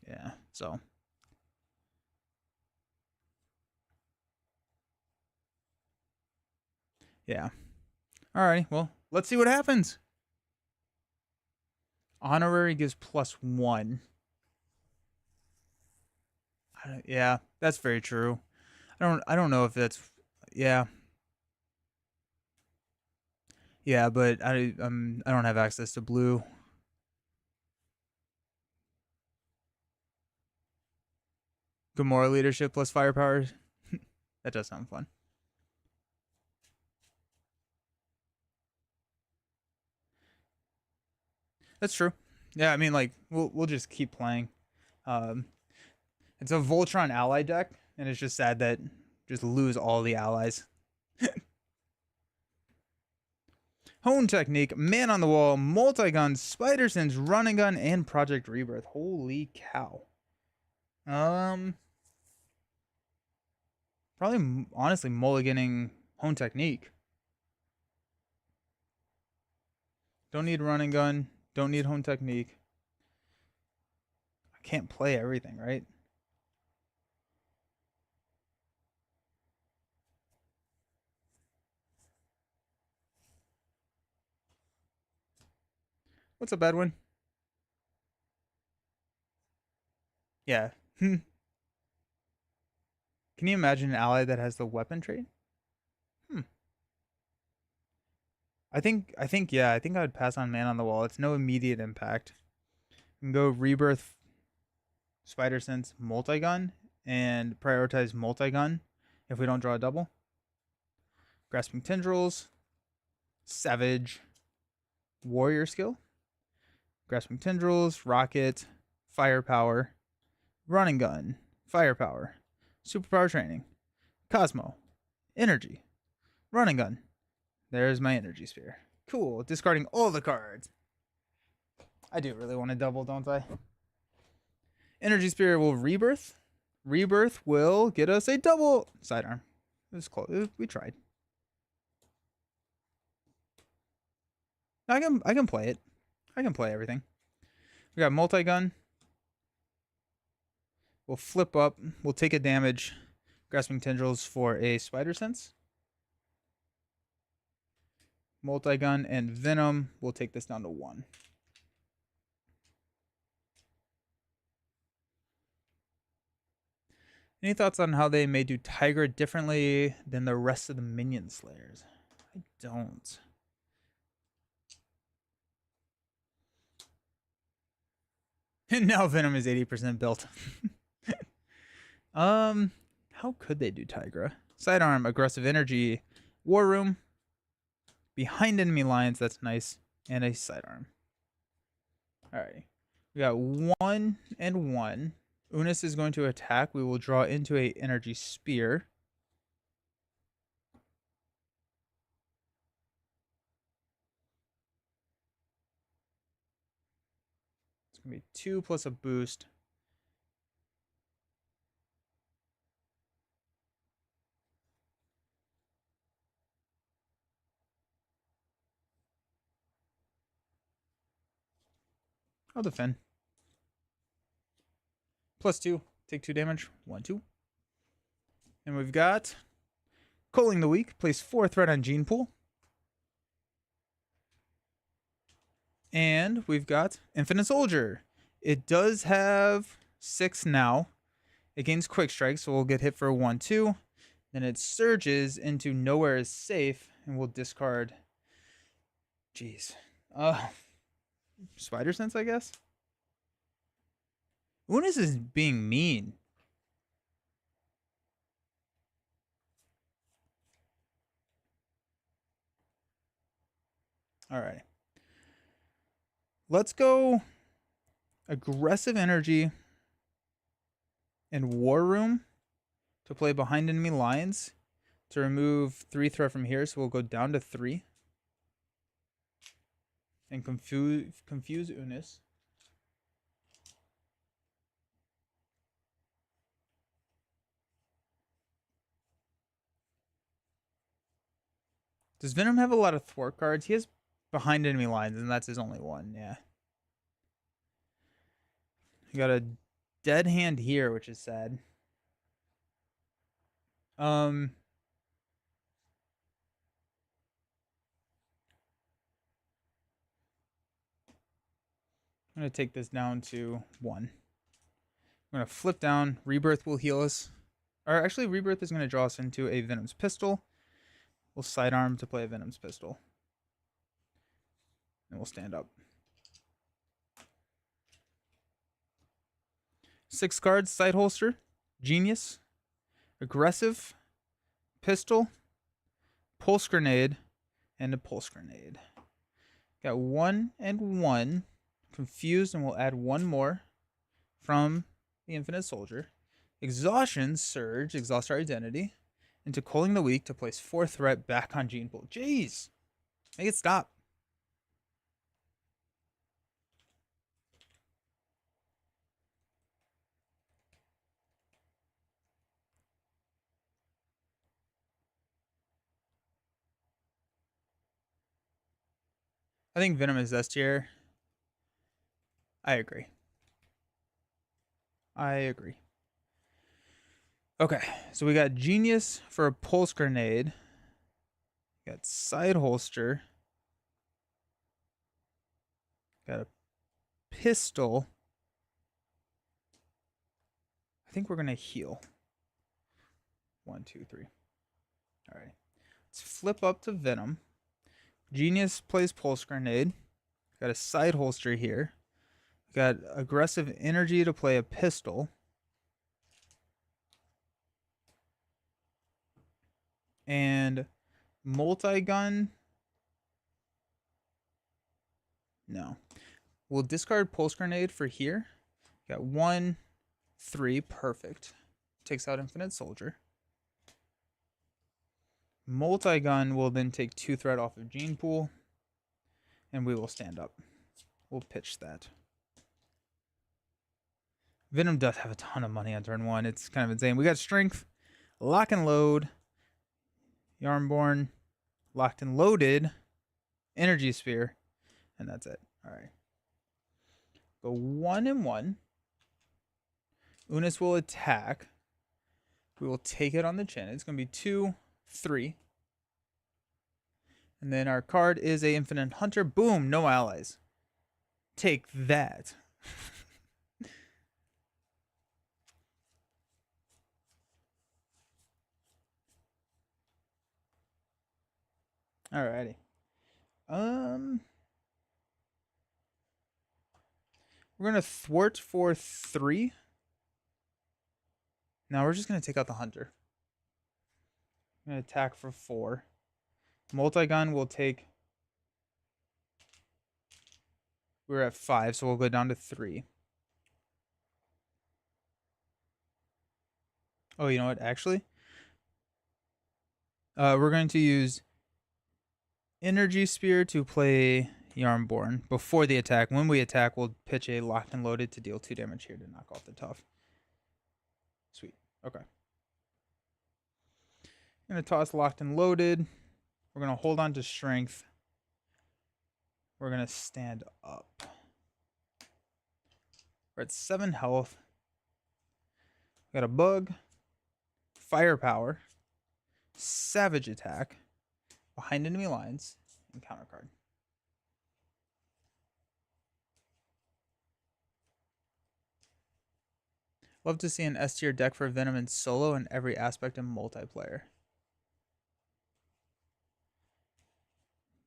Yeah, so. Yeah. Alrighty, well, let's see what happens. Honorary gives +1. Yeah, that's very true. I don't know if that's yeah. Yeah, but I don't have access to blue. Gamora leadership plus firepower. That does sound fun. That's true. Yeah, I mean like we'll just keep playing. It's a Voltron ally deck, and it's just sad that just lose all the allies. Hone technique, man on the wall, multi-gun, spider sense, running gun, and Project Rebirth. Holy cow. Probably honestly mulliganing Hone technique. Don't need running gun. Don't need Hone technique. I can't play everything, right? What's a bad one? Yeah. Can you imagine an ally that has the weapon trait? I think yeah, I think I would pass on man on the wall. It's no immediate impact. You can go rebirth spider sense multi-gun and prioritize multi-gun if we don't draw a double. Grasping Tendrils, Savage, Warrior skill, Grasping Tendrils, Rocket, Firepower, Running Gun, Firepower, Superpower Training, Cosmo, Energy, Running Gun. There's my Energy Sphere. Cool. Discarding all the cards. I do really want to double, don't I? Energy Sphere will Rebirth. Rebirth will get us a double sidearm. It was close. We tried. I can play it. I can play everything. We got multi-gun. We'll flip up. We'll take a damage. Grasping Tendrils for a Spider Sense. Multi-gun and Venom. We'll take this down to 1. Any thoughts on how they may do Tiger differently than the rest of the Minion Slayers? I don't. And now Venom is 80% built. How could they do Tigra? Sidearm, Aggressive Energy, War Room, behind enemy lines, that's nice, and a sidearm. Alrighty. We got 1 and 1. Unis is going to attack. We will draw into a Energy Spear. It's going to be 2 plus a boost. I'll defend. Plus 2. Take 2 damage. 1, 2. And we've got Culling the Weak. Place 4 threat on Gene Pool. And we've got Infinite Soldier. It does have 6 now. It gains Quick Strike, so we'll get hit for 1, 2. Then it surges into Nowhere is Safe, and we'll discard. Jeez. Spider Sense, I guess? Unis is being mean. Alright. Let's go Aggressive Energy and War Room to play behind enemy lines to remove 3 threat from here, so we'll go down to 3. And confuse Unis. Does Venom have a lot of thwart cards? He has behind enemy lines, and that's his only one, yeah. You got a dead hand here, which is sad. I'm going to take this down to 1. I'm going to flip down. Rebirth will heal us. Or actually, Rebirth is going to draw us into a Venom's Pistol. We'll sidearm to play a Venom's Pistol. And we'll stand up. 6 cards, Side Holster, Genius, Aggressive, Pistol, Pulse Grenade, and a Pulse Grenade. Got 1 and 1. Confused, and we'll add 1 more from the Infinite Soldier. Exhaustion, Surge, Exhaust our Identity, into Culling the Weak to place 4 threat back on Gene Pool. Jeez! Make it stop. I think Venom is S tier. I agree. Okay, so we got Genius for a Pulse Grenade. We got Side Holster. Got a Pistol. I think we're going to heal. 1, 2, 3. All right. Let's flip up to Venom. Genius plays Pulse Grenade. Got a Side Holster here. Got Aggressive Energy to play a Pistol. And Multi-gun. No. We'll discard Pulse Grenade for here. Got 1, 3. Perfect. Takes out Infinite Soldier. Multi-gun will then take 2 threat off of Gene Pool. And we will stand up. We'll pitch that. Venom does have a ton of money on turn 1. It's kind of insane. We got Strength, Lock and Load, Yarnborn, Locked and Loaded, Energy Sphere, and that's it. All right. Go 1 and 1. Unis will attack. We will take it on the chin. It's going to be 2, 3. And then our card is a Infinite Hunter. Boom, no allies. Take that. Alrighty. We're gonna thwart for 3. Now we're just gonna take out the hunter. I'm gonna attack for 4. Multi-gun will take. We're at 5, so we'll go down to 3. Oh, you know what? Actually, we're going to use Energy Spear to play Yarnborn before the attack. When we attack, we'll pitch a Locked and Loaded to deal 2 damage here to knock off the tough. Sweet. Okay. I'm going to toss Locked and Loaded. We're going to hold on to Strength. We're going to stand up. We're at 7 health. We got a Bug, Firepower, Savage Attack, Behind Enemy Lines, and Counter Card. Love to see an S tier deck for Venom in solo and every aspect in multiplayer.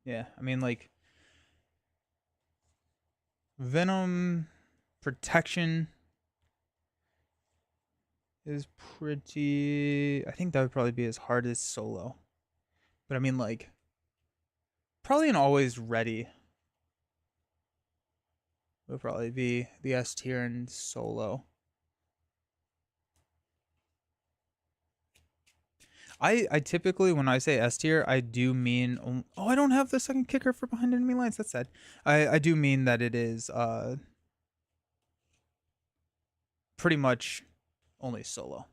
Yeah, I mean, like, Venom protection is pretty. I think that would probably be as hard as solo. But I mean, like, probably an always ready would probably be the S tier in solo. I typically, when I say S tier, I do mean. Oh, I don't have the second kicker for Behind Enemy Lines. That's sad. I do mean that it is pretty much only solo.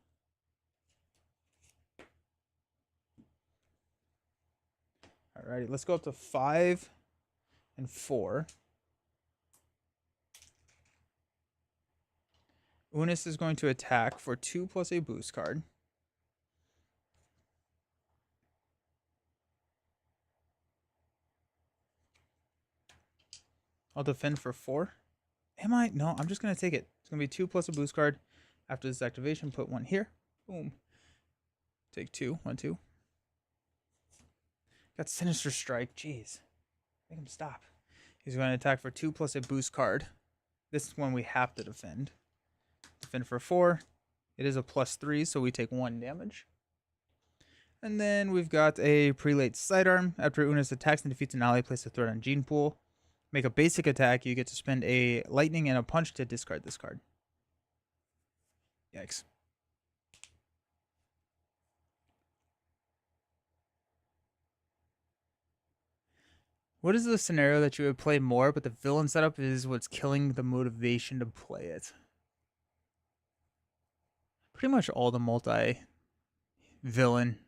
Alrighty, let's go up to 5 and 4. Unis is going to attack for 2 plus a boost card. I'll defend for 4. Am I? No, I'm just going to take it. It's going to be 2 plus a boost card. After this activation, put 1 here. Boom. Take 2. 1, 2. Got Sinister Strike. Jeez. Make him stop. He's going to attack for 2 plus a boost card. This is one we have to defend. Defend for 4. It is a +3, so we take 1 damage. And then we've got a Prelate Sidearm. After Unis attacks and defeats an ally, place a threat on Gene Pool. Make a basic attack. You get to spend a Lightning and a Punch to discard this card. Yikes. What is the scenario that you would play more, but the villain setup is what's killing the motivation to play it? Pretty much all the multi-villain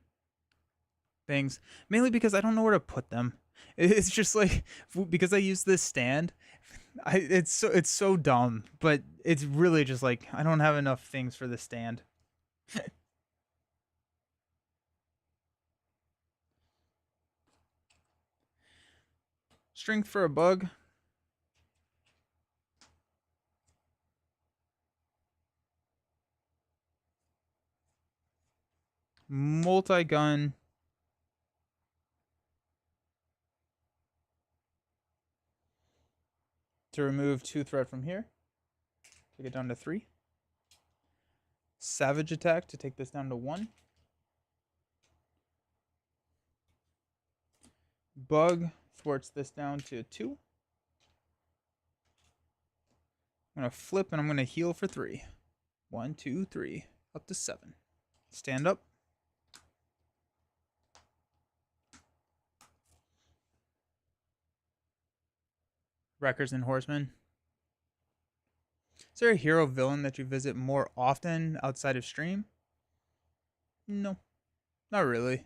things. Mainly because I don't know where to put them. It's just like, because I use this stand, it's so dumb, but it's really just like, I don't have enough things for the stand. Strength for a Bug. Multi-gun. To remove 2 threat from here. Take it down to 3. Savage Attack to take this down to 1. Bug thwarts this down to 2. I'm going to flip and I'm going to heal for 3. 1, 2, 3, up to 7. Stand up. Wreckers and Horsemen. Is there a hero villain that you visit more often outside of stream? No, not really.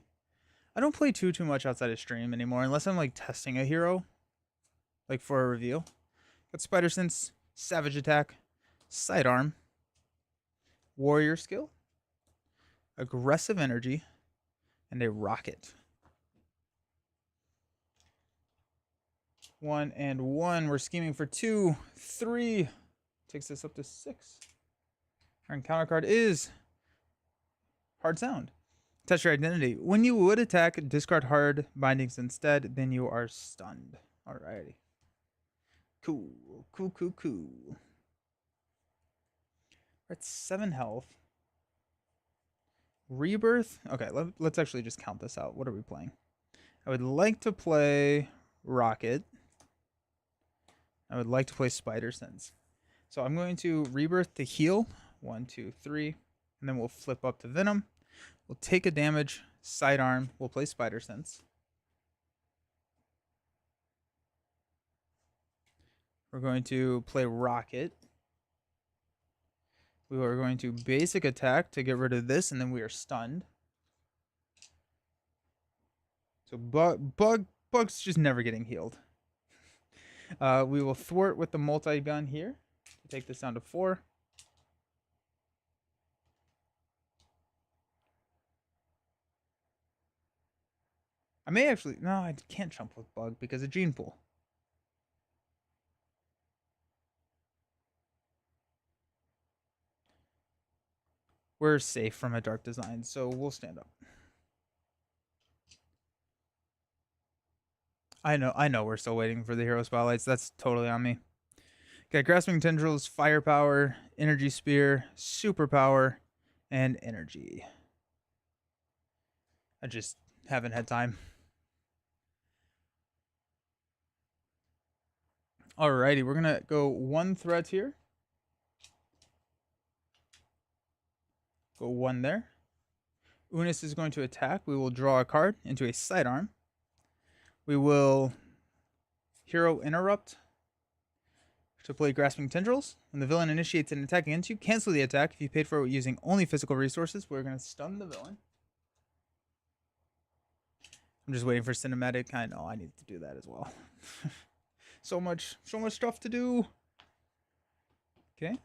I don't play too much outside of stream anymore unless I'm like testing a hero, like for a reveal. Got Spider Sense, Savage Attack, Sidearm, Warrior Skill, Aggressive Energy, and a Rocket. 1 and 1. We're scheming for 2, 3. Takes us up to 6. Our encounter card is Hard Sound. Test your identity. When you would attack, discard hard bindings instead, then you are stunned. Alrighty. Cool. Cool. We're at 7 health. Rebirth. Okay, let's actually just count this out. What are we playing? I would like to play Rocket. I would like to play Spider Sense. So I'm going to Rebirth to heal. 1, 2, 3. And then we'll flip up to Venom. We'll take a damage. Sidearm. We'll play Spider Sense. We're going to play Rocket. We are going to basic attack to get rid of this, and then we are stunned. So Bug's just never getting healed. We will thwart with the multi-gun here to take this down to 4. I may actually... No, I can't jump with Bug because of Gene Pool. We're safe from a dark design, so we'll stand up. I know we're still waiting for the hero spotlights. That's totally on me. Okay, Grasping Tendrils, Firepower, Energy Spear, Superpower, and Energy. I just haven't had time. Alrighty, we're gonna go 1 threat here. Go 1 there. Unis is going to attack. We will draw a card into a sidearm. We will Hero Interrupt to play Grasping Tendrils. When the villain initiates an attack against you, cancel the attack. If you paid for it using only physical resources, we're going to stun the villain. I'm just waiting for cinematic. I know I need to do that as well. so much stuff to do. Okay.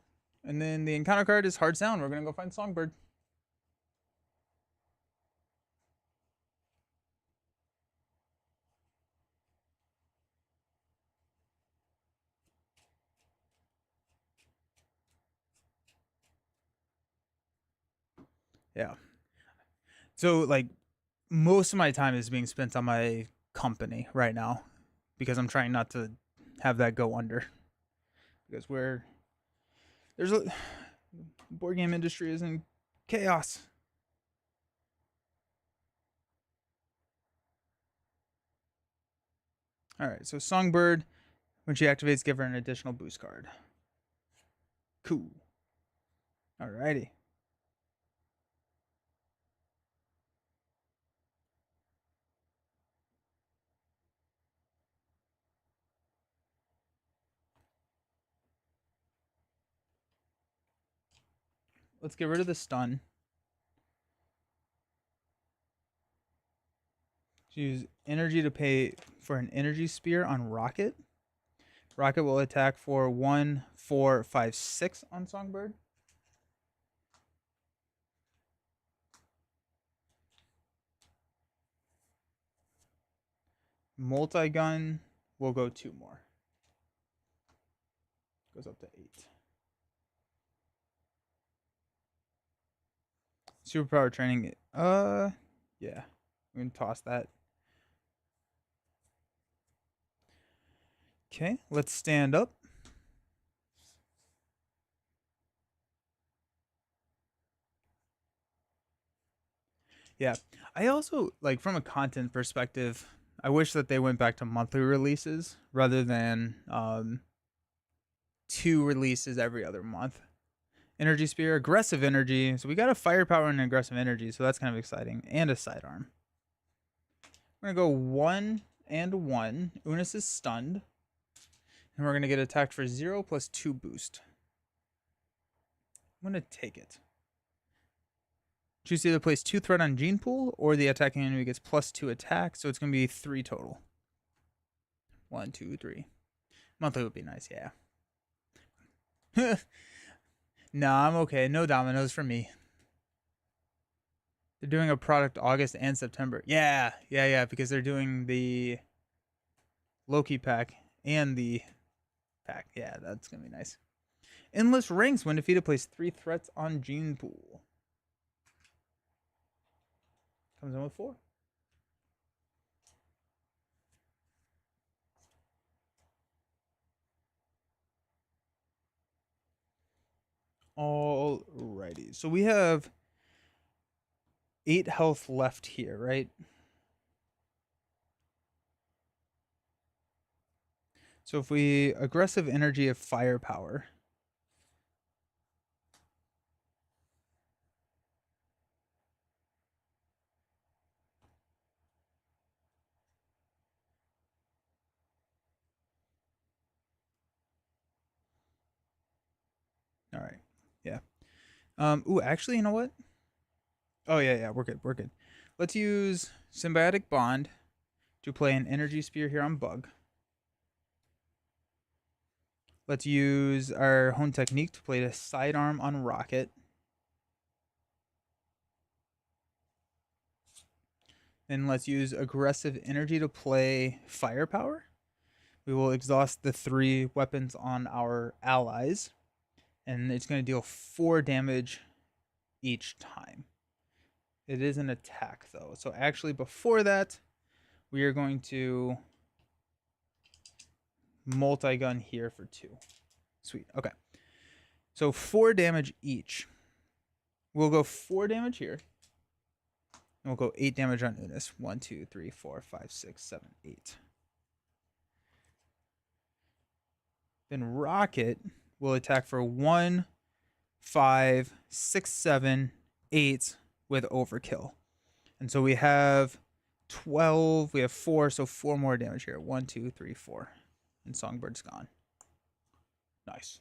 And then the encounter card is Hard Sound. We're going to go find Songbird. Yeah. So, like, most of my time is being spent on my company right now because I'm trying not to have that go under. Because the board game industry is in chaos. All right, so Songbird, when she activates, give her an additional boost card. Cool. Alrighty. Let's get rid of the stun. Use energy to pay for an energy spear on Rocket. Rocket will attack for 1, 4, 5, 6 on Songbird. Multi-gun will go 2 more. Goes up to 8. Superpower training. Yeah. I'm going to toss that. Okay, let's stand up. Yeah. I also, like, from a content perspective, I wish that they went back to monthly releases rather than 2 releases every other month. Energy Spear, aggressive energy. So we got a firepower and aggressive energy, so that's kind of exciting. And a sidearm. We're going to go 1 and 1. Unis is stunned. And we're going to get attacked for 0 plus 2 boost. I'm going to take it. Choose to either place 2 threat on Gene Pool, or the attacking enemy gets plus 2 attack, so it's going to be 3 total. 1, 2, 3. Monthly would be nice, yeah. Nah, I'm okay. No dominoes for me. They're doing a product August and September. Yeah, because they're doing the Loki pack and the pack. Yeah, that's going to be nice. Endless ranks. When defeated, place 3 threats on Gene Pool. Comes in with 4. Alrighty. So we have 8 health left here, right? So if we aggressive energy of firepower. All right. Yeah. Ooh, actually, you know what? Oh, yeah, we're good. Let's use Symbiotic Bond to play an Energy Spear here on Bug. Let's use our Hone Technique to play the Sidearm on Rocket. Then let's use Aggressive Energy to play Firepower. We will exhaust the 3 weapons on our allies. And it's going to deal 4 damage each time. It is an attack, though. So actually, before that, we are going to multi-gun here for 2. Sweet. Okay. So 4 damage each. We'll go 4 damage here. And we'll go 8 damage on Unis. 1, 2, 3, 4, 5, 6, 7, 8. Then Rocket will attack for 1, 5, 6, 7, 8 with Overkill. And so we have 12. We have 4, so 4 more damage here. 1, 2, 3, 4. And Songbird's gone. Nice.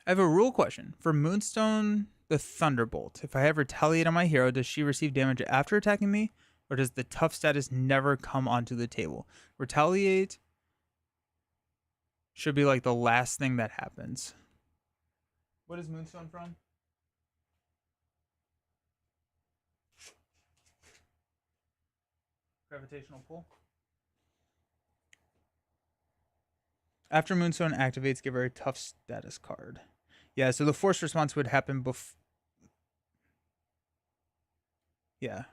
I have a rule question. For Moonstone the Thunderbolt, if I have Retaliate on my hero, does she receive damage after attacking me? Or does the tough status never come onto the table? Retaliate should be like the last thing that happens. What is Moonstone from? Gravitational Pull. After Moonstone activates, give her a tough status card. Yeah, so the force response would happen before. Yeah.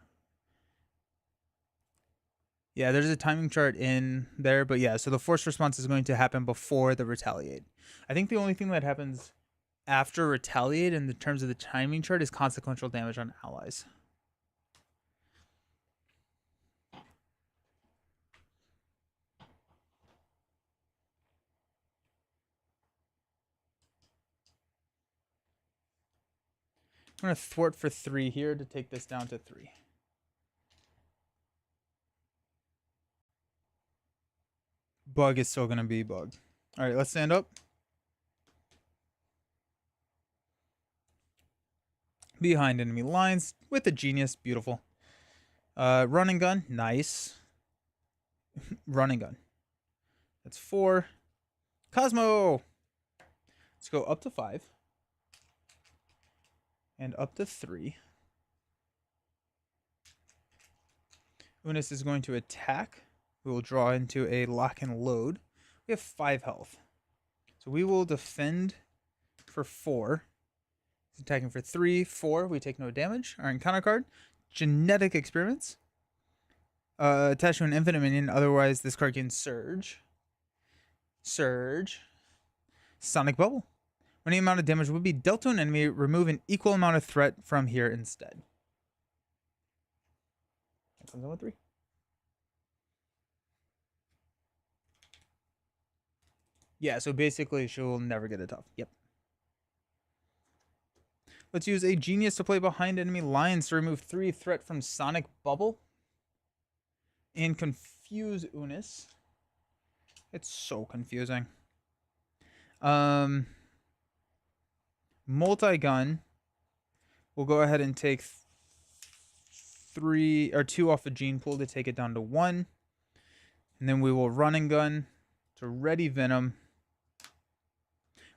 Yeah, there's a timing chart in there, but yeah, so the force response is going to happen before the Retaliate. I think the only thing that happens after Retaliate in the terms of the timing chart is consequential damage on allies. I'm going to thwart for 3 here to take this down to 3. Bug is still going to be Bug. All right, let's stand up. Behind enemy lines with a genius. Beautiful. Running gun. Nice. Running gun. That's 4. Cosmo. Let's go up to 5. And up to 3. Unis is going to attack. We will draw into a lock and load. We have 5 health. So we will defend for 4. He's attacking for 3, 4. We take no damage. Our encounter card. Genetic Experiments. Attached to an infinite minion. Otherwise, this card can surge. Surge. Sonic Bubble. When any amount of damage would be dealt to an enemy, remove an equal amount of threat from here instead. That comes in with 3. Yeah, so basically she'll never get a tough. Yep. Let's use a genius to play behind enemy lines to remove 3 threat from Sonic Bubble. And confuse Unis. It's so confusing. Multi-gun. We'll go ahead and take 3 or 2 off the gene pool to take it down to 1. And then we will run and gun to ready Venom.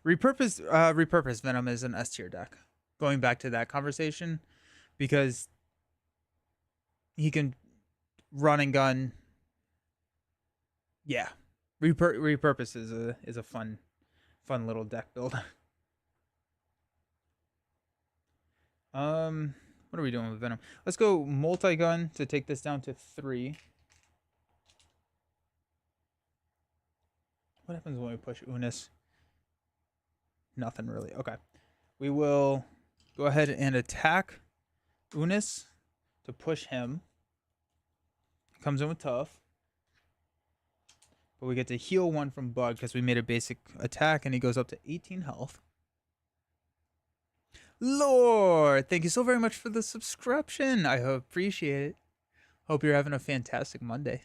Repurpose Venom is an S tier deck. Going back to that conversation, because he can run and gun. Yeah, repurpose is a fun little deck build. What are we doing with Venom? Let's go multi-gun to take this down to 3. What happens when we push Unis? Nothing really. Okay. We will go ahead and attack Unis to push him. Comes in with tough. But we get to heal 1 from Bug because we made a basic attack and he goes up to 18 health. Lord, thank you so very much for the subscription. I appreciate it. Hope you're having a fantastic Monday.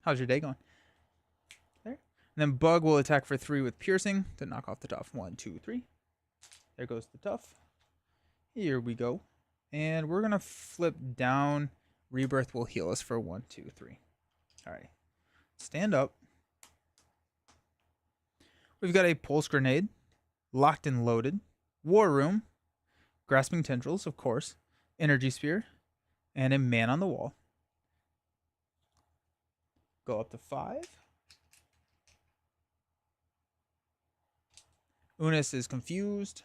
How's your day going? There. And then Bug will attack for 3 with piercing to knock off the tough. 1, 2, 3. There goes the tough. Here we go. And we're going to flip down. Rebirth will heal us for 1, 2, 3. All right. Stand up. We've got a pulse grenade. Locked and loaded. War room. Grasping tendrils, of course. Energy spear. And a man on the wall. Go up to 5. Unis is confused.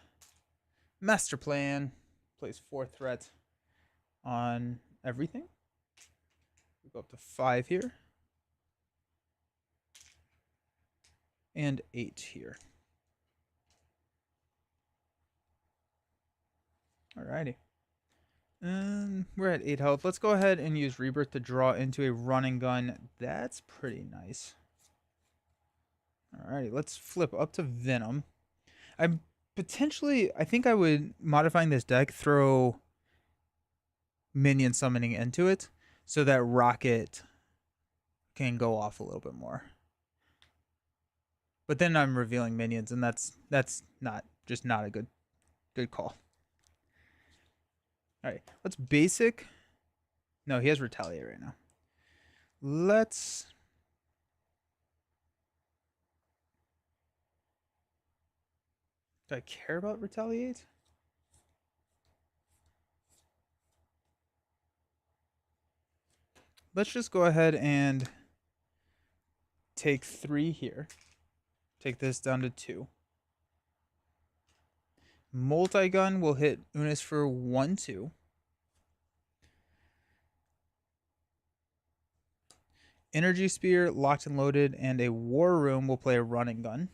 Master plan. Place 4 threat on everything. We go up to 5 here. And 8 here. Alrighty. And we're at 8 health. Let's go ahead and use Rebirth to draw into a running gun. That's pretty nice. Alrighty, let's flip up to Venom. I think I would, modifying this deck, throw minion summoning into it so that Rocket can go off a little bit more. But then I'm revealing minions, and that's not a good call. All right, let's basic. No, he has retaliate right now. Let's. Do I care about retaliate? Let's just go ahead and take 3 here. Take this down to 2. Multi-gun will hit Unis for 1, 2. Energy spear, locked and loaded, and a war room will play a running gun.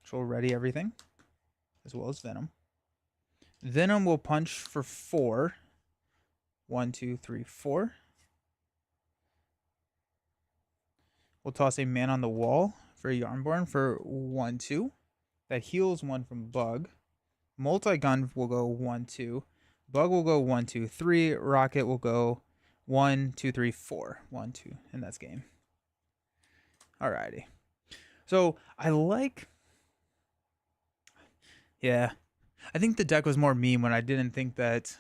Which will ready everything, as well as Venom. Venom will punch for 4. 1, 2, 3, 4. We'll toss a man on the wall for a Yarnborn for 1, 2. That heals 1 from Bug. Multi-gun will go 1, 2. Bug will go 1, 2, 3. Rocket will go 1, 2, 3, 4. 1, 2. And that's game. Alrighty. So I like. Yeah. I think the deck was more meme when I didn't think that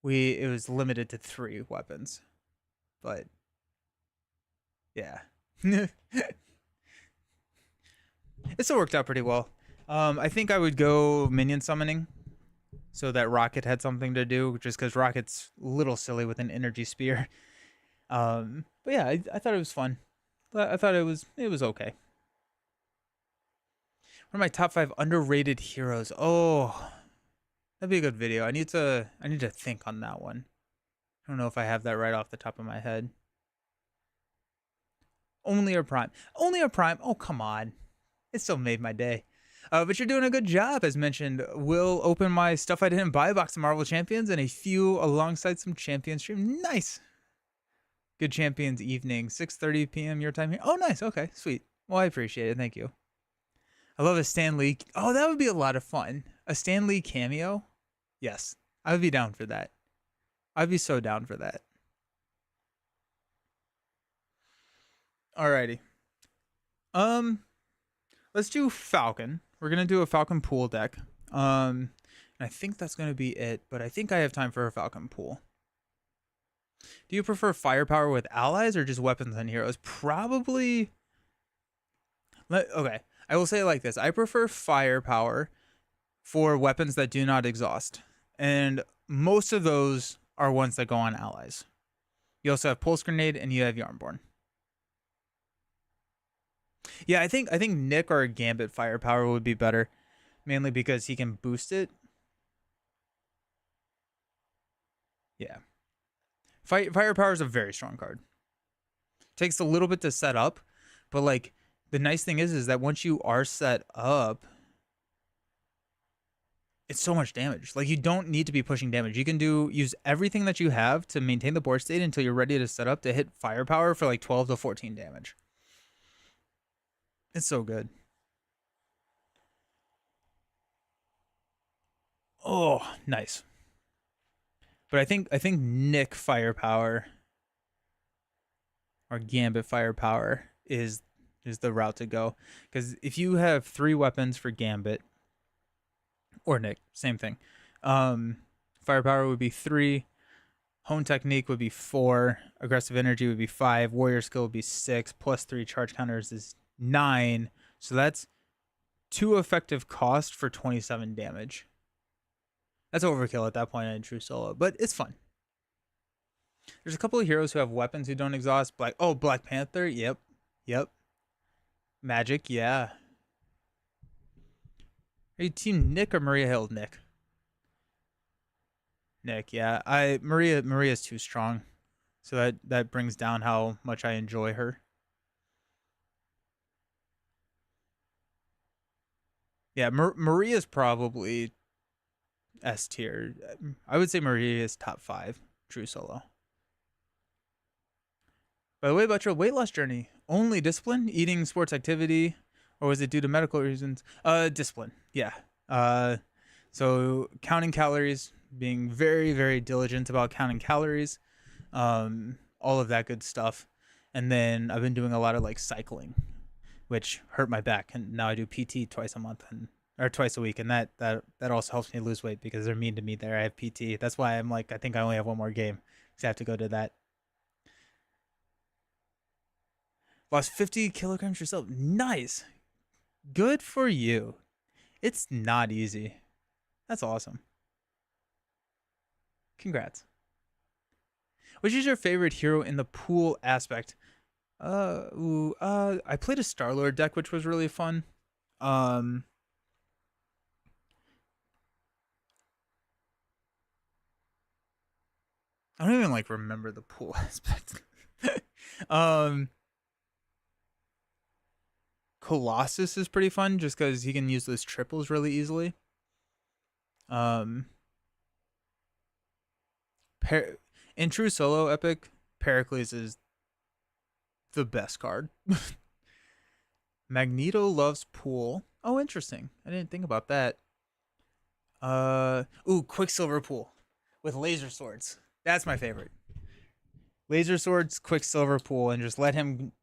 it was limited to 3 weapons. But yeah. It still worked out pretty well. I think I would go minion summoning so that Rocket had something to do, just because Rocket's a little silly with an energy spear. But yeah, I thought it was fun. I thought it was okay. One of my top 5 underrated heroes. Oh, that'd be a good video. I need to think on that one. I don't know if I have that right off the top of my head. Only a prime. Only a prime. Oh, come on. It still made my day. But you're doing a good job, as mentioned. We'll open my stuff I didn't buy box of Marvel Champions and a few alongside some Champions stream. Nice. Good Champions evening, 6:30 p.m. your time here. Oh, nice. Okay, sweet. Well, I appreciate it. Thank you. I love a Stan Lee. Oh, that would be a lot of fun. A Stan Lee cameo? Yes, I would be down for that. I'd be so down for that. Alrighty. Let's do Falcon. We're gonna do a Falcon Pool deck. And I think that's gonna be it. But I think I have time for a Falcon Pool. Do you prefer firepower with allies or just weapons and heroes? Probably. Okay, I will say it like this. I prefer firepower for weapons that do not exhaust. And most of those are ones that go on allies. You also have Pulse Grenade and you have Yarnborn. Yeah, I think Nick or Gambit firepower would be better. Mainly because he can boost it. Yeah. Firepower is a very strong card. Takes a little bit to set up, but like the nice thing is that once you are set up, it's so much damage. Like you don't need to be pushing damage. You can use everything that you have to maintain the board state until you're ready to set up to hit firepower for like 12 to 14 damage. It's so good. Oh, nice. But I think Nick firepower or Gambit firepower is the route to go. Because if you have 3 weapons for Gambit or Nick, same thing. Firepower would be 3. Hone Technique would be 4. Aggressive Energy would be 5. Warrior Skill would be 6. Plus 3 charge counters is 9. So that's 2 effective cost for 27 damage. That's overkill at that point in true solo, but it's fun. There's a couple of heroes who have weapons who don't exhaust. Black Panther. Yep. Magic. Yeah. Are you team Nick or Maria Hill? Nick. Yeah. Maria's too strong, so that brings down how much I enjoy her. Yeah, Maria's probably S tier. I would say Maria is top 5 true solo. By the way, about your weight loss journey, only discipline, eating, sports activity, or was it due to medical reasons? Discipline. Yeah. So counting calories, being very, very diligent about counting calories, all of that good stuff. And then I've been doing a lot of like cycling, which hurt my back, and now I do PT twice a month or twice a week, and that also helps me lose weight because they're mean to me there. I have PT. That's why I'm like, I think I only have one more game because I have to go to that. Lost 50 kilograms yourself. Nice. Good for you. It's not easy. That's awesome. Congrats. Which is your favorite hero in the pool aspect? I played a Star-Lord deck, which was really fun. I don't even like remember the pool aspect. Colossus is pretty fun just because he can use those triples really easily. In true solo epic, Pericles is the best card. Magneto loves pool. Oh, interesting. I didn't think about that. Quicksilver pool with laser swords. That's my favorite. Laser swords, Quicksilver pool, and just let him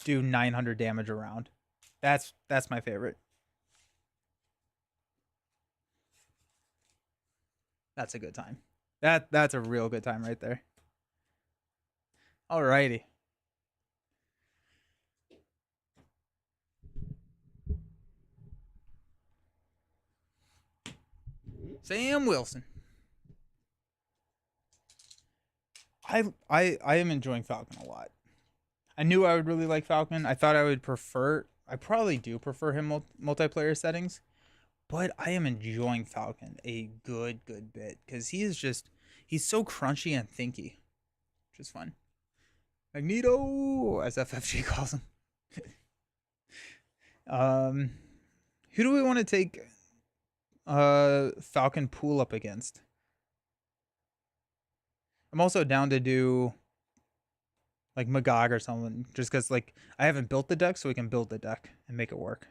do 900 damage around. That's my favorite. That's a good time. That's a real good time right there. Alrighty. Sam Wilson. I am enjoying Falcon a lot. I knew I would really like Falcon. I thought I would prefer. I probably do prefer him multiplayer settings, but I am enjoying Falcon a good bit because he's so crunchy and thinky, which is fun. Magneto, as FFG calls him. Um, who do we want to take Falcon Pool up against? I'm also down to do like Magog or something, just because like I haven't built the deck, so we can build the deck and make it work.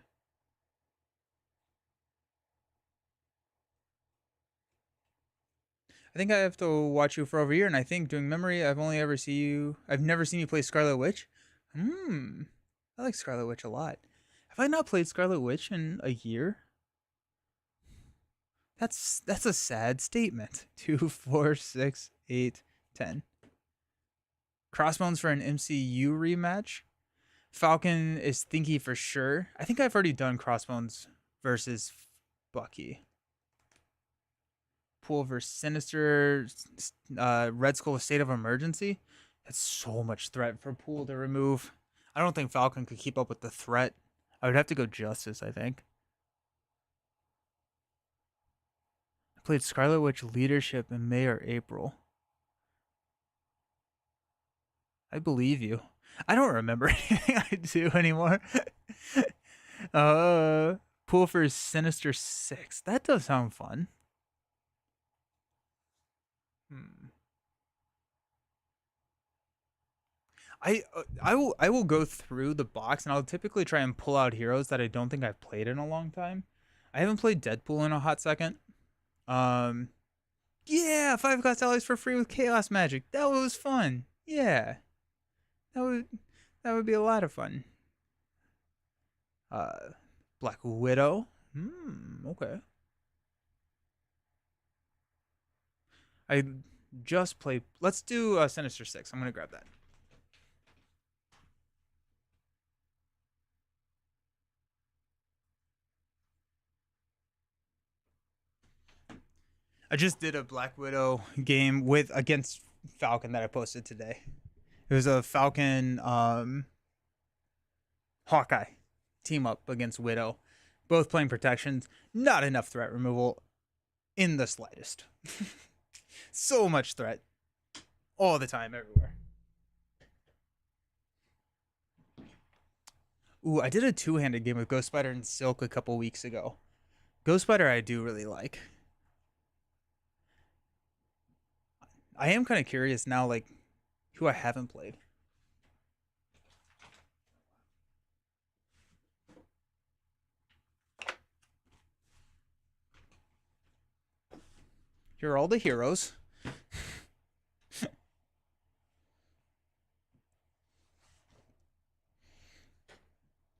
I think I have to watch you for over a year, and I think doing memory, I've never seen you play Scarlet Witch. I like Scarlet Witch a lot. Have I not played Scarlet Witch in a year? That's a sad statement. 2, 4, 6, 8, 10. Crossbones for an MCU rematch. Falcon is Thinky for sure. I think I've already done Crossbones versus Bucky. Pool versus Sinister. Red Skull State of Emergency. That's so much threat for Pool to remove. I don't think Falcon could keep up with the threat. I would have to go Justice, I think. I played Scarlet Witch Leadership in May or April. I believe you. I don't remember anything I do anymore. Pool for Sinister 6. That does sound fun. I will go through the box and I'll typically try and pull out heroes that I don't think I've played in a long time. I haven't played Deadpool in a hot second. Yeah, 5 class allies for free with chaos magic. That was fun. Yeah. That would be a lot of fun. Black Widow. Okay. I just played. Let's do Sinister 6. I'm gonna grab that. I just did a Black Widow game against Falcon that I posted today. It was a Falcon Hawkeye team up against Widow. Both playing protections. Not enough threat removal in the slightest. So much threat. All the time, everywhere. Ooh, I did a 2-handed game with Ghost Spider and Silk a couple weeks ago. Ghost Spider I do really like. I am kind of curious now, like, who I haven't played. Here are all the heroes.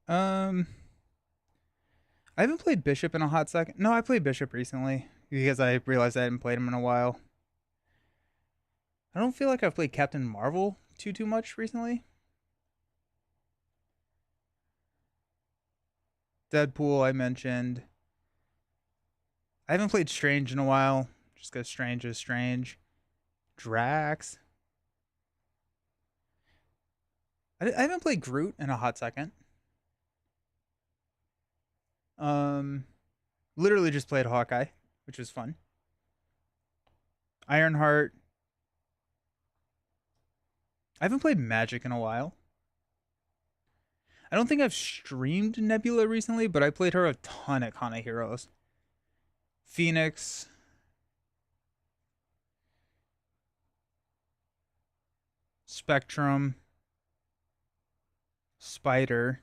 I haven't played Bishop in a hot second. No, I played Bishop recently because I realized I hadn't played him in a while. I don't feel like I've played Captain Marvel too much recently. Deadpool I mentioned. I haven't played Strange in a while, just because Strange is Strange. Drax. I haven't played Groot in a hot second. Literally just played Hawkeye, which was fun. Ironheart. I haven't played Magic in a while. I don't think I've streamed Nebula recently, but I played her a ton at Kana Heroes. Phoenix. Spectrum. Spider.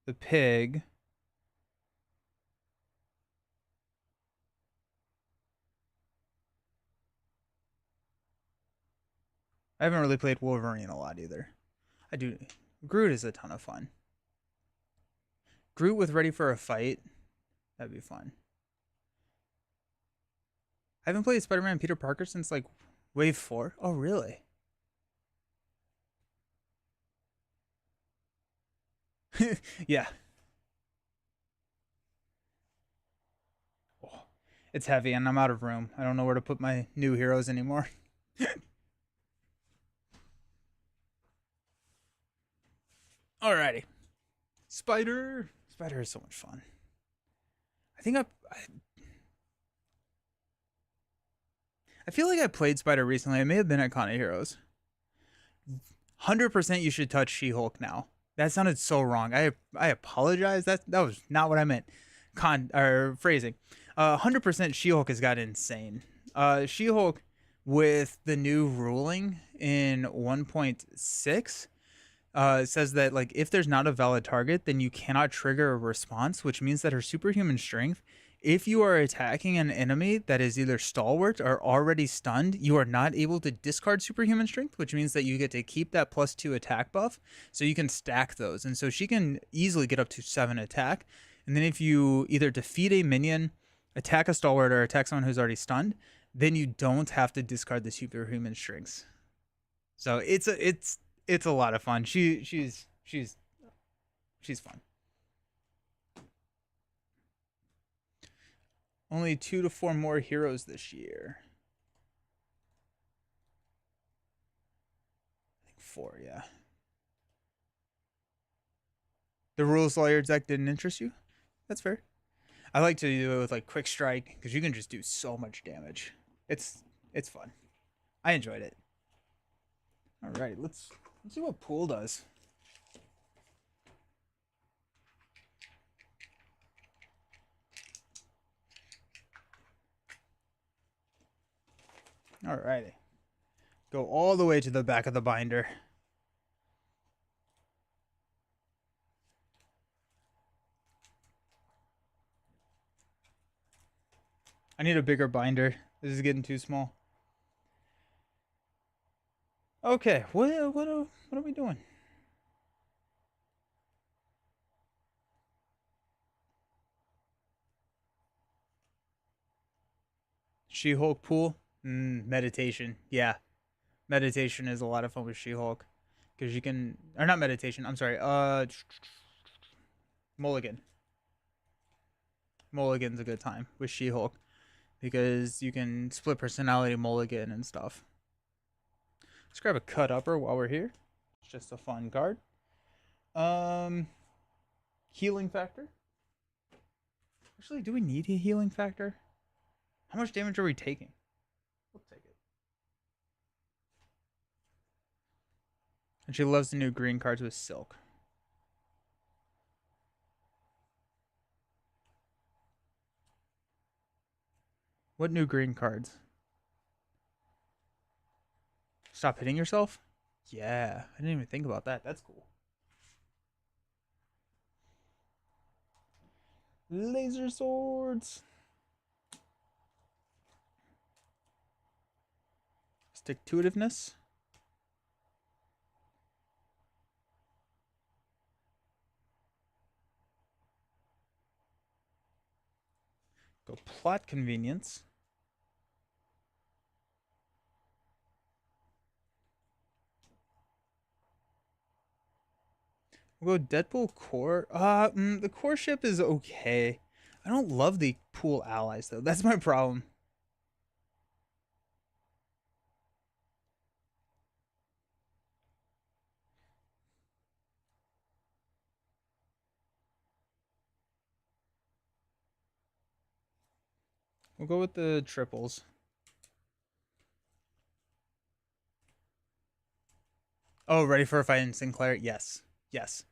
The Pig. I haven't really played Wolverine a lot either. I do. Groot is a ton of fun. Groot with Ready for a Fight. That'd be fun. I haven't played Spider-Man Peter Parker since like Wave 4. Oh, really? Yeah. Oh, it's heavy and I'm out of room. I don't know where to put my new heroes anymore. Alrighty. Spider. Spider is so much fun. I think I feel like I played Spider recently. I may have been at Kana Heroes. 100% you should touch She-Hulk now. That sounded so wrong. I apologize. That was not what I meant. Phrasing. 100% She-Hulk has got insane. She-Hulk with the new ruling in 1.6 says that like if there's not a valid target, then you cannot trigger a response, which means that her superhuman strength, if you are attacking an enemy that is either stalwart or already stunned, you are not able to discard superhuman strength, which means that you get to keep that +2 attack buff, so you can stack those. And so she can easily get up to 7 attack. And then if you either defeat a minion, attack a stalwart, or attack someone who's already stunned, then you don't have to discard the superhuman strengths. So it's a lot of fun. She's fun. Only 2 to 4 more heroes this year. I think 4, yeah. The rules lawyer deck didn't interest you? That's fair. I like to do it with like quick strike because you can just do so much damage. It's fun. I enjoyed it. All right, let's see what Pool does. All righty. Go all the way to the back of the binder. I need a bigger binder. This is getting too small. Okay, what are we doing? She-Hulk Pool? Meditation. Yeah. Meditation is a lot of fun with She-Hulk. Because you can... Or not meditation, I'm sorry. Mulligan. Mulligan's a good time with She-Hulk. Because you can split personality mulligan and stuff. Let's grab a cut upper while we're here. It's just a fun card. Healing factor. Actually, do we need a healing factor? How much damage are we taking? We'll take it. And she loves the new green cards with Silk. What new green cards? Stop hitting yourself? Yeah, I didn't even think about that. That's cool. Laser swords. Stick-to-itiveness. Go plot convenience. We'll go Deadpool core. The core ship is okay. I don't love the Pool allies though. That's my problem. We'll go with the triples. Oh, ready for a fight in Sinclair? Yes. Yes.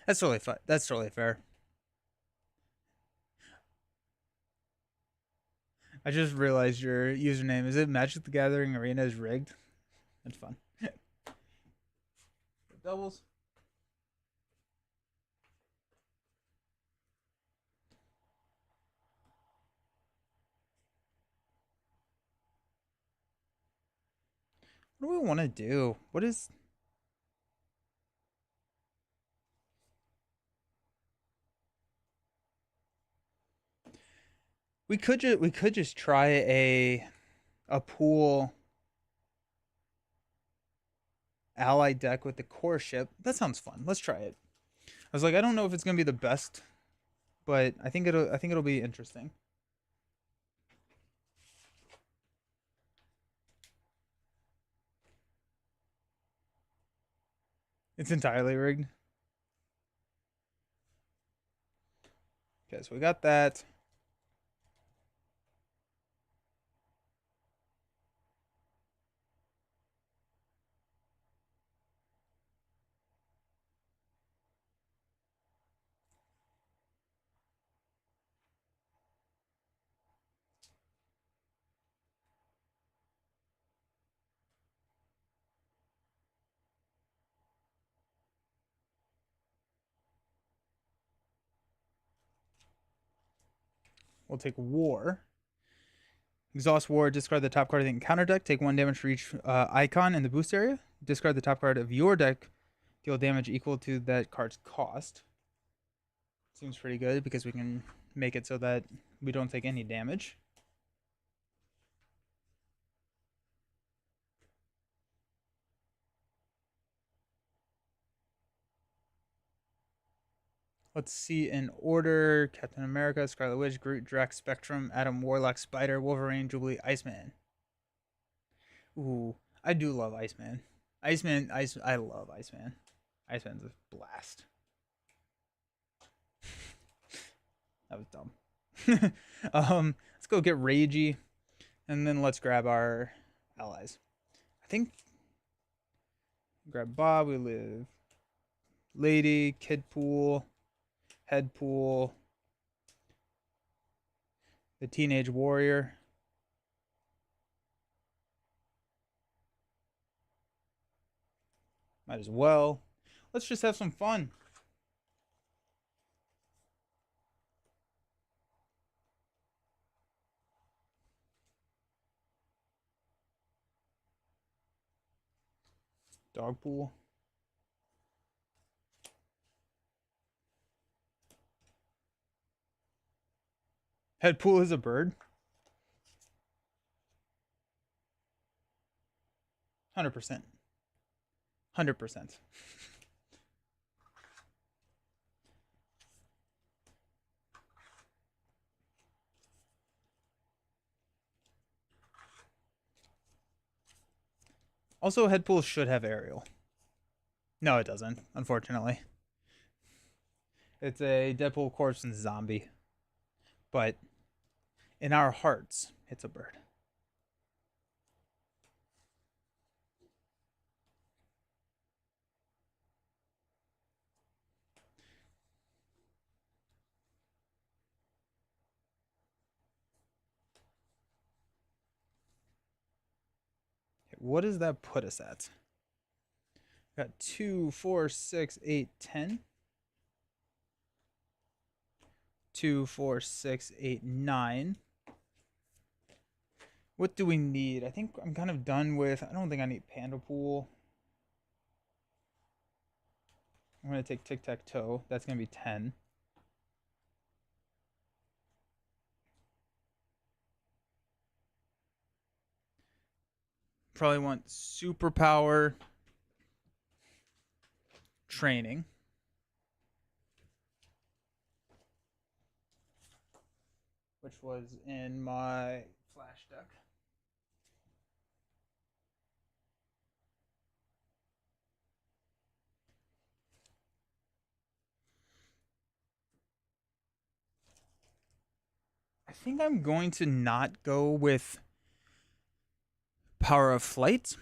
That's totally fine. That's totally fair. I just realized your username. Is it Magic the Gathering Arena is rigged? That's fun. Doubles. What do we want to do? What is... we could just try a Pool ally deck with the core ship. That sounds fun. Let's try it. I was like, I don't know if it's gonna be the best, but I think it'll be interesting. It's entirely rigged. Okay, so we got that. We'll take War. Exhaust War, discard the top card of the encounter deck. Take 1 damage for each icon in the boost area. Discard the top card of your deck. Deal damage equal to that card's cost. Seems pretty good because we can make it so that we don't take any damage. Let's see in order. Captain America, Scarlet Witch, Groot, Drax, Spectrum, Adam, Warlock, Spider, Wolverine, Jubilee, Iceman. Ooh, I do love Iceman. I love Iceman. Iceman's a blast. That was dumb. Let's go get Ragey, and then let's grab our allies. I think grab Bob. We live Lady, Kid Pool, Head Pool, the Teenage Warrior. Might as well. Let's just have some fun. Dog pool. Head pool is a bird. 100%. 100%. Also, head pool should have aerial. No, it doesn't, unfortunately. It's a Deadpool corpse and zombie. But in our hearts, it's a bird. What does that put us at? Got 2, 4, 6, 8, 10. 2, 4, 6, 8, 9. What do we need? I think I'm kind of done with. I don't think I need Panda Pool. I'm going to take Tic Tac Toe. That's going to be 10. Probably want Superpower Training. Which was in my Flash deck. I think I'm going to not go with Power of Flight.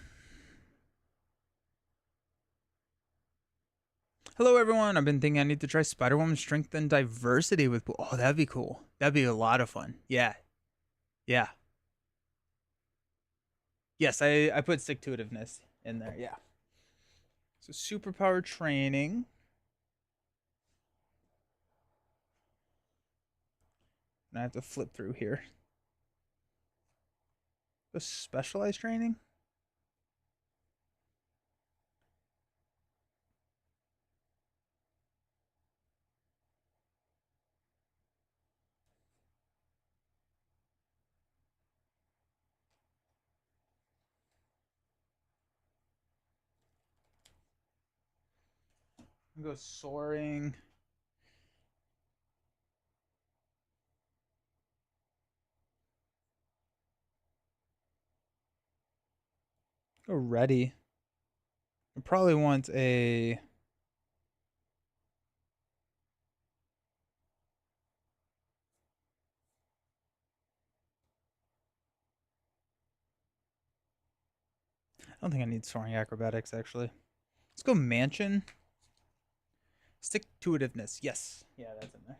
Hello, everyone. I've been thinking I need to try Spider-Woman Strength and Diversity with... Oh, that'd be cool. That'd be a lot of fun. Yeah. Yeah. Yes, I put Stick-to-itiveness in there. Yeah. So Superpower Training. And I have to flip through here. The Specialized Training? Go Soaring. Go Ready. I probably want a... I don't think I need Soaring Acrobatics, actually. Let's go Mansion. Stick-to-itiveness. Yes. Yeah, that's in there.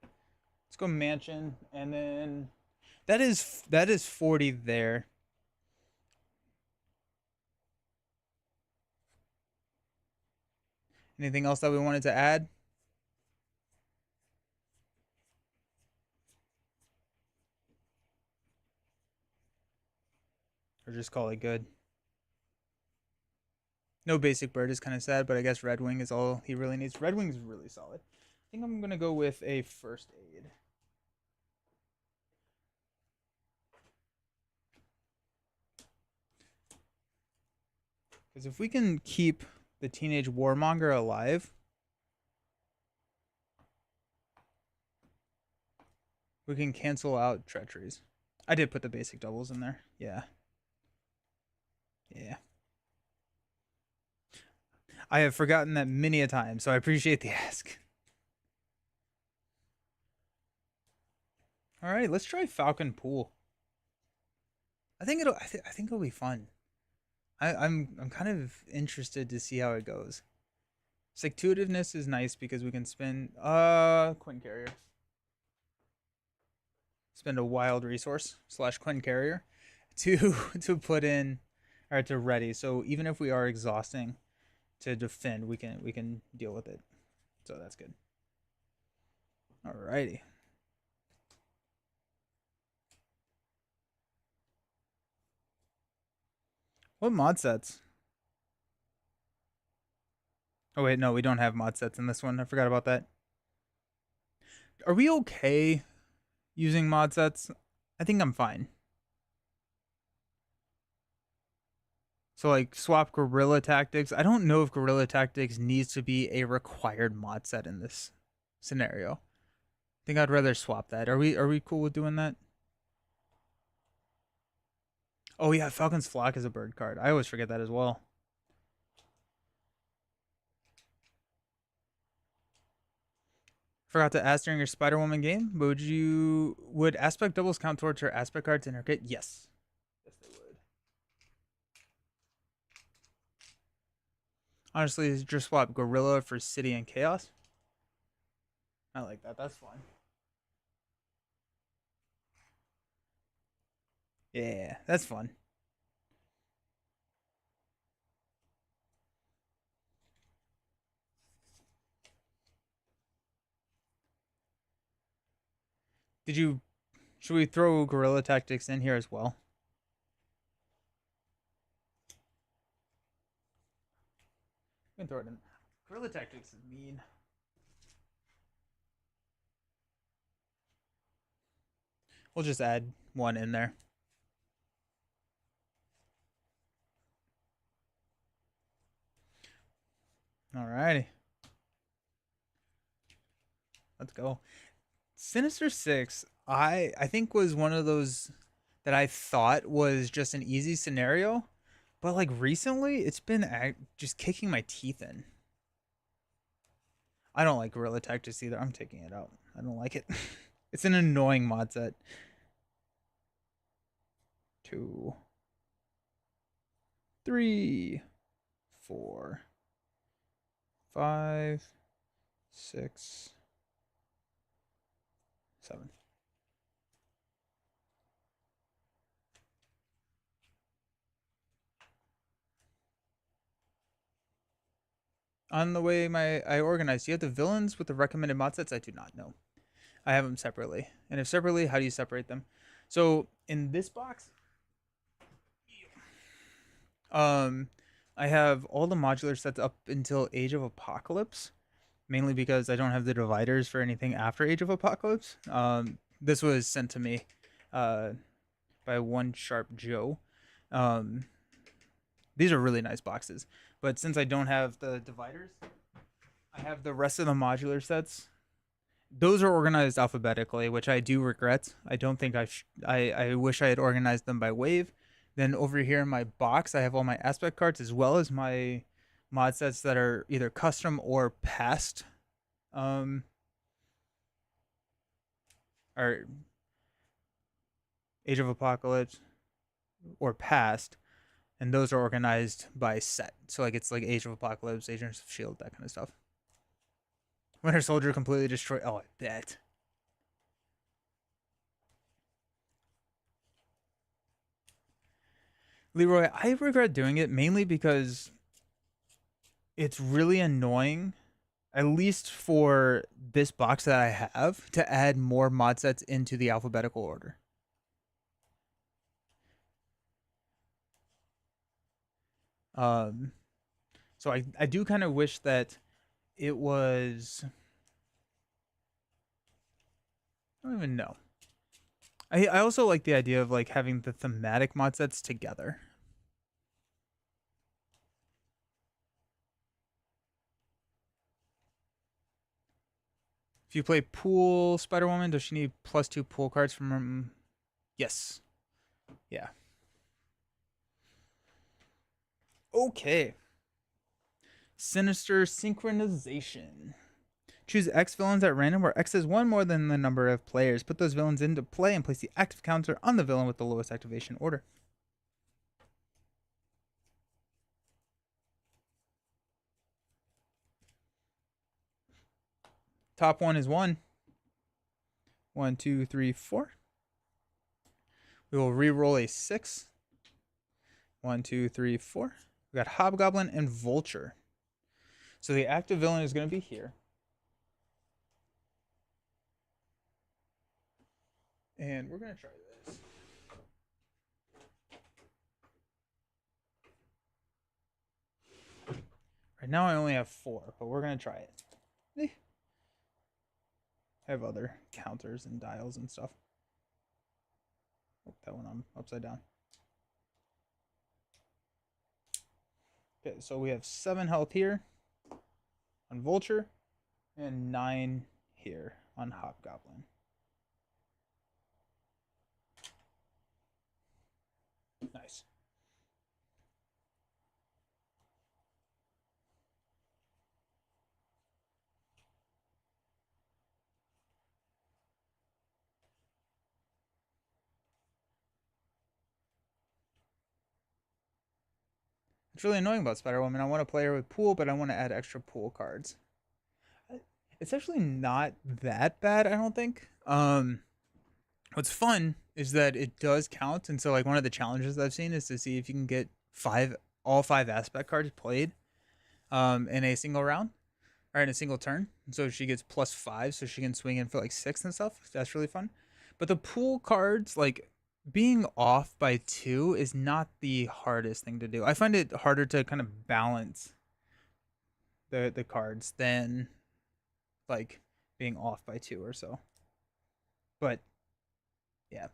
Let's go Mansion. And then... That is 40 there. Anything else that we wanted to add? Or just call it good. No basic bird is kind of sad, but I guess Red Wing is all he really needs. Red Wing is really solid. I think I'm going to go with a first aid. Because if we can keep the teenage warmonger alive, we can cancel out treacheries. I did put the basic doubles in there. Yeah. Yeah. I have forgotten that many a time, so I appreciate the ask. All right, let's try Falcon Pool. I think it'll be fun. I'm kind of interested to see how it goes. Sectutiveness is nice because we can spend Quinn Carrier. Spend a wild resource / Quinn Carrier to put in or to ready. So even if we are exhausting to defend, we can deal with it. So that's good. Alrighty. What mod sets? Oh wait, no, we don't have mod sets in this one. I forgot about that. Are we okay using mod sets? I think I'm fine. So like swap guerrilla tactics. I don't know if guerrilla tactics needs to be a required mod set in this scenario. I think I'd rather swap that. Are we cool with doing that? Oh yeah, Falcon's Flock is a bird card. I always forget that as well. Forgot to ask during your Spider Woman game, but would aspect doubles count towards her aspect cards in her kit? Yes. Yes, they would. Honestly, just swap Gorilla for City and Chaos. I like that. That's fun. Yeah, that's fun. Should we throw Guerrilla Tactics in here as well? We can throw it in. Guerrilla Tactics is mean. We'll just add one in there. Alrighty. Let's go. Sinister Six, I think was one of those that I thought was just an easy scenario, but like recently it's been just kicking my teeth in. I don't like Guerrilla Tactics either. I'm taking it out. I don't like it. It's an annoying mod set. 2, 3, 4, 5, 6, 7. On the way I organized, do you have the villains with the recommended mod sets? I do not know. I have them separately. And if separately, how do you separate them? So in this box, I have all the modular sets up until Age of Apocalypse, mainly because I don't have the dividers for anything after Age of Apocalypse. This was sent to me by One Sharp Joe. These are really nice boxes, but since I don't have the dividers, I have the rest of the modular sets. Those are organized alphabetically, which I do regret. I don't think I wish I had organized them by wave. Then over here in my box, I have all my aspect cards as well as my mod sets that are either custom or past. Or Age of Apocalypse or past, and those are organized by set. So like it's like Age of Apocalypse, Agents of Shield, that kind of stuff. Winter Soldier completely destroyed. Oh, I bet. Leroy, I regret doing it mainly because it's really annoying, at least for this box that I have, to add more mod sets into the alphabetical order. So I do kind of wish that it was. I don't even know. I also like the idea of like having the thematic mod sets together. If you play Pool Spider Woman, does she need +2 pool cards from her? Yes. Yeah. Okay. Sinister Synchronization. Choose X villains at random, where X is one more than the number of players. Put those villains into play and place the active counter on the villain with the lowest activation order. Top one is 1. 1, 2, 3, 4. We will re-roll a 6. 1, 2, 3, 4. We got Hobgoblin and Vulture. So the active villain is going to be here. And we're going to try this. Right now I only have 4, but we're going to try it. I have other counters and dials and stuff. Oh, that one I'm upside down. Okay, so we have 7 health here on Vulture and 9 here on Hobgoblin. Nice. It's really annoying about Spider-Woman. I want to play her with Pool, but I want to add extra Pool cards. It's actually not that bad, I don't think. What's fun is that it does count, and so like one of the challenges I've seen is to see if you can get all 5 aspect cards played in a single round or in a single turn. And so she gets +5, so she can swing in for like 6 and stuff. That's really fun. But the Pool cards, like being off by 2 is not the hardest thing to do. I find it harder to kind of balance the cards than like being off by 2 or so. But yeah,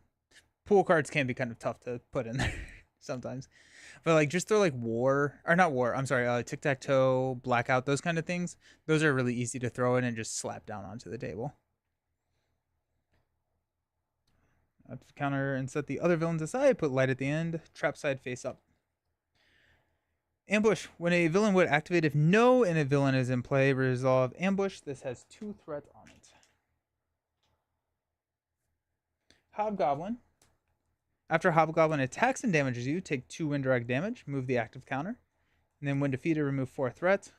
Pool cards can be kind of tough to put in there sometimes. But like just throw like tic tac toe, blackout, those kind of things. Those are really easy to throw in and just slap down onto the table. Counter and set the other villains aside. Put light at the end. Trap side face up. Ambush. When a villain would activate if no innate villain is in play, resolve ambush. This has 2 threats on it. Hobgoblin. After Hobgoblin attacks and damages you, take 2 indirect damage. Move the active counter. And then when defeated, remove 4 threats.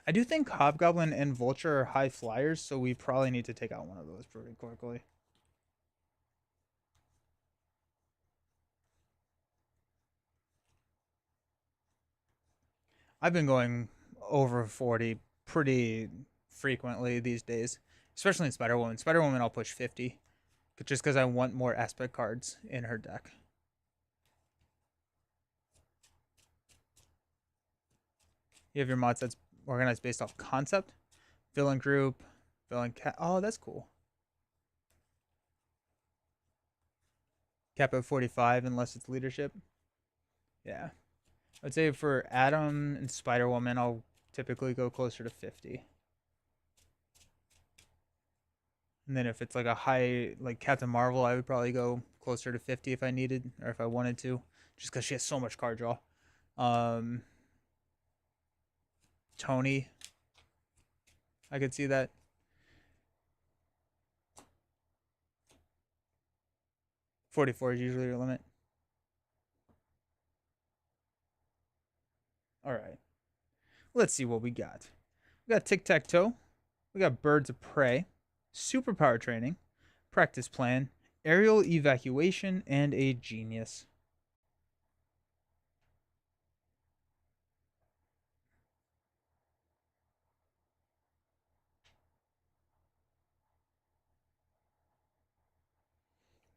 I do think Hobgoblin and Vulture are high flyers, so we probably need to take out one of those pretty quickly. I've been going over 40 pretty frequently these days, especially in Spider-Woman. Spider-Woman, I'll push 50, just because I want more aspect cards in her deck. You have your mod sets organized based off concept, villain group, villain cap. Oh, that's cool. Cap at 45 unless it's leadership. Yeah. I'd say for Atom and Spider-Woman, I'll typically go closer to 50. And then if it's like a high, like Captain Marvel, I would probably go closer to 50 if I needed or if I wanted to, just because she has so much card draw. Tony, I could see that. $44 is usually your limit. All right. Let's see what we got. We got Tic Tac Toe. We got Birds of Prey, Superpower Training, Practice Plan, Aerial Evacuation, and a Genius.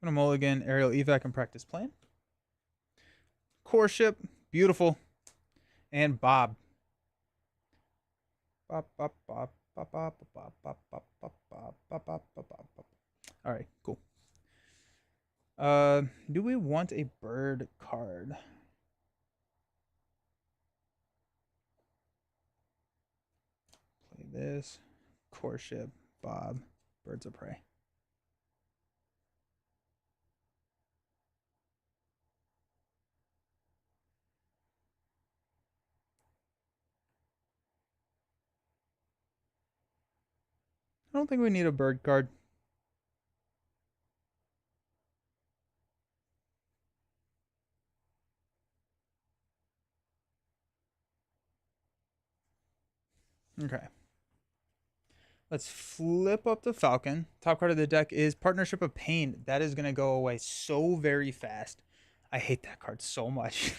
I'm going to mulligan Aerial Evac and Practice Plan. core ship. Beautiful. And Bob. All right, cool. Do we want a bird card? Play this. Core ship, Bob, birds of prey. I don't think we need a bird card. Okay. Let's flip up the Falcon. Top card of the deck is Partnership of Pain. That is going to go away so very fast. I hate that card so much.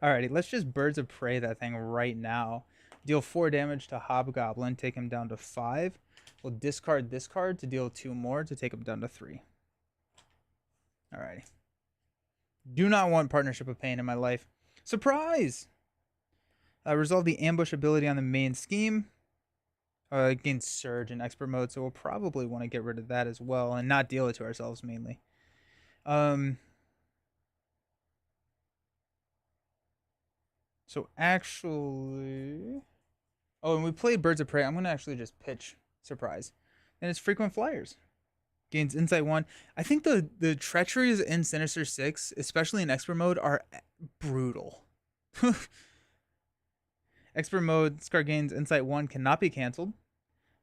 Alrighty, let's just Birds of Prey that thing right now. Deal 4 damage to Hobgoblin, take him down to 5. We'll discard this card to deal 2 more to take him down to 3. Alrighty. Do not want Partnership of Pain in my life. Surprise! Resolve the ambush ability on the main scheme. Against Surge in Expert mode, so we'll probably want to get rid of that as well and not deal it to ourselves mainly. So actually... Oh, and we played Birds of Prey. I'm going to actually just pitch Surprise. And it's Frequent Flyers. Gains Insight 1. I think the treacheries in Sinister 6, especially in Expert mode, are brutal. Expert mode, this card gains Insight 1, cannot be cancelled.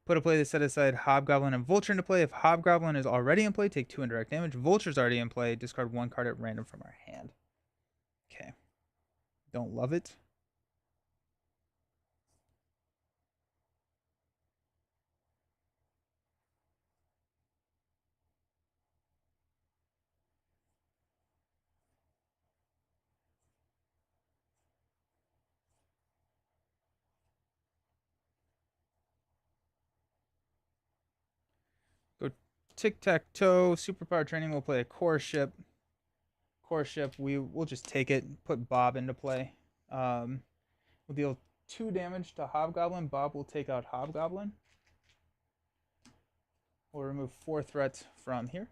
Put a play to set aside Hobgoblin and Vulture into play. If Hobgoblin is already in play, take 2 indirect damage. Vulture's already in play, discard 1 card at random from our hand. Okay. Don't love it. Go tic-tac-toe. Superpower training. We'll play a core ship. Core ship. We'll just take it. Put Bob into play. We'll deal 2 damage to Hobgoblin. Bob will take out Hobgoblin. We'll remove 4 threats from here.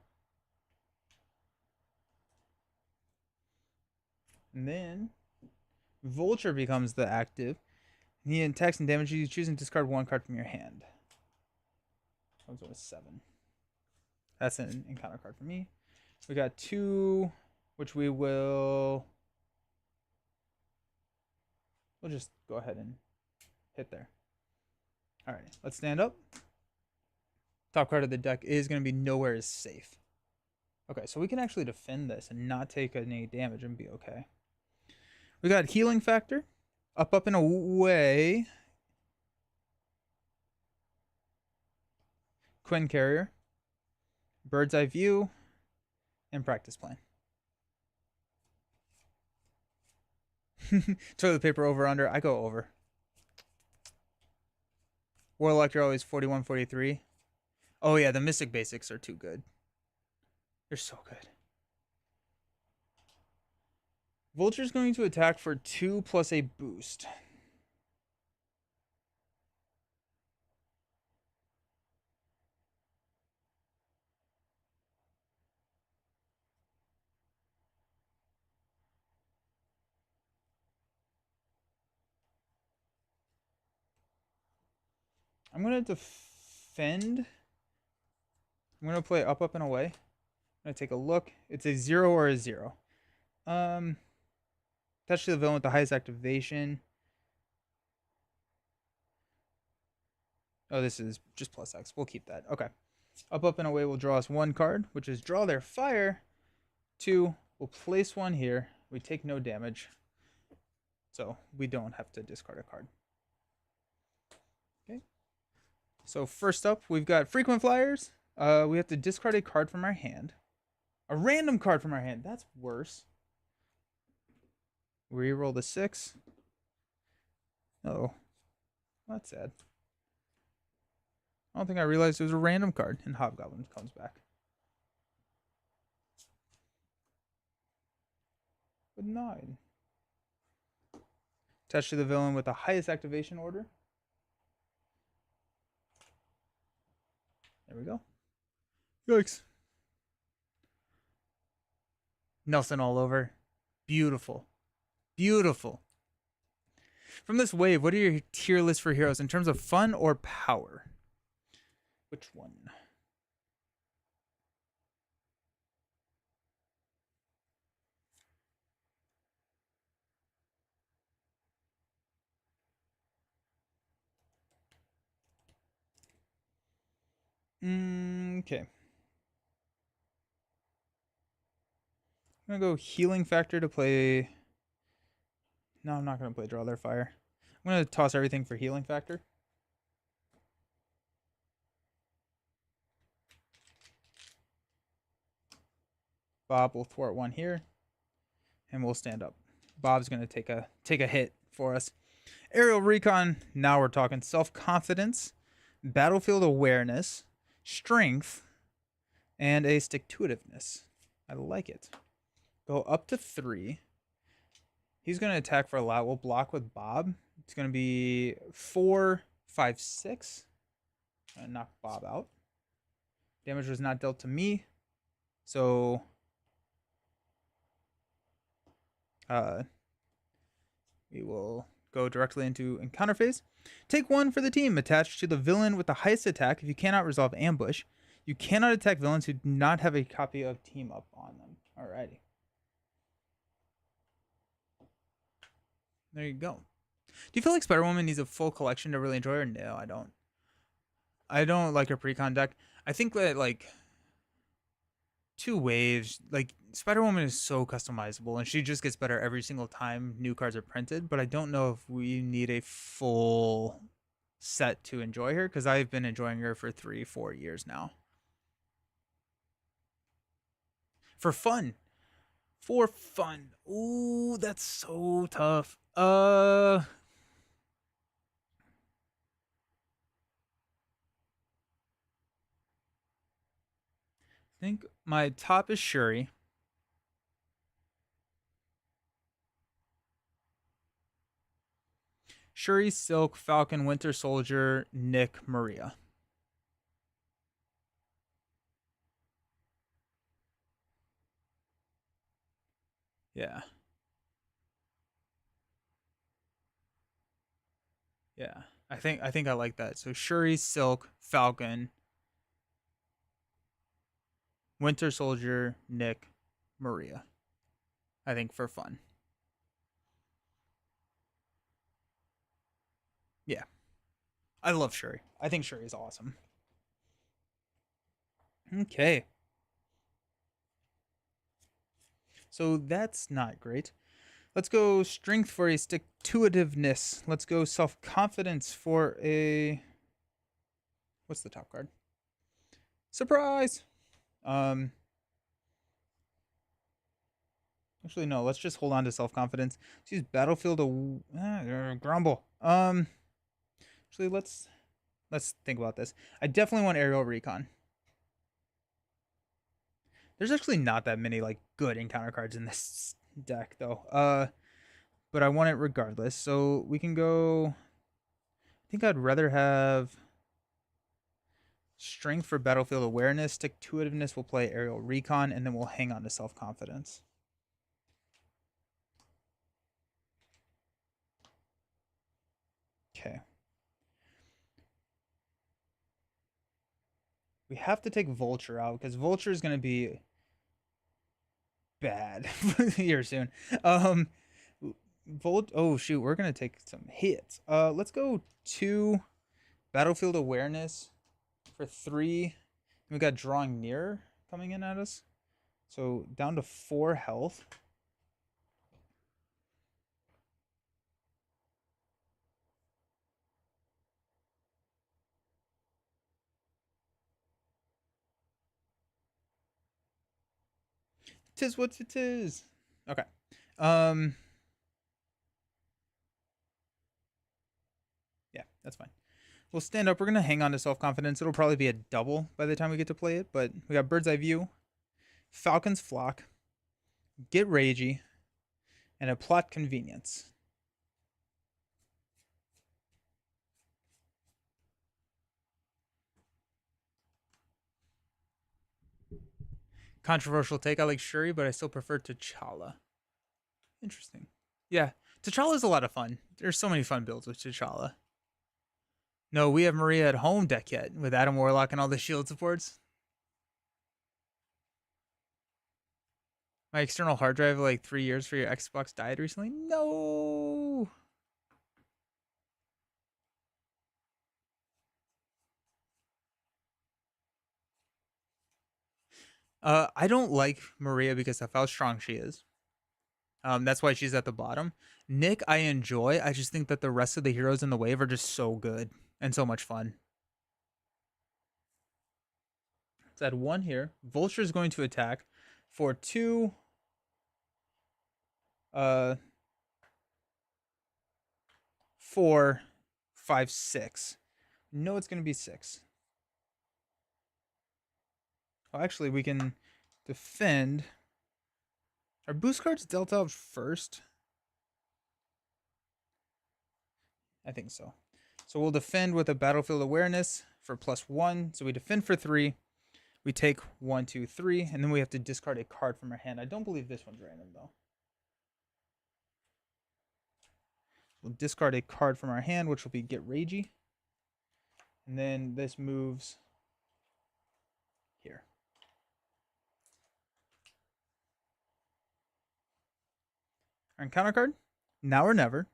And then Vulture becomes the active. He attacks and damages you. Choose and discard 1 card from your hand. Comes with 7. That's an encounter card for me. We got 2, which we'll just go ahead and hit there. All right, let's stand up. Top card of the deck is going to be Nowhere is Safe. Okay, so we can actually defend this and not take any damage and be okay. We got Healing Factor. Up, and away. Quinn Carrier. Bird's Eye View. And Practice Plan. Toilet paper over under. I go over. Warlock, you're always 41, 43. Oh yeah, the Mystic Basics are too good. They're so good. Vulture's going to attack for 2 plus a boost. I'm going to defend. I'm going to play up, and away. I'm going to take a look. It's a 0 or a 0. Touch to the villain with the highest activation. Oh, this is just plus X. We'll keep that. Okay. Up, and away will draw us 1 card, which is draw their fire. 2, we'll place 1 here. We take no damage. So we don't have to discard a card. Okay. So first up, we've got Frequent Flyers. We have to discard a card from our hand. A random card from our hand. That's worse. Reroll the 6. Oh, that's sad. I don't think I realized it was a random card, and Hobgoblin comes back. with 9. Attach to the villain with the highest activation order. There we go. Yikes. Nelson all over. Beautiful. Beautiful. From this wave, what are your tier lists for heroes in terms of fun or power? Which one? Okay. I'm going to go healing factor to play. No, I'm not going to play draw their fire. I'm going to toss everything for healing factor. Bob will thwart one here, and we'll stand up. Bob's going to take a hit for us. Aerial recon. Now we're talking self-confidence, battlefield awareness, strength, and a stick-to-itiveness. I like it. Go up to 3. He's going to attack for a lot. We'll block with Bob. It's going to be 4, 5, 6. And knock Bob out. Damage was not dealt to me. So we will go directly into encounter phase. Take 1 for the team. Attached to the villain with the highest attack if you cannot resolve ambush. You cannot attack villains who do not have a copy of Team Up on them. Alrighty. There you go. Do you feel like Spider-Woman needs a full collection to really enjoy her? No, I don't. I don't like her pre-con deck. I think that, like, 2 waves, like, Spider-Woman is so customizable, and she just gets better every single time new cards are printed, but I don't know if we need a full set to enjoy her, because I've been enjoying her for 3-4 years now. For fun. For fun. Ooh, that's so tough. I think my top is Shuri. Shuri, Silk, Falcon, Winter Soldier, Nick, Maria. Yeah. Yeah. I think I like that. So Shuri, Silk, Falcon, Winter Soldier, Nick, Maria. I think for fun. Yeah. I love Shuri. I think Shuri is awesome. Okay. So that's not great. Let's go strength for a stick-to-itiveness. Let's go self-confidence for a... What's the top card? Surprise! Actually, no. Let's just hold on to self-confidence. Let's use battlefield grumble. Actually, let's think about this. I definitely want aerial recon. There's actually not that many like good encounter cards in this deck though. But I want it regardless. So we can go. I think I'd rather have strength for battlefield awareness. Stick-to-itiveness will play aerial recon, and then we'll hang on to self-confidence. Okay. We have to take Vulture out because Vulture is going to be bad here soon. Oh shoot, we're gonna take some hits. Let's go 2 battlefield awareness for 3. We got drawing near coming in at us, so down to 4 health. Tis what it is. Okay. Yeah, that's fine. We'll stand up. We're going to hang on to self-confidence. It'll probably be a double by the time we get to play it, but we got Bird's Eye View, Falcon's Flock, Get Ragey, and a plot convenience. Controversial take. I like Shuri, but I still prefer T'Challa. Interesting. Yeah, T'Challa's a lot of fun. There's so many fun builds with T'Challa. No, we have Maria at home deck yet with Adam Warlock and all the shield supports. My external hard drive like 3 years for your Xbox died recently. No. I don't like Maria because of how strong she is. That's why she's at the bottom. Nick, I enjoy. I just think that the rest of the heroes in the wave are just so good and so much fun. Let's add one here. Vulture is going to attack for 2. 4, 5, 6. No, it's going to be 6. Oh, actually, we can defend. Are boost cards dealt out first? I think so. So we'll defend with a battlefield awareness for +1. So we defend for 3. We take 1, 2, 3, and then we have to discard a card from our hand. I don't believe this one's random though. We'll discard a card from our hand, which will be Get Ragey. And then this moves here. Our encounter card, Now or Never.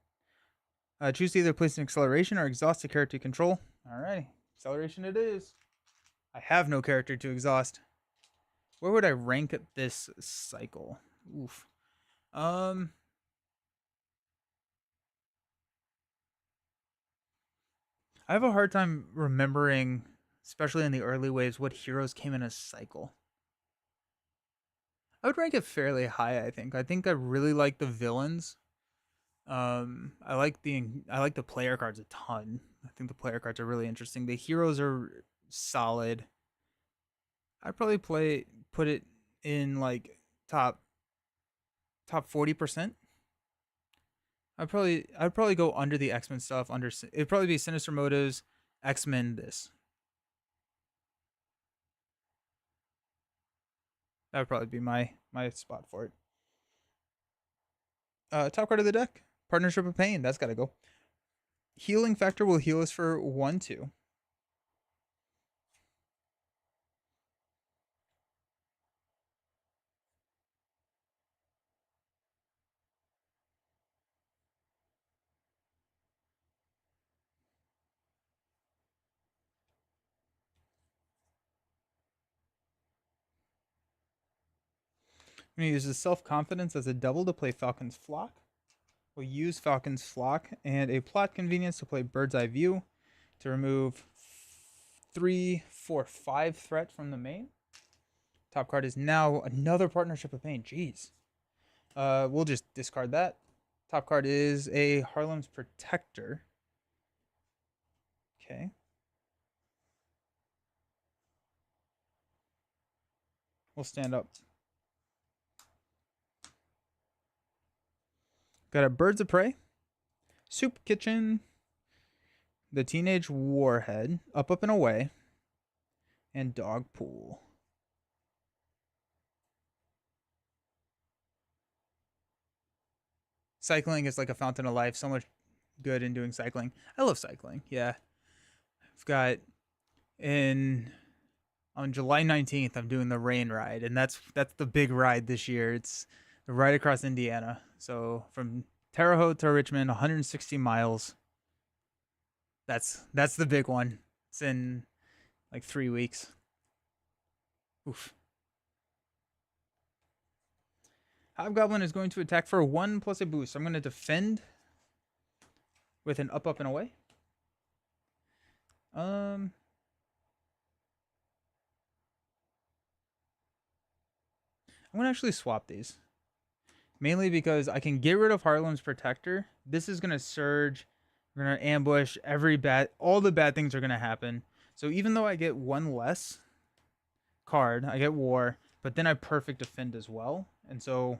Choose to either place an acceleration or exhaust a character you control. Alrighty, acceleration it is. I have no character to exhaust. Where would I rank this cycle? Oof. I have a hard time remembering, especially in the early waves, what heroes came in a cycle. I would rank it fairly high, I think. I think I really like the villains. I like the player cards a ton. I think the player cards are really interesting. The heroes are solid. I'd probably put it in like top 40%. I'd probably go under the X-Men stuff. It'd probably be Sinister Motives, X-Men. That would probably be my spot for it. Top card of the deck, Partnership of Pain. That's got to go. Healing Factor will heal us for 1, 2. I'm going to use the Self-Confidence as a double to play Falcon's Flock. We'll use Falcon's Flock and a Plot Convenience to play Bird's Eye View to remove 3, 4, 5 threat from the main. Top card is now another Partnership of Pain. Jeez. We'll just discard that. Top card is a Harlem's Protector. Okay. We'll stand up. Got a Birds of Prey, Soup Kitchen, the Teenage Warhead, Up, Up, and Away, and Dog Pool. Cycling is like a fountain of life. So much good in doing cycling. I love cycling. Yeah. I've got on July 19th, I'm doing the rain ride, and that's the big ride this year. It's the ride across Indiana. So from Terre Haute to Richmond, 160 miles. That's the big one. It's in like 3 weeks. Oof. Hobgoblin is going to attack for 1 plus a boost. I'm going to defend with an Up, Up, and Away. I'm going to actually swap these. Mainly because I can get rid of Harlem's Protector. This is going to surge. We're going to ambush. All the bad things are going to happen. So even though I get 1 less card, I get War, but then I perfect defend as well. And so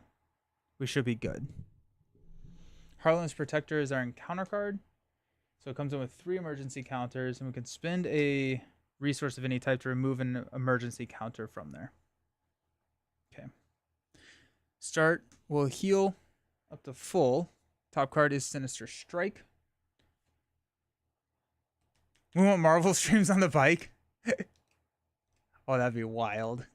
we should be good. Harlan's Protector is our encounter card. So it comes in with 3 emergency counters, and we can spend a resource of any type to remove an emergency counter from there. Okay. Start will heal up to full. Top card is Sinister Strike. We want Marvel streams on the bike. Oh, that'd be wild.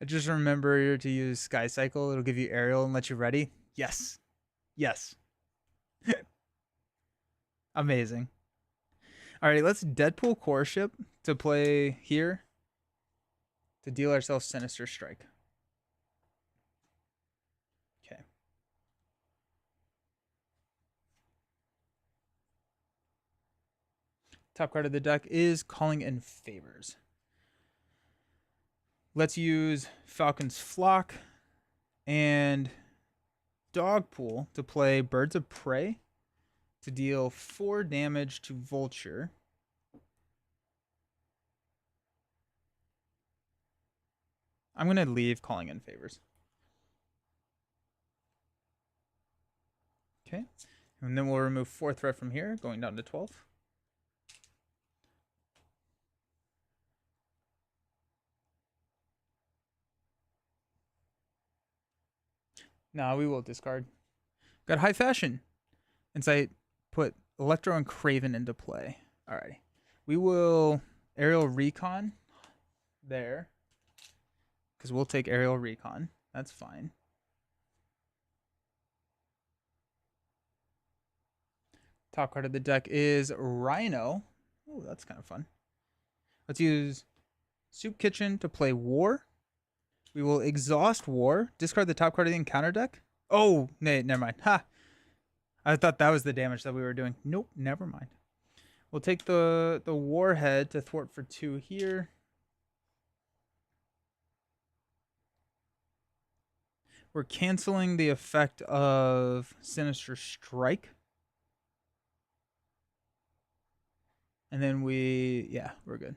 I just remember to use Sky Cycle. It'll give you aerial and let you ready. Yes. Yes. Amazing. Alrighty, let's Deadpool Core Ship to play here to deal ourselves Sinister Strike. Okay. Top card of the deck is Calling in Favors. Let's use Falcon's Flock and Dogpool to play Birds of Prey to deal 4 damage to Vulture. I'm going to leave Calling in Favors. Okay. And then we'll remove 4 threat from here, going down to 12. No, we will discard. Got High Fashion. Insight, put Electro and Craven into play. Alrighty. We will Aerial Recon there. Because we'll take Aerial Recon. That's fine. Top card of the deck is Rhino. Oh, that's kind of fun. Let's use Soup Kitchen to play War. We will exhaust War. Discard the top card of the encounter deck. Oh, never mind. Ha! I thought that was the damage that we were doing. Nope, never mind. We'll take the Warhead to thwart for 2 here. We're canceling the effect of Sinister Strike. And then yeah, we're good.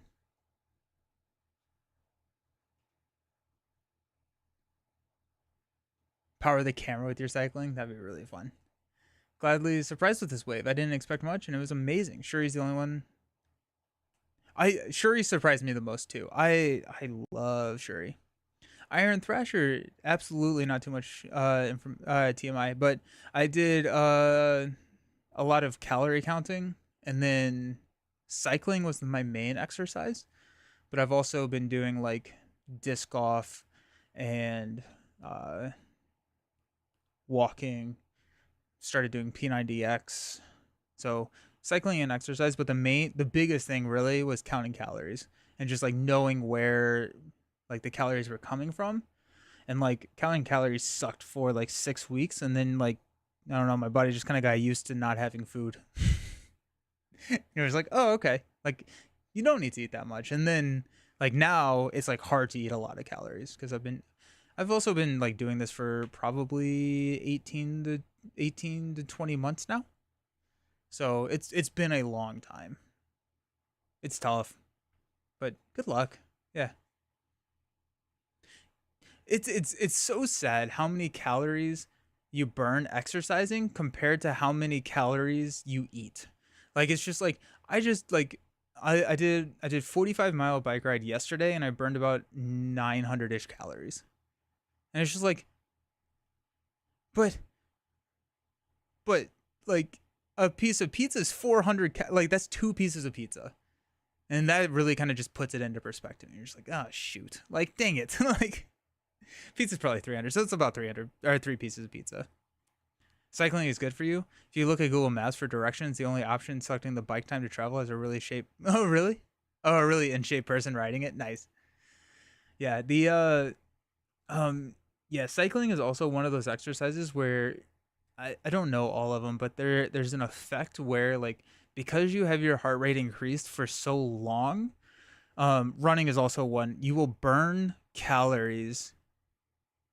Power the camera with your cycling. That'd be really fun. Gladly surprised with this wave. I didn't expect much, and it was amazing. Shuri's the only one. Shuri surprised me the most too. I love Shuri. Iron Thrasher, absolutely not too much TMI, but I did a lot of calorie counting, and then cycling was my main exercise. But I've also been doing like disc golf and walking. Started doing P90X. So cycling and exercise, but the biggest thing really was counting calories and just like knowing where like the calories were coming from. And like counting calories sucked for like 6 weeks, and then like I don't know, my body just kind of got used to not having food. It was like, oh, okay, like you don't need to eat that much. And then like now it's like hard to eat a lot of calories because I've also been like doing this for probably 18 to 20 months now. So it's been a long time. It's tough, but good luck. Yeah. It's so sad how many calories you burn exercising compared to how many calories you eat. Like it's just like I did 45-mile bike ride yesterday, and I burned about 900-ish calories. And it's just like but like a piece of pizza is 400 like that's 2 pieces of pizza. And that really kind of just puts it into perspective. You're just like, oh shoot. Like dang it. Like pizza's probably 300, so it's about 300 or 3 pieces of pizza. Cycling is good for you. If you look at Google Maps for directions, the only option selecting the bike time to travel is a really shape. Oh, really? Oh, a really in shape person riding it. Nice. Yeah, yeah, cycling is also one of those exercises where I don't know all of them, but there's an effect where like because you have your heart rate increased for so long, running is also one. You will burn calories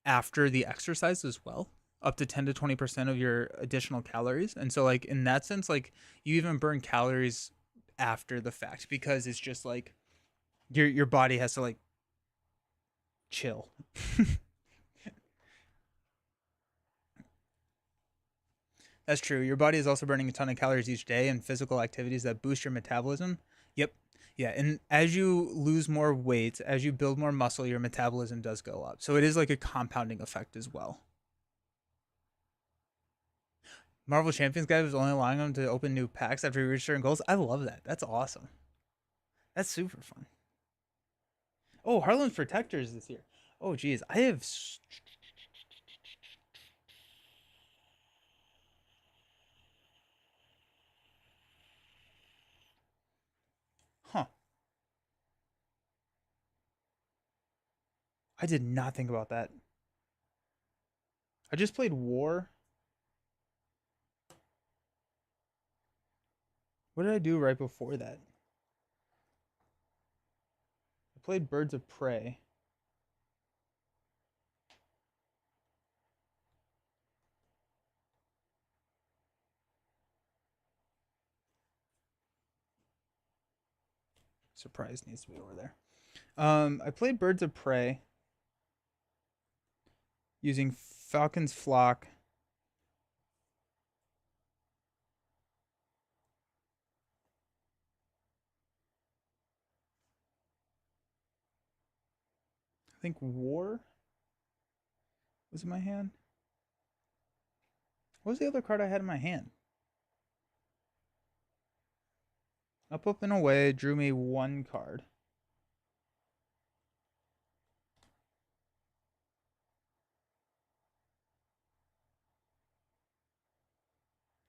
after the exercise as well, up to 10 to 20% of your additional calories. And so like in that sense, like you even burn calories after the fact because it's just like Your body has to like chill. That's true. Your body is also burning a ton of calories each day in physical activities that boost your metabolism. Yep. Yeah, and as you lose more weight, as you build more muscle, your metabolism does go up. So it is like a compounding effect as well. Marvel Champions guy was only allowing them to open new packs after he reached certain goals. I love that. That's awesome. That's super fun. Oh, Harlem's Protectors this year. Oh, geez. I have. Huh. I did not think about that. I just played War. What did I do right before that? I played Birds of Prey. Surprise needs to be over there. I played Birds of Prey using Falcon's Flock. I think War was in my hand. What was the other card I had in my hand? Up, and away drew me one card.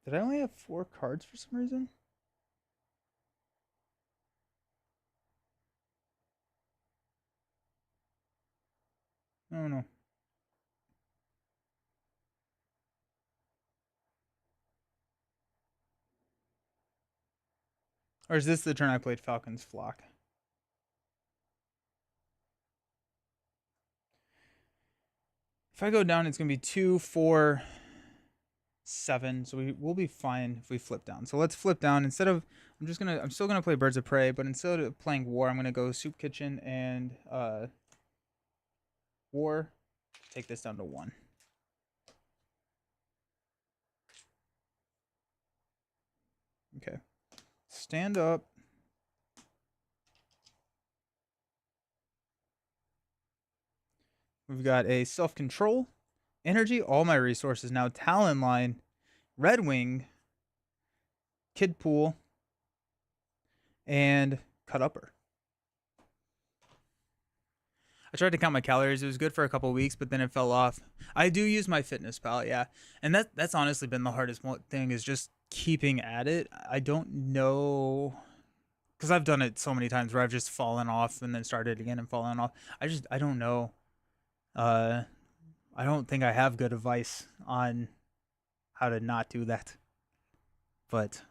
Did I only have 4 cards for some reason? I don't know. Or is this the turn I played Falcon's Flock? If I go down, it's going to be 2, 4, 7. So we'll be fine if we flip down. So let's flip down. Instead of, I'm still gonna play Birds of Prey, but instead of playing War, I'm gonna go Soup Kitchen and War. Take this down to 1. Okay. Stand up. We've got a Self-Control, Energy, all my resources now, Talon Line, Red Wing, Kid Pool, and Cut Upper. I tried to count my calories. It was good for a couple of weeks, but then it fell off. I do use my fitness pal, yeah. And that's honestly been the hardest thing, is just keeping at it. I don't know, because I've done it so many times where I've just fallen off and then started again and fallen off. I don't know. I don't think I have good advice on how to not do that. But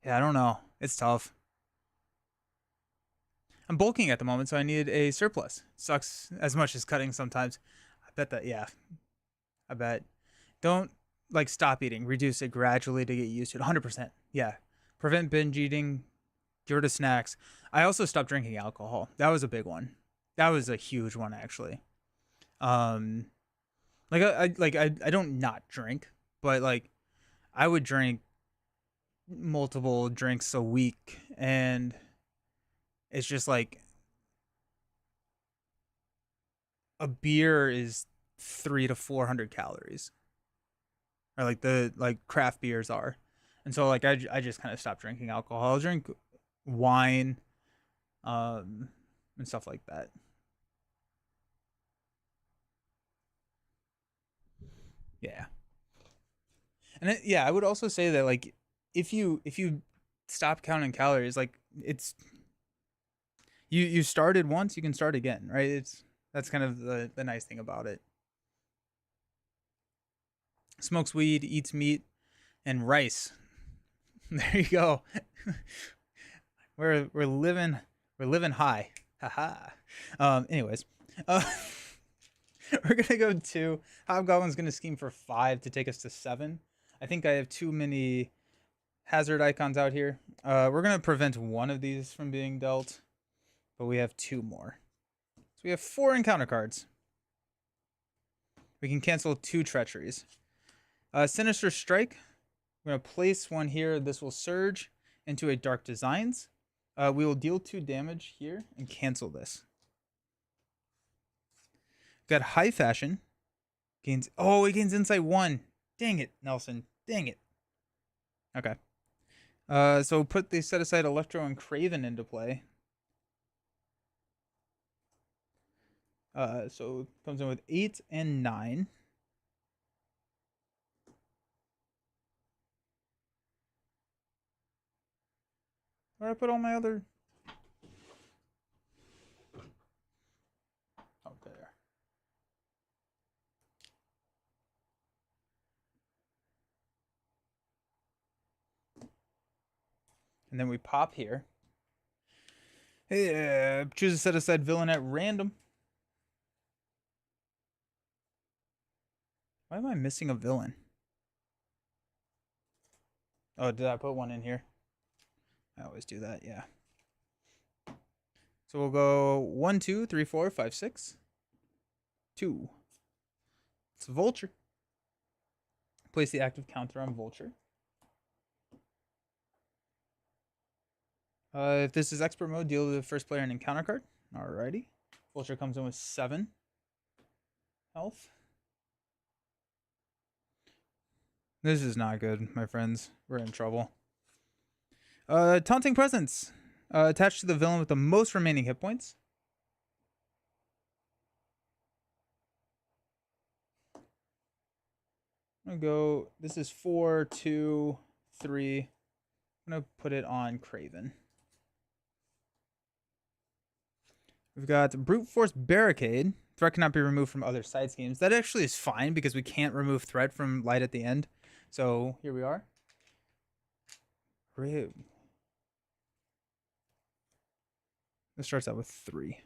yeah, I don't know. It's tough. I'm bulking at the moment, so I need a surplus. Sucks as much as cutting sometimes. I bet that, yeah. I bet. Don't like stop eating. Reduce it gradually to get used to it. 100%. Yeah. Prevent binge eating. Get rid of snacks. I also stopped drinking alcohol. That was a big one. That was a huge one, actually. I don't not drink, but like I would drink multiple drinks a week, and it's just like a beer is 300 to 400 calories, or like the craft beers are, and so like I just kind of stopped drinking alcohol. I'll drink wine, and stuff like that. Yeah, and yeah, I would also say that like if you stop counting calories, like it's you started once, you can start again, right? That's kind of the nice thing about it. Smokes weed, eats meat, and rice. There you go. we're living high. Haha. Anyways, uh, we're gonna go 2. Hobgoblin's gonna scheme for 5 to take us to 7. I think I have too many hazard icons out here. We're going to prevent one of these from being dealt, but we have 2 more. So we have 4 encounter cards. We can cancel 2 treacheries. Sinister Strike. I'm going to place 1 here. This will surge into a Dark Designs. We will deal 2 damage here and cancel this. Got High Fashion. Gains. Oh, it gains Insight 1. Dang it, Nelson. Dang it. Okay. So put the set aside Electro and Craven into play. So it comes in with 8 and 9. Where did I put all my other? Oh, there. And then we pop here. Choose a set aside villain at random. Why am I missing a villain? Oh, did I put 1 in here? I always do that, yeah. So we'll go 1, 2, 3, 4, 5, 6. 2. It's Vulture. Place the active counter on Vulture. If this is expert mode, deal with the first player an encounter card. Alrighty. Vulture comes in with 7 health. This is not good, my friends. We're in trouble. Taunting Presence. Attached to the villain with the most remaining hit points. I'm going to go... This is 4, 2, 3. I'm going to put it on Craven. We've got Brute Force Barricade. Threat cannot be removed from other side schemes. That actually is fine because we can't remove threat from light at the end. So here we are. This starts out with 3.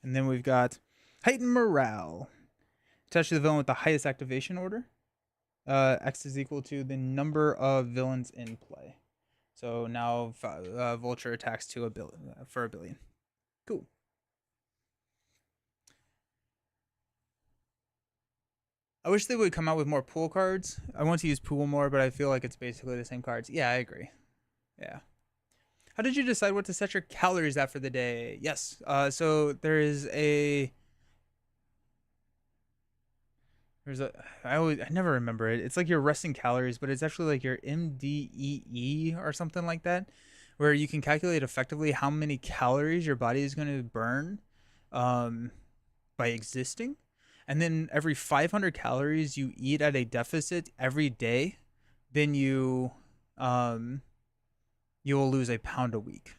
And then we've got Heightened Morale. Attached to the villain with the highest activation order. X is equal to the number of villains in play. So now Vulture attacks to for 1 billion. Cool. I wish they would come out with more pool cards. I want to use pool more, but I feel like it's basically the same cards. Yeah, I agree. Yeah. How did you decide what to set your calories at for the day? Yes. So there is a... I never remember it. It's like your resting calories, but it's actually like your MDEE or something like that, where you can calculate effectively how many calories your body is going to burn by existing. And then every 500 calories you eat at a deficit every day, then you will lose a pound a week.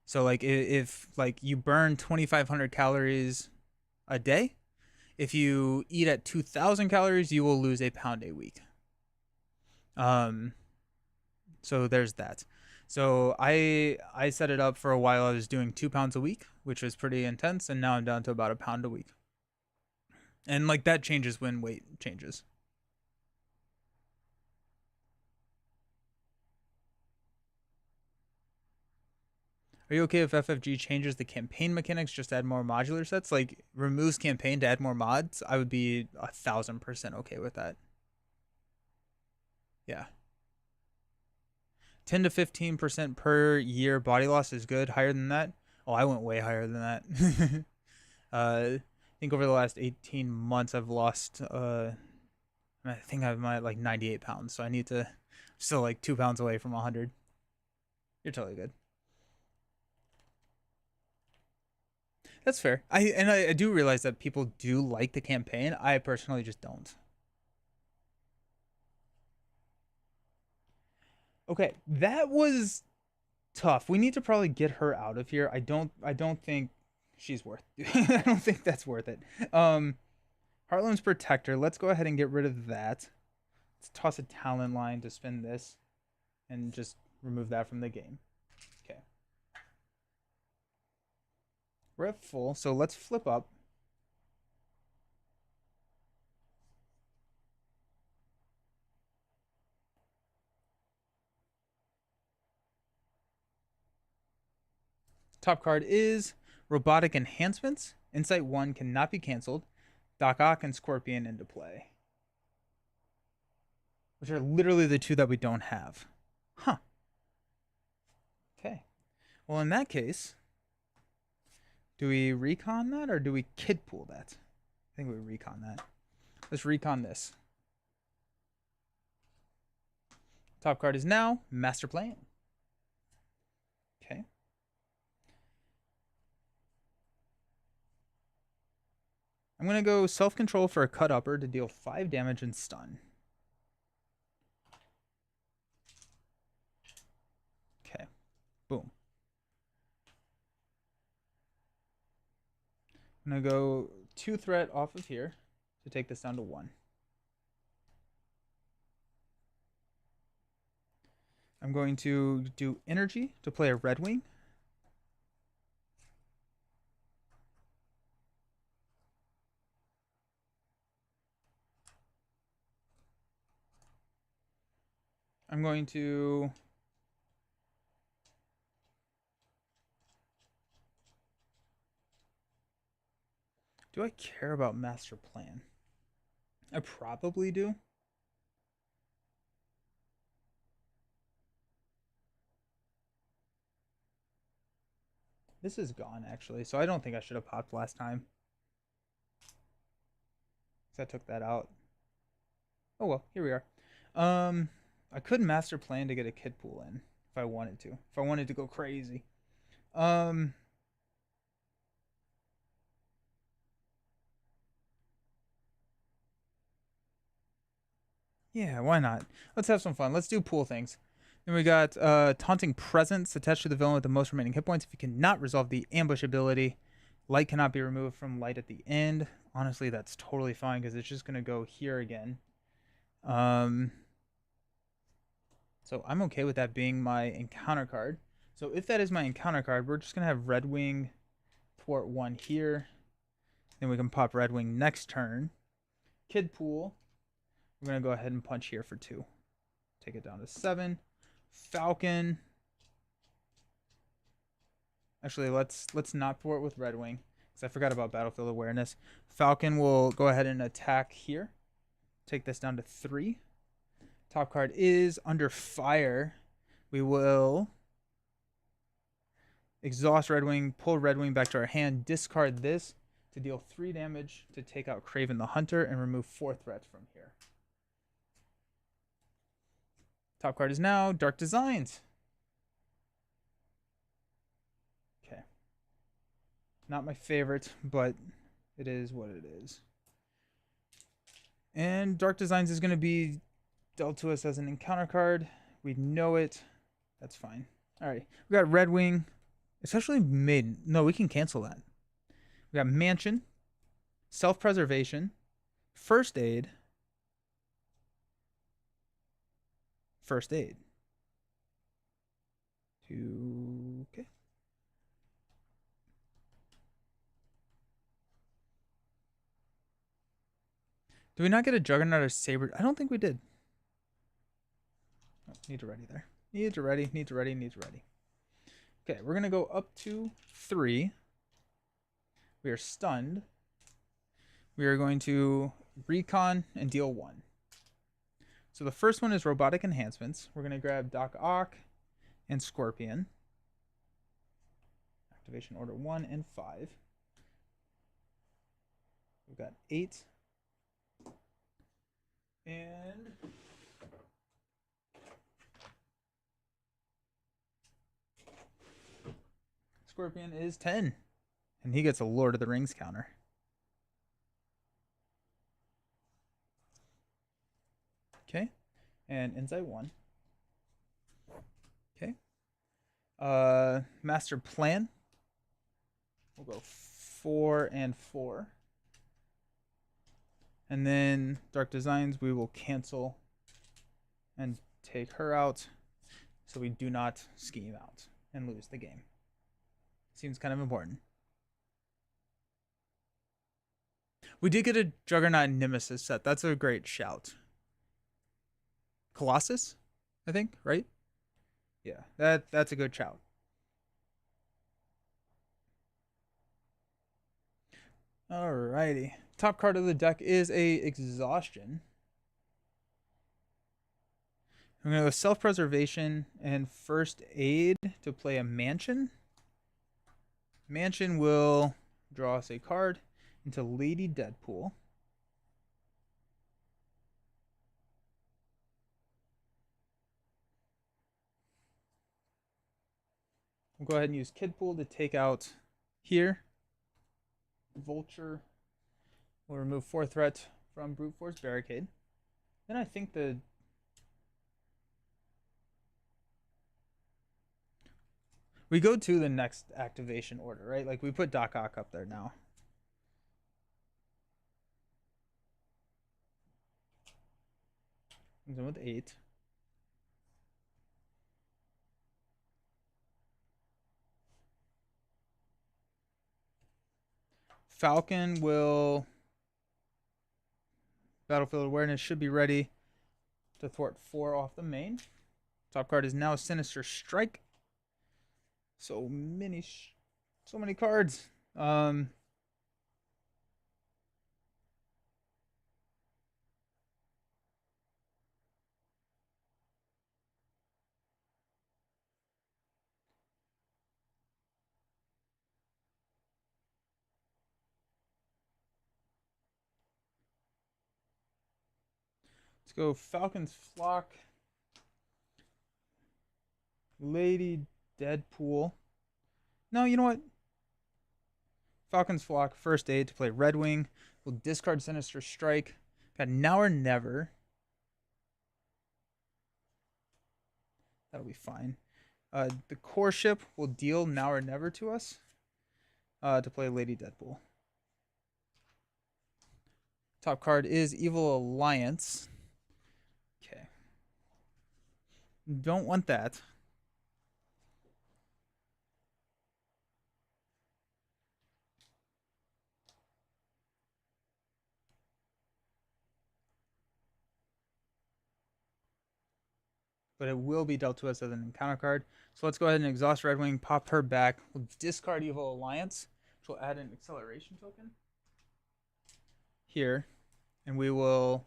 So like if like you burn 2,500 calories a day, if you eat at 2,000 calories, you will lose a pound a week. So there's that. So I set it up for a while. I was doing 2 pounds a week, which was pretty intense, and now I'm down to about a pound a week. And like that changes when weight changes. Are you okay if FFG changes the campaign mechanics, just add more modular sets? Like removes campaign to add more mods? I would be 1,000% okay with that. Yeah. 10 to 15% per year body loss is good. Higher than that? Oh, I went way higher than that. I think over the last 18 months, I've lost, I think I'm at like 98 pounds. So I need to, still like 2 pounds away from 100. You're totally good. That's fair. I do realize that people do like the campaign. I personally just don't. Okay, that was tough. We need to probably get her out of here. I don't think she's worth I don't think that's worth it. Heartland's Protector. Let's go ahead and get rid of that. Let's toss a talent line to spin this and just remove that from the game. Okay. We're at full, so let's flip up. Top card is Robotic Enhancements. Insight 1 cannot be canceled. Doc Ock and Scorpion into play. Which are literally the two that we don't have. Huh. Okay. Well, in that case, do we recon that or do we kid pool that? I think we recon that. Let's recon this. Top card is now Master Plan. Okay. I'm going to go Self-Control for a cut upper to deal 5 damage and stun. Okay. Boom. I'm going to go 2 threat off of here to take this down to 1. I'm going to do Energy to play a Red Wing. I'm going to do I care about Master Plan? I probably do. This is gone, actually, so I don't think I should have popped last time. Because I took that out. Oh, well, here we are. I could Master Plan to get a kid pool in if I wanted to. If I wanted to go crazy. Yeah, why not? Let's have some fun. Let's do pool things. Then we got Taunting Presence attached to the villain with the most remaining hit points. If you cannot resolve the ambush ability, light cannot be removed from light at the end. Honestly, that's totally fine because it's just going to go here again. So I'm okay with that being my encounter card. So if that is my encounter card, we're just going to have Red Wing thwart 1 here. Then we can pop Red Wing next turn. Kid Pool. We're going to go ahead and punch here for 2. Take it down to 7. Falcon. Actually, let's not thwart with Red Wing because I forgot about Battlefield Awareness. Falcon will go ahead and attack here. Take this down to 3. Top card is Under Fire. We will exhaust Red Wing, pull Red Wing back to our hand, discard this to deal 3 damage to take out Kraven the Hunter and remove 4 threats from here. Top card is now Dark Designs. Okay. Not my favorite, but it is what it is. And Dark Designs is going to be dealt to us as an encounter card. We know it. That's fine. All right. We got Red Wing. It's actually made. No, we can cancel that. We got Mansion, Self-Preservation, First Aid, First Aid. Okay. Do we not get a Juggernaut or Saber? I don't think we did. Oh, need to ready there. Need to ready, need to ready, need to ready. Okay, we're going to go up to 3. We are stunned. We are going to recon and deal 1. So the first one is Robotic Enhancements. We're going to grab Doc Ock and Scorpion. Activation order 1 and 5. We've got 8. And Scorpion is 10. And he gets a Lord of the Rings counter. Okay. And Insight 1. Okay. Master Plan. We'll go 4 and 4. And then Dark Designs, we will cancel and take her out so we do not scheme out and lose the game. Seems kind of important. We did get a Juggernaut Nemesis set. That's a great shout. Colossus, I think, right? Yeah, that's a good shout. Alrighty. Top card of the deck is a Exhaustion. I'm going to go Self-Preservation and First Aid to play a Mansion. Mansion will draw us a card into Lady Deadpool. We'll go ahead and use Kidpool to take out here. Vulture will remove 4 threat from Brute Force Barricade. Then I think we go to the next activation order, right? Like we put Doc Ock up there now. Comes in with 8. Falcon will Battlefield Awareness should be ready to thwart 4 off the main. Top card is now Sinister Strike. So many cards. Let's go Falcon's Flock. Lady Deadpool. No, you know what? Falcon's Flock, First Aid to play Red Wing. We'll discard Sinister Strike. Got Now or Never. That'll be fine. The core ship will deal Now or Never to us to play Lady Deadpool. Top card is Evil Alliance. Okay. Don't want that. But it will be dealt to us as an encounter card. So let's go ahead and exhaust Red Wing, pop her back. We'll discard Evil Alliance, which will add an acceleration token here. And we will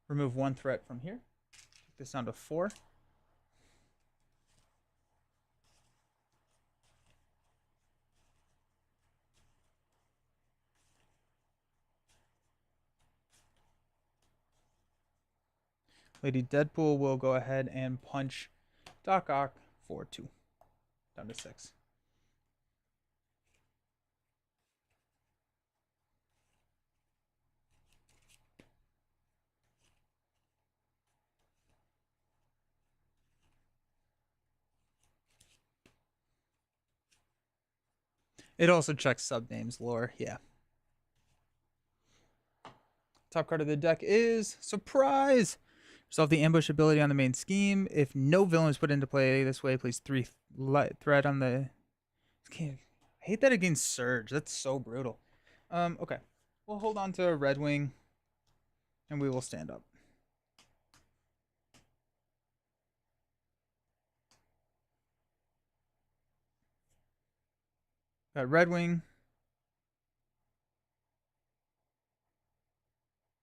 remove 1 threat from here. Take this down to 4. Lady Deadpool will go ahead and punch Doc Ock for 2. Down to 6. It also checks subnames lore, yeah. Top card of the deck is Surprise! Resolve the ambush ability on the main scheme. If no villain is put into play this way, place 3 threat on the... I hate that against Surge. That's so brutal. Okay. We'll hold on to Red Wing, and we will stand up. Got Red Wing.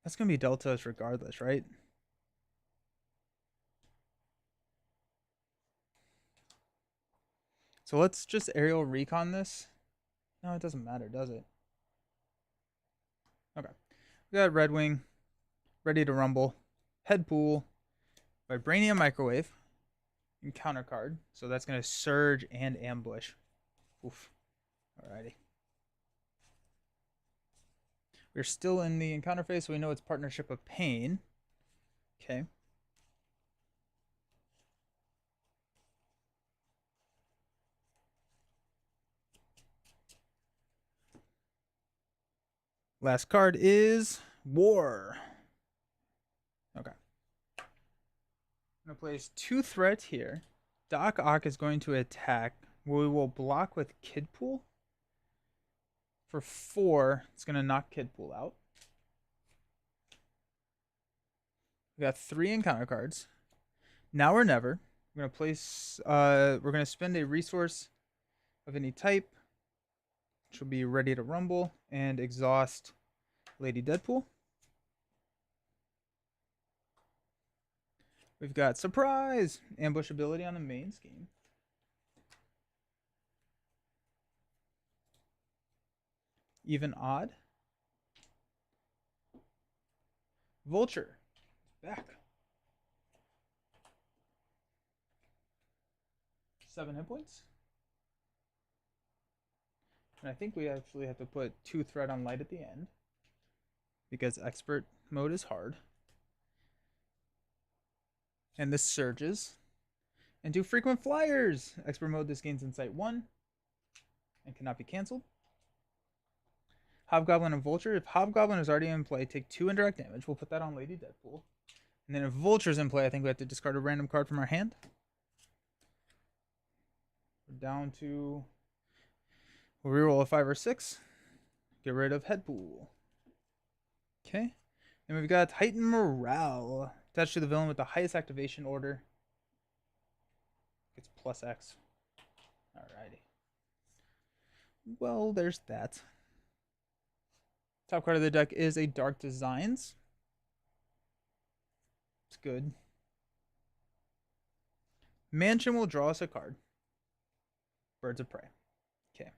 That's going to be dealt to us regardless, right? So let's just aerial recon this. No, it doesn't matter, does it? Okay. We got Red Wing. Ready to rumble. Head Pool. Vibranium Microwave. Encounter card. So that's going to surge and ambush. Oof. Alrighty. We're still in the encounter phase, so we know it's Partnership of Pain. Okay. Last card is War. Okay. I'm going to place 2 threats here. Doc Ock is going to attack. We will block with Kidpool. For 4, it's going to knock Kid Pool out. We got 3 encounter cards. Now or never. We're going to place, we're going to spend a resource of any type, which will be Ready to Rumble, and exhaust Lady Deadpool. We've got Surprise! Ambush ability on the main scheme. Even Odd. Vulture. Back. 7 hit points. And I think we actually have to put 2 threat on light at the end, because expert mode is hard. And this surges. And do frequent flyers. Expert mode, this gains insight 1 and cannot be canceled. Hobgoblin and Vulture. If Hobgoblin is already in play, take 2 indirect damage. We'll put that on Lady Deadpool. And then if Vulture's in play, I think we have to discard a random card from our hand. We're down to... We'll reroll a 5 or 6. Get rid of Headpool. Okay. And we've got Heightened Morale. Attached to the villain with the highest activation order. It's plus X. Alrighty. Well, there's that. Top card of the deck is a Dark Designs. It's good. Mansion will draw us a card. Birds of Prey. Okay.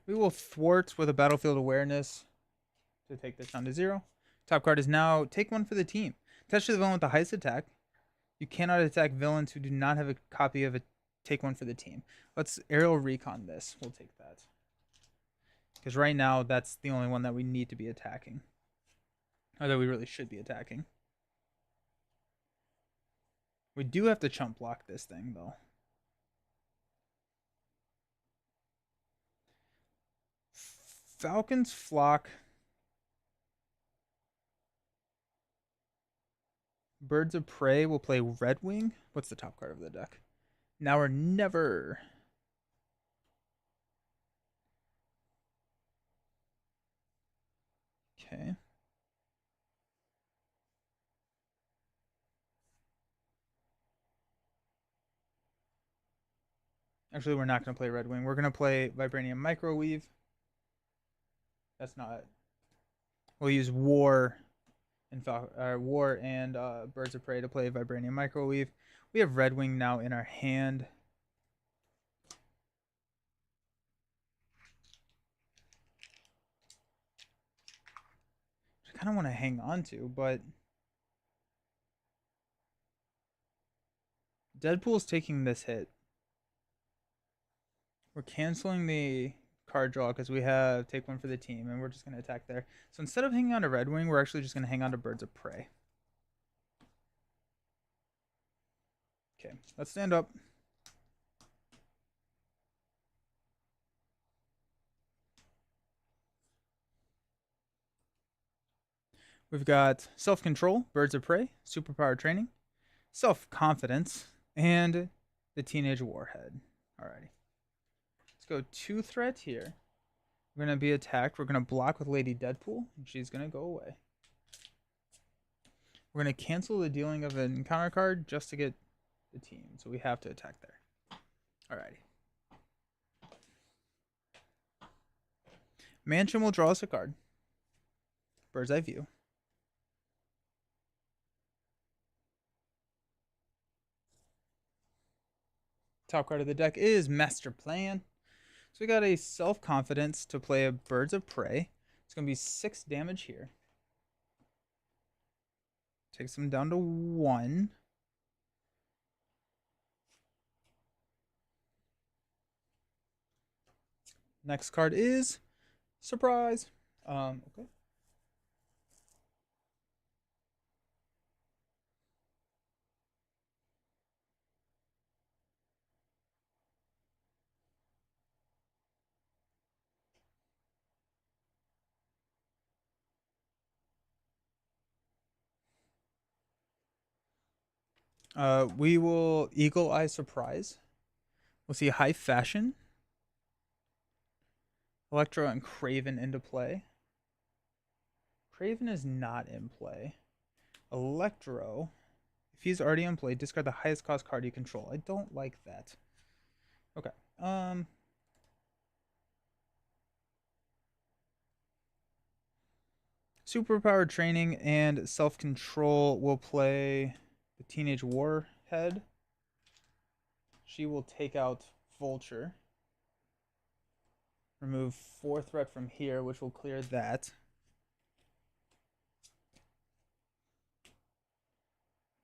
We will thwart with a Battlefield Awareness to take this down to 0. Top card is now take 1 for the team. Attached to the villain with the highest attack. You cannot attack villains who do not have a copy of a take 1 for the team. Let's aerial recon this. We'll take that. Because right now, that's the only one that we need to be attacking. Or that we really should be attacking. We do have to chump block this thing, though. Falcon's Flock. Birds of Prey will play Red Wing. What's the top card of the deck? Now or never. Okay. Actually, we're not going to play Red Wing. We're going to play Vibranium Microweave. That's not... We'll use War and Birds of Prey to play Vibranium Microweave. We have Red Wing now in our hand. I kind of want to hang on to, but... Deadpool's taking this hit. We're canceling the card draw because we have take 1 for the team, and we're just going to attack there. So instead of hanging on to Red Wing, we're actually just going to hang on to Birds of Prey. Okay, let's stand up. We've got Self-Control, Birds of Prey, Superpower Training, Self-Confidence, and the Teenage Warhead. Alrighty. Let's go 2 threat here. We're going to be attacked. We're going to block with Lady Deadpool, and she's going to go away. We're going to cancel the dealing of an encounter card just to get the team, so we have to attack there. Alrighty. Mansion will draw us a card. Bird's Eye View. Top card of the deck is Master Plan. So we got a Self-Confidence to play a Birds of Prey. It's going to be 6 damage here. Takes them down to 1. Next card is Surprise. Okay. We will Eagle Eye Surprise. We'll see High Fashion, Electro, and Craven into play. Craven is not in play. Electro, if he's already in play, discard the highest cost card you control. I don't like that. Okay. Superpower Training and Self-Control will play the Teenage Warhead. She will take out Vulture. Remove 4 threat from here, which will clear that.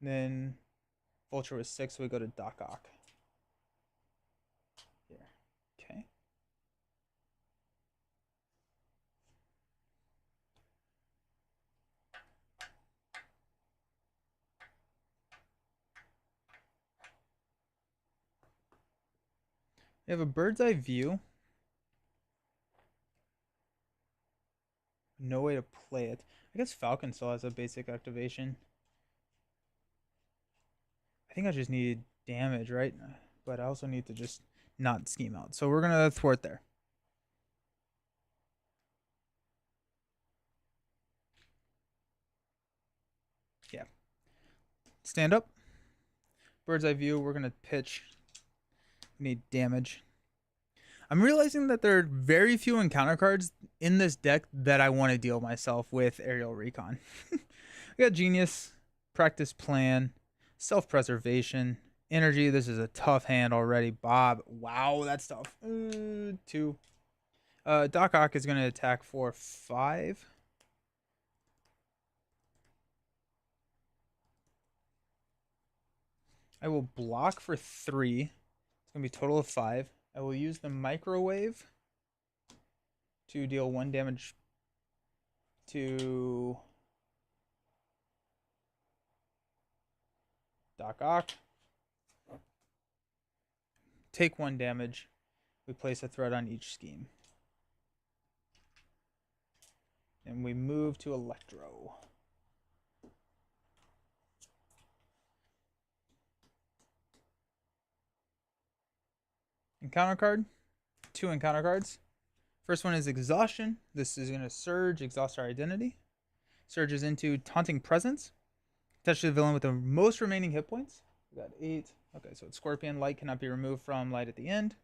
Then Vulture was 6, so we go to Doc Ock. Here. Okay. We have a bird's eye view. No way to play it. I guess Falcon still has a basic activation. I think I just need damage, right? But I also need to just not scheme out. So we're going to thwart there. Yeah. Stand up. Bird's eye view. We're going to pitch. We need damage. I'm realizing that there are very few encounter cards in this deck that I want to deal myself with Aerial Recon. We got Genius, Practice Plan, Self-Preservation, Energy. This is a tough hand already. Bob. Wow, that's tough. 2. Doc Ock is going to attack for 5. I will block for 3. It's going to be a total of 5. I will use the Microwave to deal 1 damage to Doc Ock. Take 1 damage. We place a threat on each scheme. And we move to Electro. Encounter card. 2 encounter cards. First one is Exhaustion. This is going to Surge, exhaust our identity. Surges into Taunting Presence. Touch the villain with the most remaining hit points. We got 8. Okay, so it's Scorpion. Light cannot be removed from light at the end.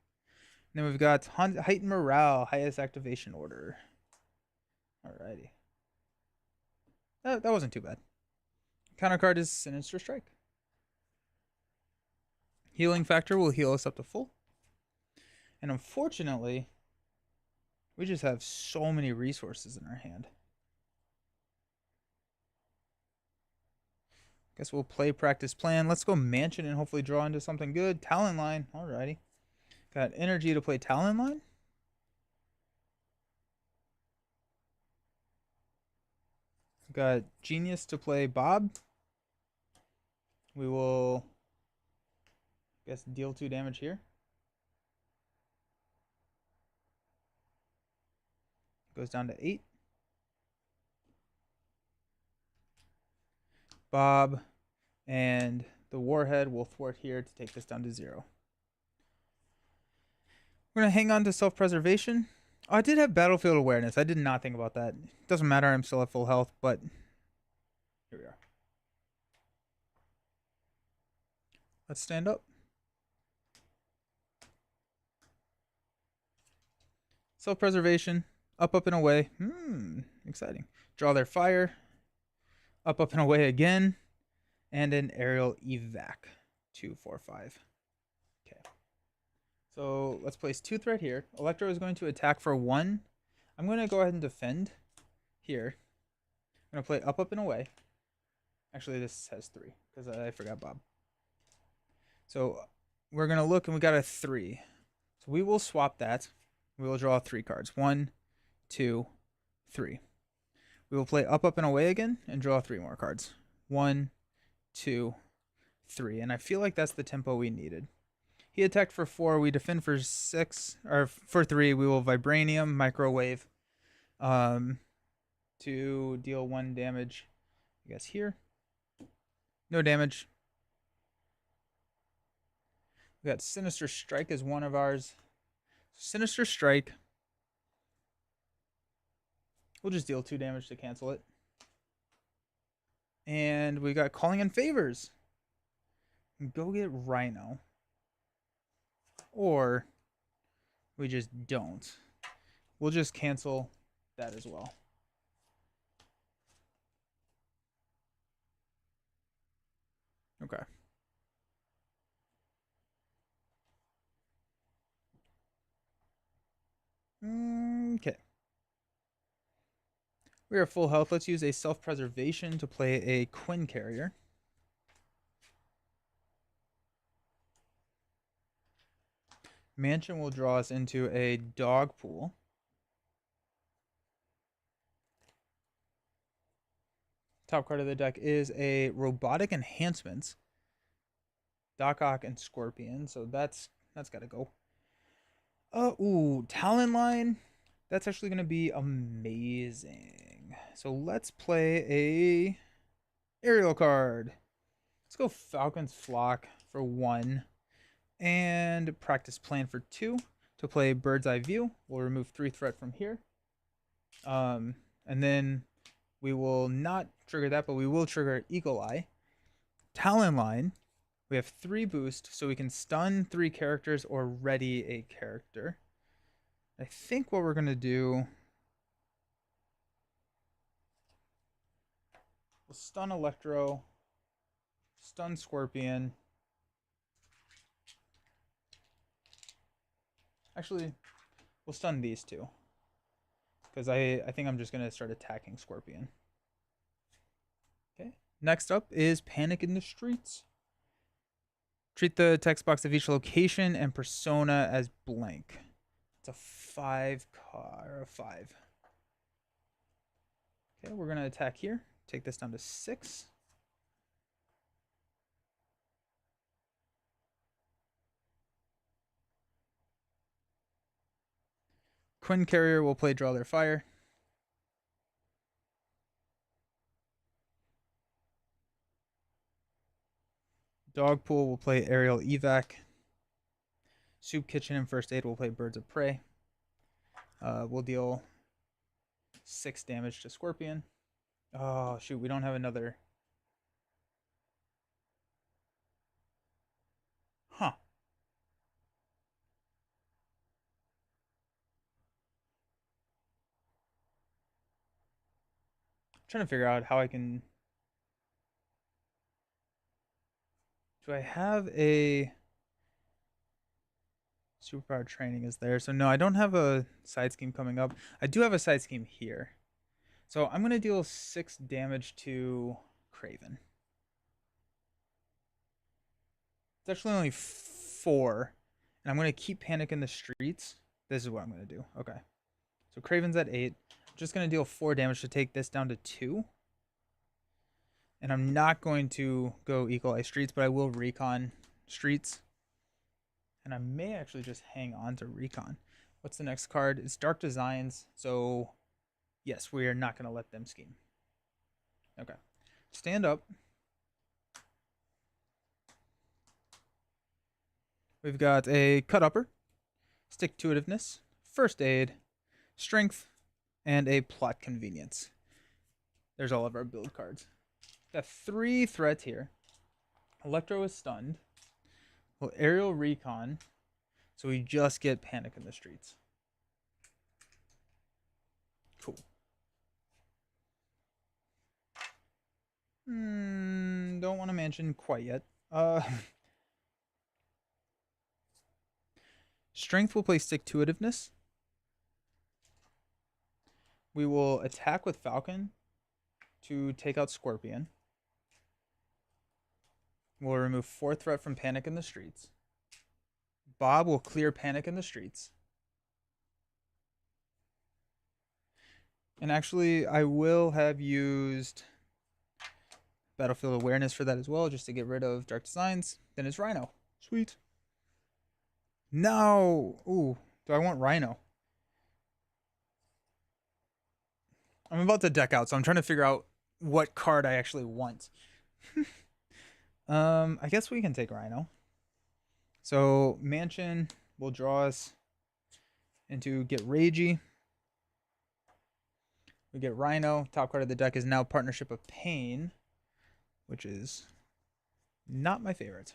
And then we've got Heightened Morale, highest activation order. Alrighty. That wasn't too bad. Counter card is Sinister Strike. Healing Factor will heal us up to full. And unfortunately, we just have so many resources in our hand. Guess we'll play Practice Plan. Let's go Mansion and hopefully draw into something good. Talon Line. Alrighty. Got Energy to play Talon Line. Got Genius to play Bob. We will, I guess, deal 2 damage here. Goes down to 8. Bob and the Warhead will thwart here to take this down to 0. We're going to hang on to Self-Preservation. Oh, I did have Battlefield Awareness. I did not think about that. Doesn't matter. I'm still at full health, but here we are. Let's stand up. Self-Preservation. Up, up, and away. Exciting. Draw their fire. Up, up, and away again. And an aerial evac. 2, 4, 5. Okay. So let's place 2 threat here. Electro is going to attack for 1. I'm going to go ahead and defend here. I'm going to play up, up, and away. Actually, this has 3 because I forgot Bob. So we're going to look and we got a 3. So we will swap that. We will draw 3 cards. 1, 2, 3. We will play up, up, and away again and draw 3 more cards. 1, 2, 3. And I feel like that's the tempo we needed. He attacked for 4. We defend for 6, or for 3. We will Vibranium, Microwave, to deal 1 damage. I guess here. No damage. We got Sinister Strike as one of ours. Sinister Strike. We'll just deal 2 damage to cancel it. And we got Calling in Favors. Go get Rhino. Or we just don't. We'll just cancel that as well. Okay. Okay. We are full health. Let's use a self-preservation to play a Quinn carrier. Mansion will draw us into a dog pool. Top card of the deck is a Robotic Enhancements. Doc Ock and Scorpion. So that's got to go. Talon Line. That's actually going to be amazing. So let's play a aerial card. Let's go Falcon's Flock for 1. And Practice Plan for 2. To play Bird's Eye View, we'll remove 3 threat from here. And then we will not trigger that, but we will trigger Eagle Eye. Talon Line. We have 3 boost, so we can stun 3 characters or ready a character. I think what we're going to do... We'll stun Electro. Stun Scorpion. Actually, we'll stun these 2. Because I think I'm just going to start attacking Scorpion. Okay. Next up is Panic in the Streets. Treat the text box of each location and persona as blank. It's a 5 card. 5. Okay, we're going to attack here. Take this down to 6. Quinn Carrier will play Draw Their Fire. Dog Pool will play Aerial Evac. Soup Kitchen and First Aid will play Birds of Prey. We'll deal 6 damage to Scorpion. Oh, shoot, we don't have another. Huh. I'm trying to figure out how I can... Do I have a... Superpower Training is there. So no, I don't have a side scheme coming up. I do have a side scheme here. So I'm going to deal 6 damage to Craven. It's actually only 4. And I'm going to keep Panic in the Streets. This is what I'm going to do. Okay. So Craven's at 8. I'm just going to deal 4 damage to take this down to 2. And I'm not going to go Eagle Eye Streets, but I will Recon Streets. And I may actually just hang on to Recon. What's the next card? It's Dark Designs. So, yes, we are not going to let them scheme. Okay. Stand up. We've got a Cut Upper, Stick-to-itiveness, First Aid, Strength, and a Plot Convenience. There's all of our build cards. Got 3 threats here. Electro is stunned. Well, Aerial Recon. So we just get Panic in the Streets. Cool. Don't want to mention quite yet. Strength will play Stick-to-itiveness. We will attack with Falcon to take out Scorpion. We'll remove 4 threat from Panic in the Streets. Bob will clear Panic in the Streets. And actually, I will have used Battlefield Awareness for that as well, just to get rid of Dark Designs. Then it's Rhino. Sweet. No! Ooh, do I want Rhino? I'm about to deck out, so I'm trying to figure out what card I actually want. I guess we can take Rhino. So Mansion will draw us into Get Ragey. We get Rhino. Top card of the deck is now Partnership of Pain, which is not my favorite.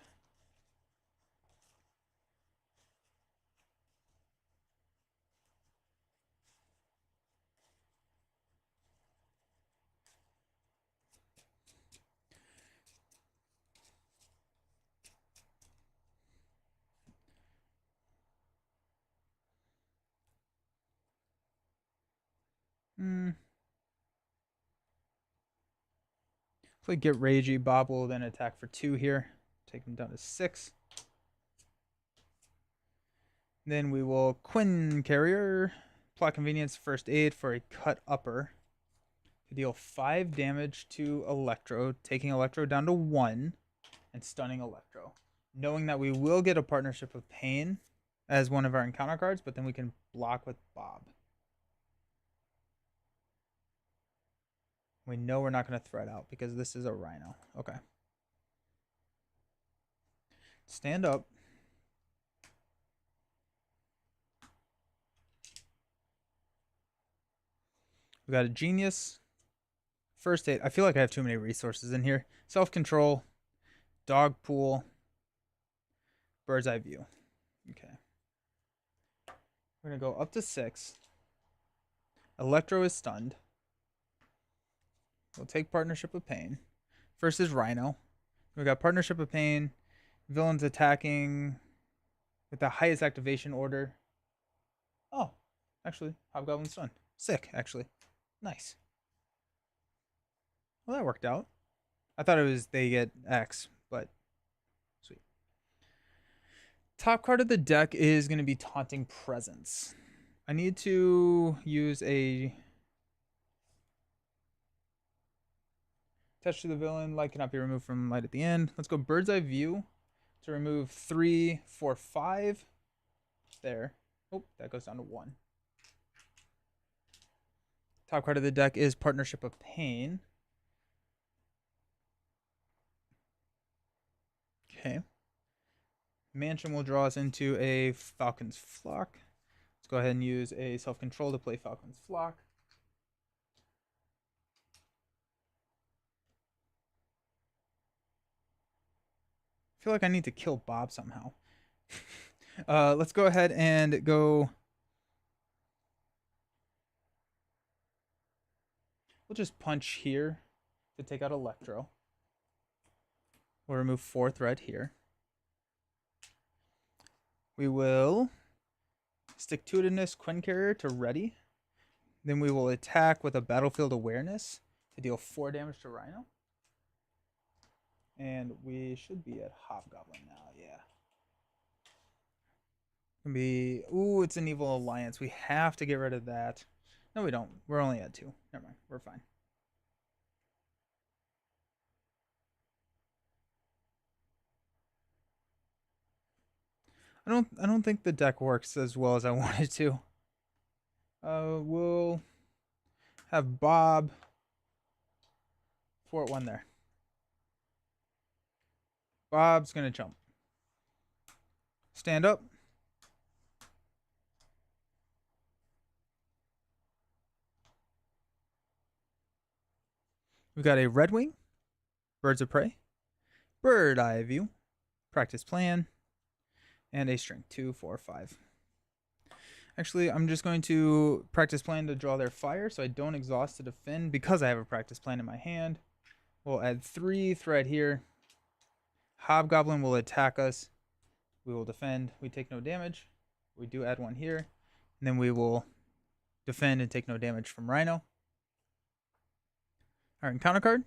Play Get Ragey. Bob will then attack for 2 here. Take him down to 6. Then we will Quinn Carrier. Plot Convenience First Aid for a cut upper. To deal 5 damage to Electro, taking Electro down to 1 and stunning Electro. Knowing that we will get a Partnership of Pain as one of our encounter cards, but then we can block with Bob. We know we're not going to threat out because this is a Rhino. Okay. Stand up. We got a Genius. First Aid. I feel like I have too many resources in here. Self-Control. Dog Pool. Bird's Eye View. Okay. We're going to go up to 6. Electro is stunned. We'll take Partnership of Pain. First is Rhino. We got Partnership of Pain. Villains attacking with the highest activation order. Oh, actually, Hobgoblin's stunned. Sick, actually. Nice. Well, that worked out. I thought it was they get X, but sweet. Top card of the deck is going to be Taunting Presence. I need to use a touch to the villain. Light cannot be removed from light at the end. Let's go Bird's Eye View to remove 3, 4, 5. There. Oh, that goes down to 1. Top card of the deck is Partnership of Pain. Okay. Mansion will draw us into a Falcon's Flock. Let's go ahead and use a Self-Control to play Falcon's Flock. I feel like I need to kill Bob somehow. Let's go ahead and go. We'll just punch here to take out Electro. We'll remove 4 threat here. We will Stick-to-itiveness Quinn Carrier to ready. Then we will attack with a Battlefield Awareness to deal 4 damage to Rhino. And we should be at Hobgoblin now, yeah. Can be, ooh, it's an Evil Alliance. We have to get rid of that. No, we don't. We're only at 2. Never mind. We're fine. I don't think the deck works as well as I wanted to. We'll have Bob Fort 1 there. Bob's gonna jump. Stand up. We've got a Red Wing, Birds of Prey, Bird Eye View, Practice Plan, and a String. 2, 4, 5. Actually, I'm just going to Practice Plan to draw their fire so I don't exhaust to defend because I have a Practice Plan in my hand. We'll add 3 threat here. Hobgoblin will attack us. We will defend. We take no damage. We do add 1 here. And then we will defend and take no damage from Rhino. Alright, encounter card.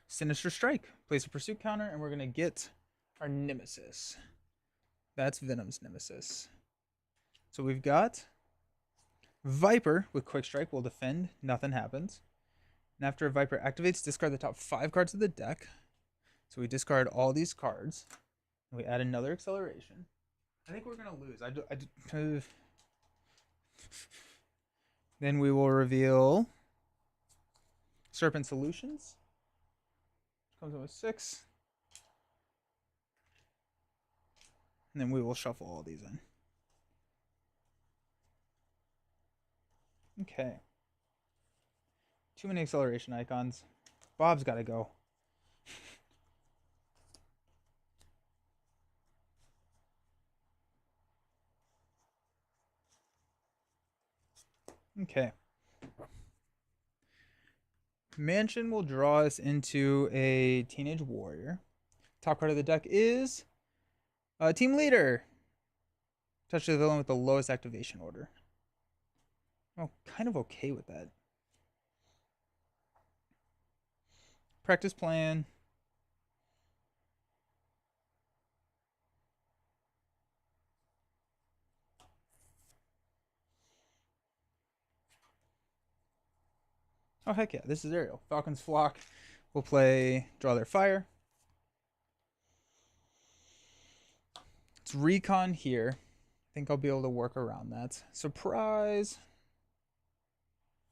Sinister Strike. Place a pursuit counter, and we're going to get our Nemesis. That's Venom's Nemesis. So we've got Viper with Quick Strike will defend. Nothing happens. And after Viper activates, discard the top 5 cards of the deck. So we discard all these cards. And we add another acceleration. I think we're going to lose. Then we will reveal Serpent Solutions. Comes in with 6. And then we will shuffle all these in. Okay. Too many acceleration icons. Bob's got to go. Okay. Mansion will draw us into a Teenage Warrior. Top card of the deck is Team Leader. Touch the villain with the lowest activation order. Oh, kind of okay with that. Practice plan. Oh, heck yeah. This is Ariel. Falcon's Flock will play Draw Their Fire. It's Recon here. I think I'll be able to work around that. Surprise.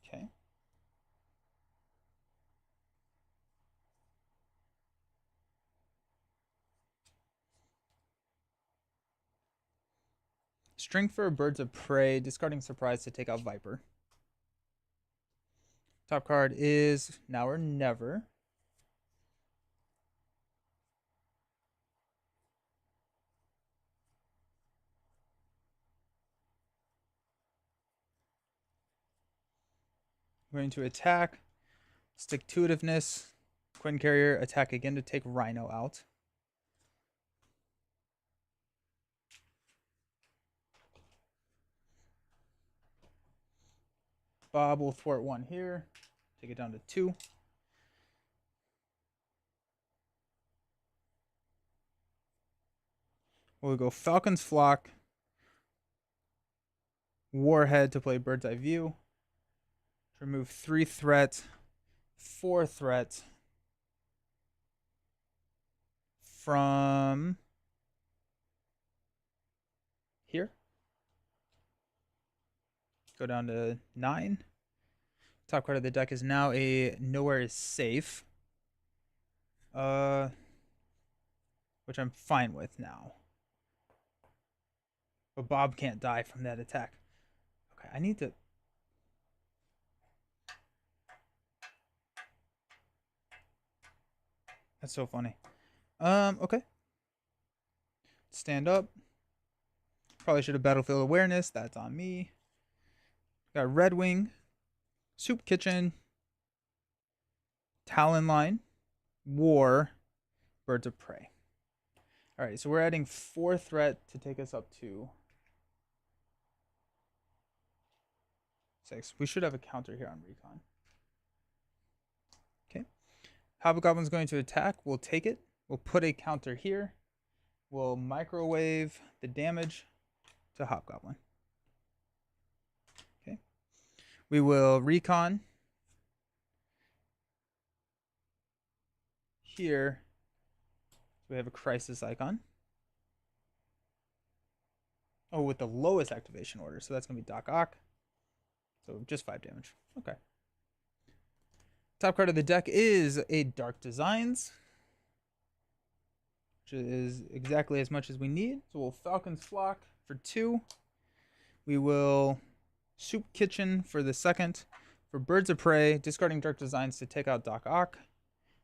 Okay. String for Birds of Prey. Discarding Surprise to take out Viper. Top card is Now or Never. I'm going to attack. Stick-to-itiveness. Quinn Carrier, attack again to take Rhino out. Bob will thwart one here. Take it down to 2. We'll go Falcon's Flock. Warhead to play Bird's Eye View. Remove 3 threat, 4 threat from here. Go down to 9. Top card of the deck is now a Nowhere is Safe. Which I'm fine with now. But Bob can't die from that attack. Okay, I need to... That's so funny. Okay. Stand up. Probably should have Battlefield Awareness. That's on me. Got Red Wing. Soup Kitchen. Talon Line. War. Birds of Prey. Alright, so we're adding 4 threat to take us up to 6. We should have a counter here on Recon. Okay. Hobgoblin's going to attack. We'll take it. We'll put a counter here. We'll microwave the damage to Hobgoblin. Okay. We will Recon here. So we have a Crisis icon. Oh, with the lowest activation order. So that's going to be Doc Ock. So just 5 damage. Okay. Top card of the deck is a Dark Designs, which is exactly as much as we need. So we'll Falcon's Flock for 2. We will Soup Kitchen for the 2nd. For Birds of Prey, discarding Dark Designs to take out Doc Ock.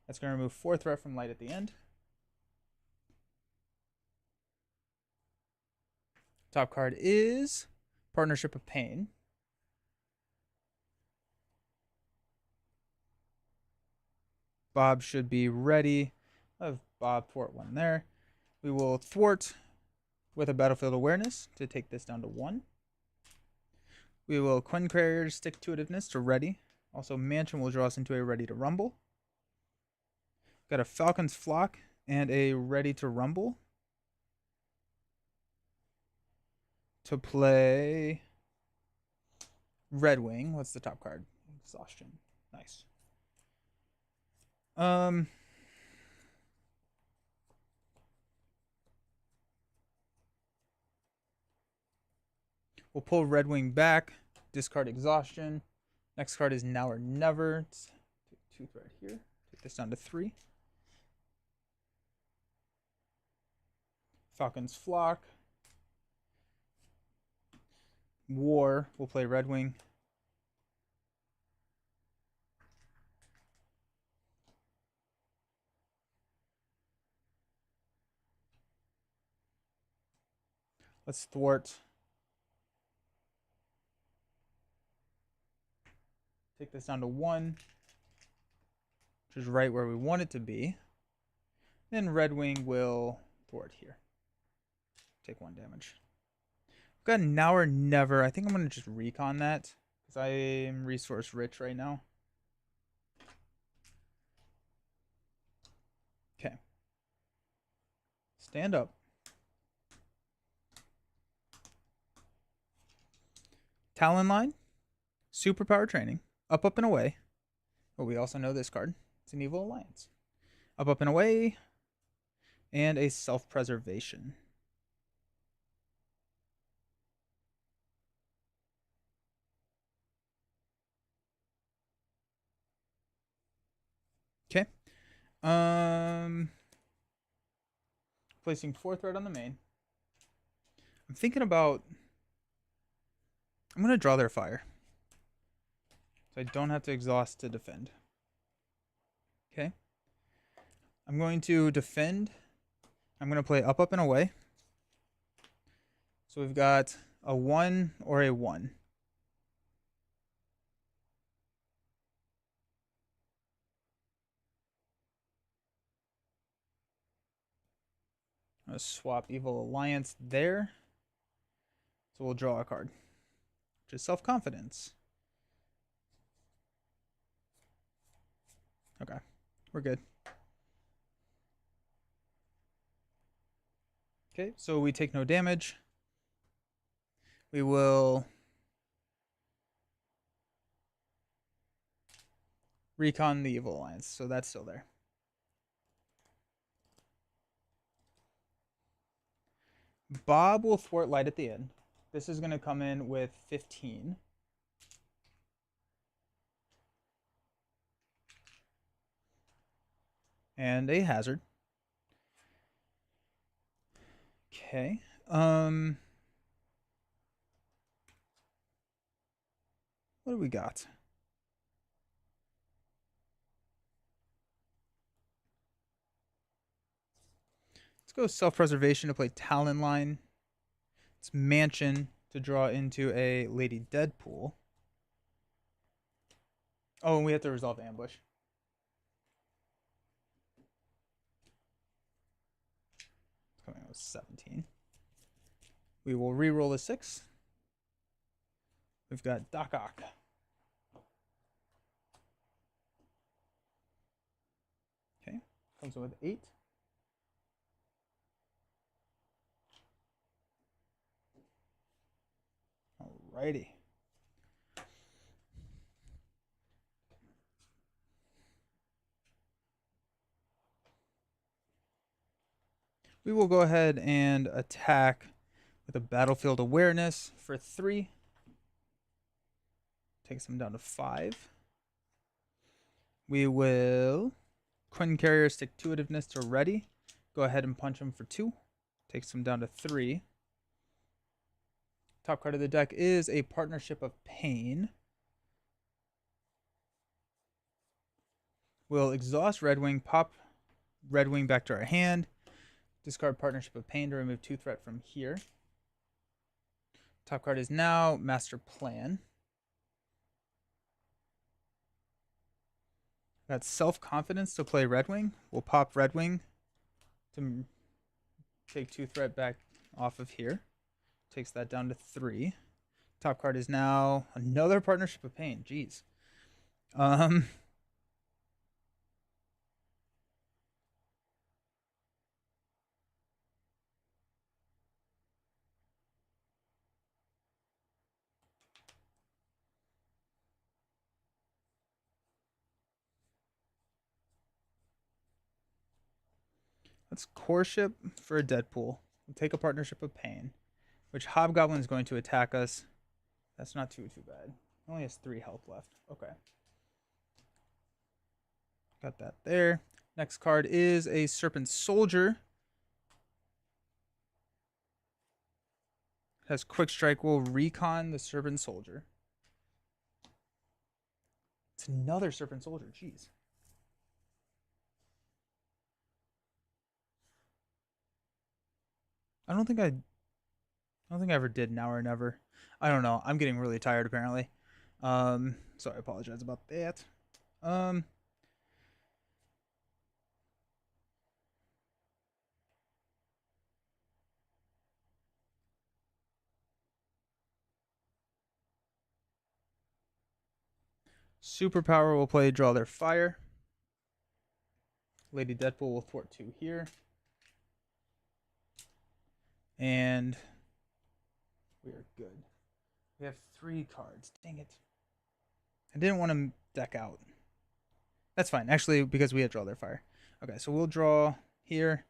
That's going to remove 4 threat from light at the end. Top card is Partnership of Pain. Bob should be ready. I have Bob thwart 1 there. We will thwart with a Battlefield Awareness to take this down to 1. We will Quinn Carrier Stick-to-itiveness to ready. Also, Mansion will draw us into a Ready to Rumble. Got a Falcon's Flock and a Ready to Rumble to play Red Wing. What's the top card? Exhaustion. Nice. We'll pull Red Wing back, discard Exhaustion. Next card is Now or Never. It's 2 threat here. Take this down to 3. Falcon's Flock. War will play Red Wing. Let's thwart. Take this down to 1, which is right where we want it to be. Then Red Wing will thwart here. Take 1 damage. I've got now or never. I think I'm going to just recon that because I am resource rich right now. Okay. Stand up. Talon Line. Superpower Training. Up, up, and away. But we also know this card. It's an Evil Alliance. Up, up, and away. And a self-preservation. Okay. Placing 4th red on the main. I'm thinking about... I'm going to draw their fire. So I don't have to exhaust to defend. Okay. I'm going to defend. I'm going to play up, up, and away. So we've got a 1 or a 1. I'm going to swap Evil Alliance there. So we'll draw a card, which is Self-Confidence. Okay, we're good. Okay, so we take no damage. We will recon the Evil Alliance, so that's still there. Bob will thwart light at the end. This is going to come in with 15. And a hazard. Okay. What do we got? Let's go Self-Preservation to play Talon Line. It's Mansion to draw into a Lady Deadpool. Oh, and we have to resolve Ambush. It's coming out with 17. We will re-roll a 6. We've got Doc Ock. Okay, comes in with 8. Alrighty. We will go ahead and attack with a Battlefield Awareness for 3. Takes them down to 5. We will Quinn Carrier Stick-to-itiveness to ready. Go ahead and punch him for 2. Takes them down to 3. Top card of the deck is a Partnership of Pain. We'll exhaust Red Wing, pop Red Wing back to our hand. Discard Partnership of Pain to remove 2 threat from here. Top card is now Master Plan. Got Self-Confidence to play Red Wing. We'll pop Red Wing to take 2 threat back off of here. Takes that down to 3. Top card is now another Partnership of Pain. Jeez. Let's Core Ship for a Deadpool. We'll take a Partnership of Pain, which Hobgoblin is going to attack us. That's not too bad. He only has 3 health left. Okay. Got that there. Next card is a Serpent Soldier. Has quick strike. Will recon the Serpent Soldier. It's another Serpent Soldier. Jeez. I don't think I ever did Now or Never. I don't know. I'm getting really tired apparently. So I apologize about that. Superpower will play Draw Their Fire. Lady Deadpool will thwart 2 here. And we are good. We have 3 cards. Dang it. I didn't want to deck out. That's fine. Actually, because we had Draw Their Fire. Okay, so we'll draw here.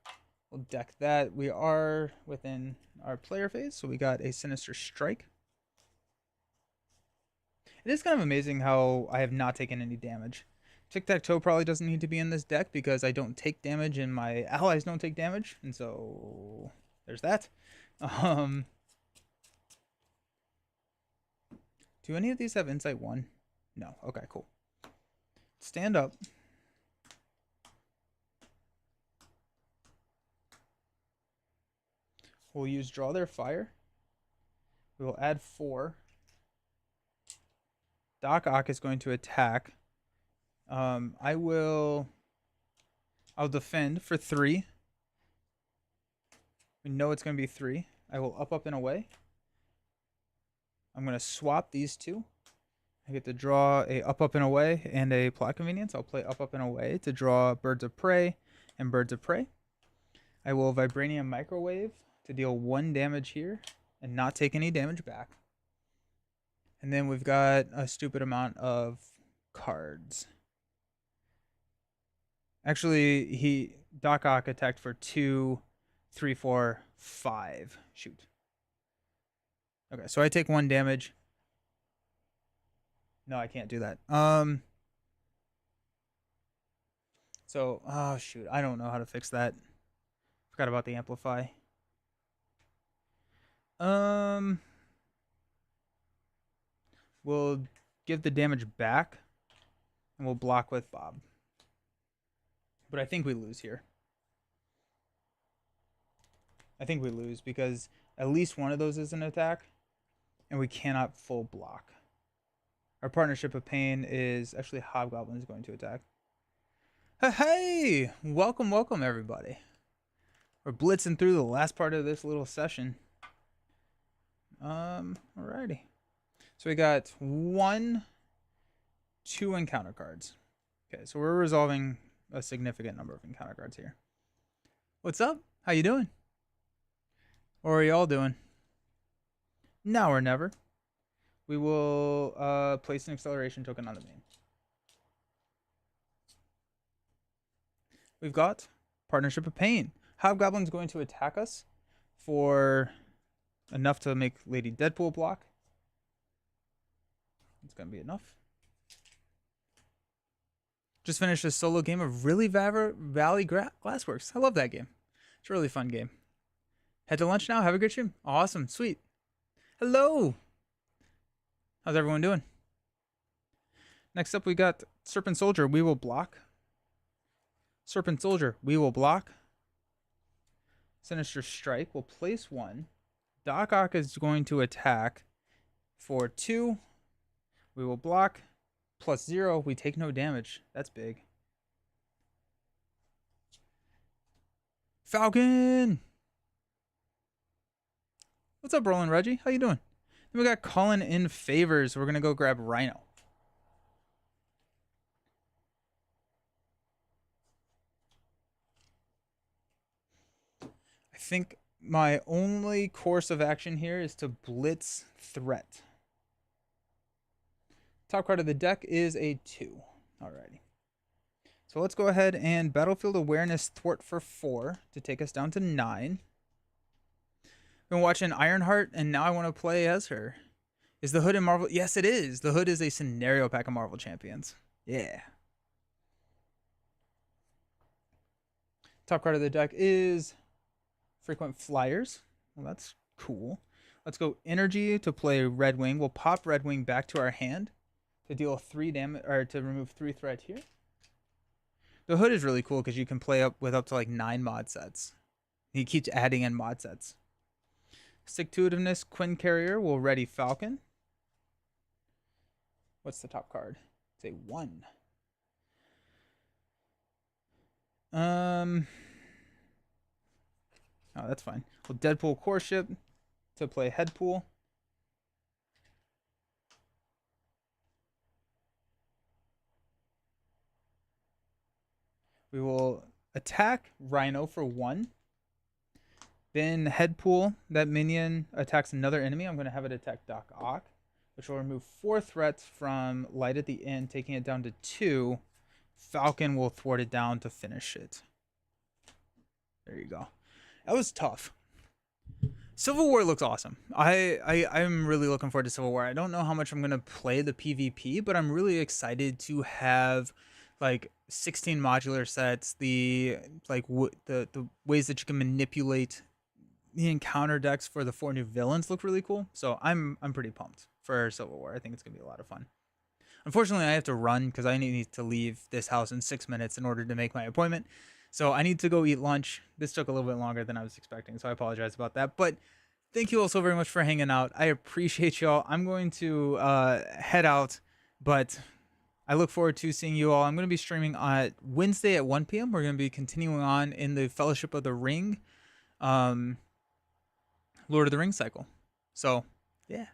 We'll deck that. We are within our player phase, so we got a Sinister Strike. It is kind of amazing how I have not taken any damage. Tic-Tac-Toe probably doesn't need to be in this deck because I don't take damage and my allies don't take damage. And so there's that. Do any of these have Insight 1? No. Okay, cool. Stand up. We'll use Draw Their Fire. We will add 4. Doc Ock is going to attack. I'll defend for 3. We know it's going to be 3. I will up, and away. I'm going to swap these 2. I get to draw a up, and away and a plot convenience. I'll play up, and away to draw Birds of Prey and Birds of Prey. I will Vibranium Microwave to deal 1 damage here and not take any damage back. And then we've got a stupid amount of cards. Actually, Doc Ock attacked for 2, 3, 4, 5. Shoot. Okay, so I take 1 damage. No, I can't do that. So, oh shoot, I don't know how to fix that. Forgot about the amplify. We'll give the damage back, and we'll block with Bob. But I think we lose here. I think we lose because at least one of those is an attack, and we cannot full block. Our Partnership of Pain is actually Hobgoblin is going to attack. Hey, welcome everybody. We're blitzing through the last part of this little session. Alrighty. So we got 1, 2 encounter cards. Okay, so we're resolving a significant number of encounter cards here. What's up? How you doing? Or are y'all doing? Now or never. We will place an acceleration token on the main. We've got Partnership of Pain. Hobgoblin's going to attack us for enough to make Lady Deadpool block. It's going to be enough. Just finished a solo game of Really Valley Glassworks. I love that game. It's a really fun game. Head to lunch now. Have a good stream. Awesome. Sweet. Hello. How's everyone doing? Next up, we got Serpent Soldier. We will block. Serpent Soldier. We will block. Sinister Strike. We'll place 1. Doc Ock is going to attack for 2. We will block. +0. We take no damage. That's big. Falcon! What's up, Roland Reggie? How you doing? Then we got Calling in Favors. We're going to go grab Rhino. I think my only course of action here is to blitz threat. Top card of the deck is a 2. Alrighty. So let's go ahead and Battlefield Awareness thwart for 4 to take us down to 9. Been watching Ironheart, and now I want to play as her. Is the Hood in Marvel? Yes, it is. The Hood is a scenario pack of Marvel Champions. Yeah. Top card of the deck is Frequent Flyers. Well, that's cool. Let's go energy to play Red Wing. We'll pop Red Wing back to our hand to deal 3 damage, or to remove 3 threat here. The hood is really cool because you can play up with up to like 9 mod sets. He keeps adding in mod sets. Stick-to-itiveness, Quinn Carrier will ready Falcon. What's the top card? It's a 1. Oh, that's fine. Well, Deadpool Core Ship to play Headpool. We will attack Rhino for 1. Then Headpool, that minion attacks another enemy. I'm going to have it attack Doc Ock, which will remove 4 threats from Light at the End, taking it down to 2. Falcon will thwart it down to finish it. There you go. That was tough. Civil War looks awesome. I'm really looking forward to Civil War. I don't know how much I'm going to play the PvP, but I'm really excited to have like 16 modular sets, the ways that you can manipulate the encounter decks for the 4 new villains look really cool. So I'm pretty pumped for Civil War. I think it's going to be a lot of fun. Unfortunately, I have to run because I need to leave this house in 6 minutes in order to make my appointment. So I need to go eat lunch. This took a little bit longer than I was expecting, so I apologize about that. But thank you all so very much for hanging out. I appreciate y'all. I'm going to head out, but I look forward to seeing you all. I'm going to be streaming on Wednesday at 1 p.m. We're going to be continuing on in the Fellowship of the Ring, Lord of the Rings cycle. So, yeah.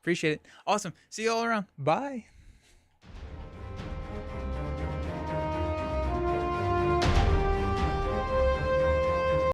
Appreciate it. Awesome. See you all around. Bye.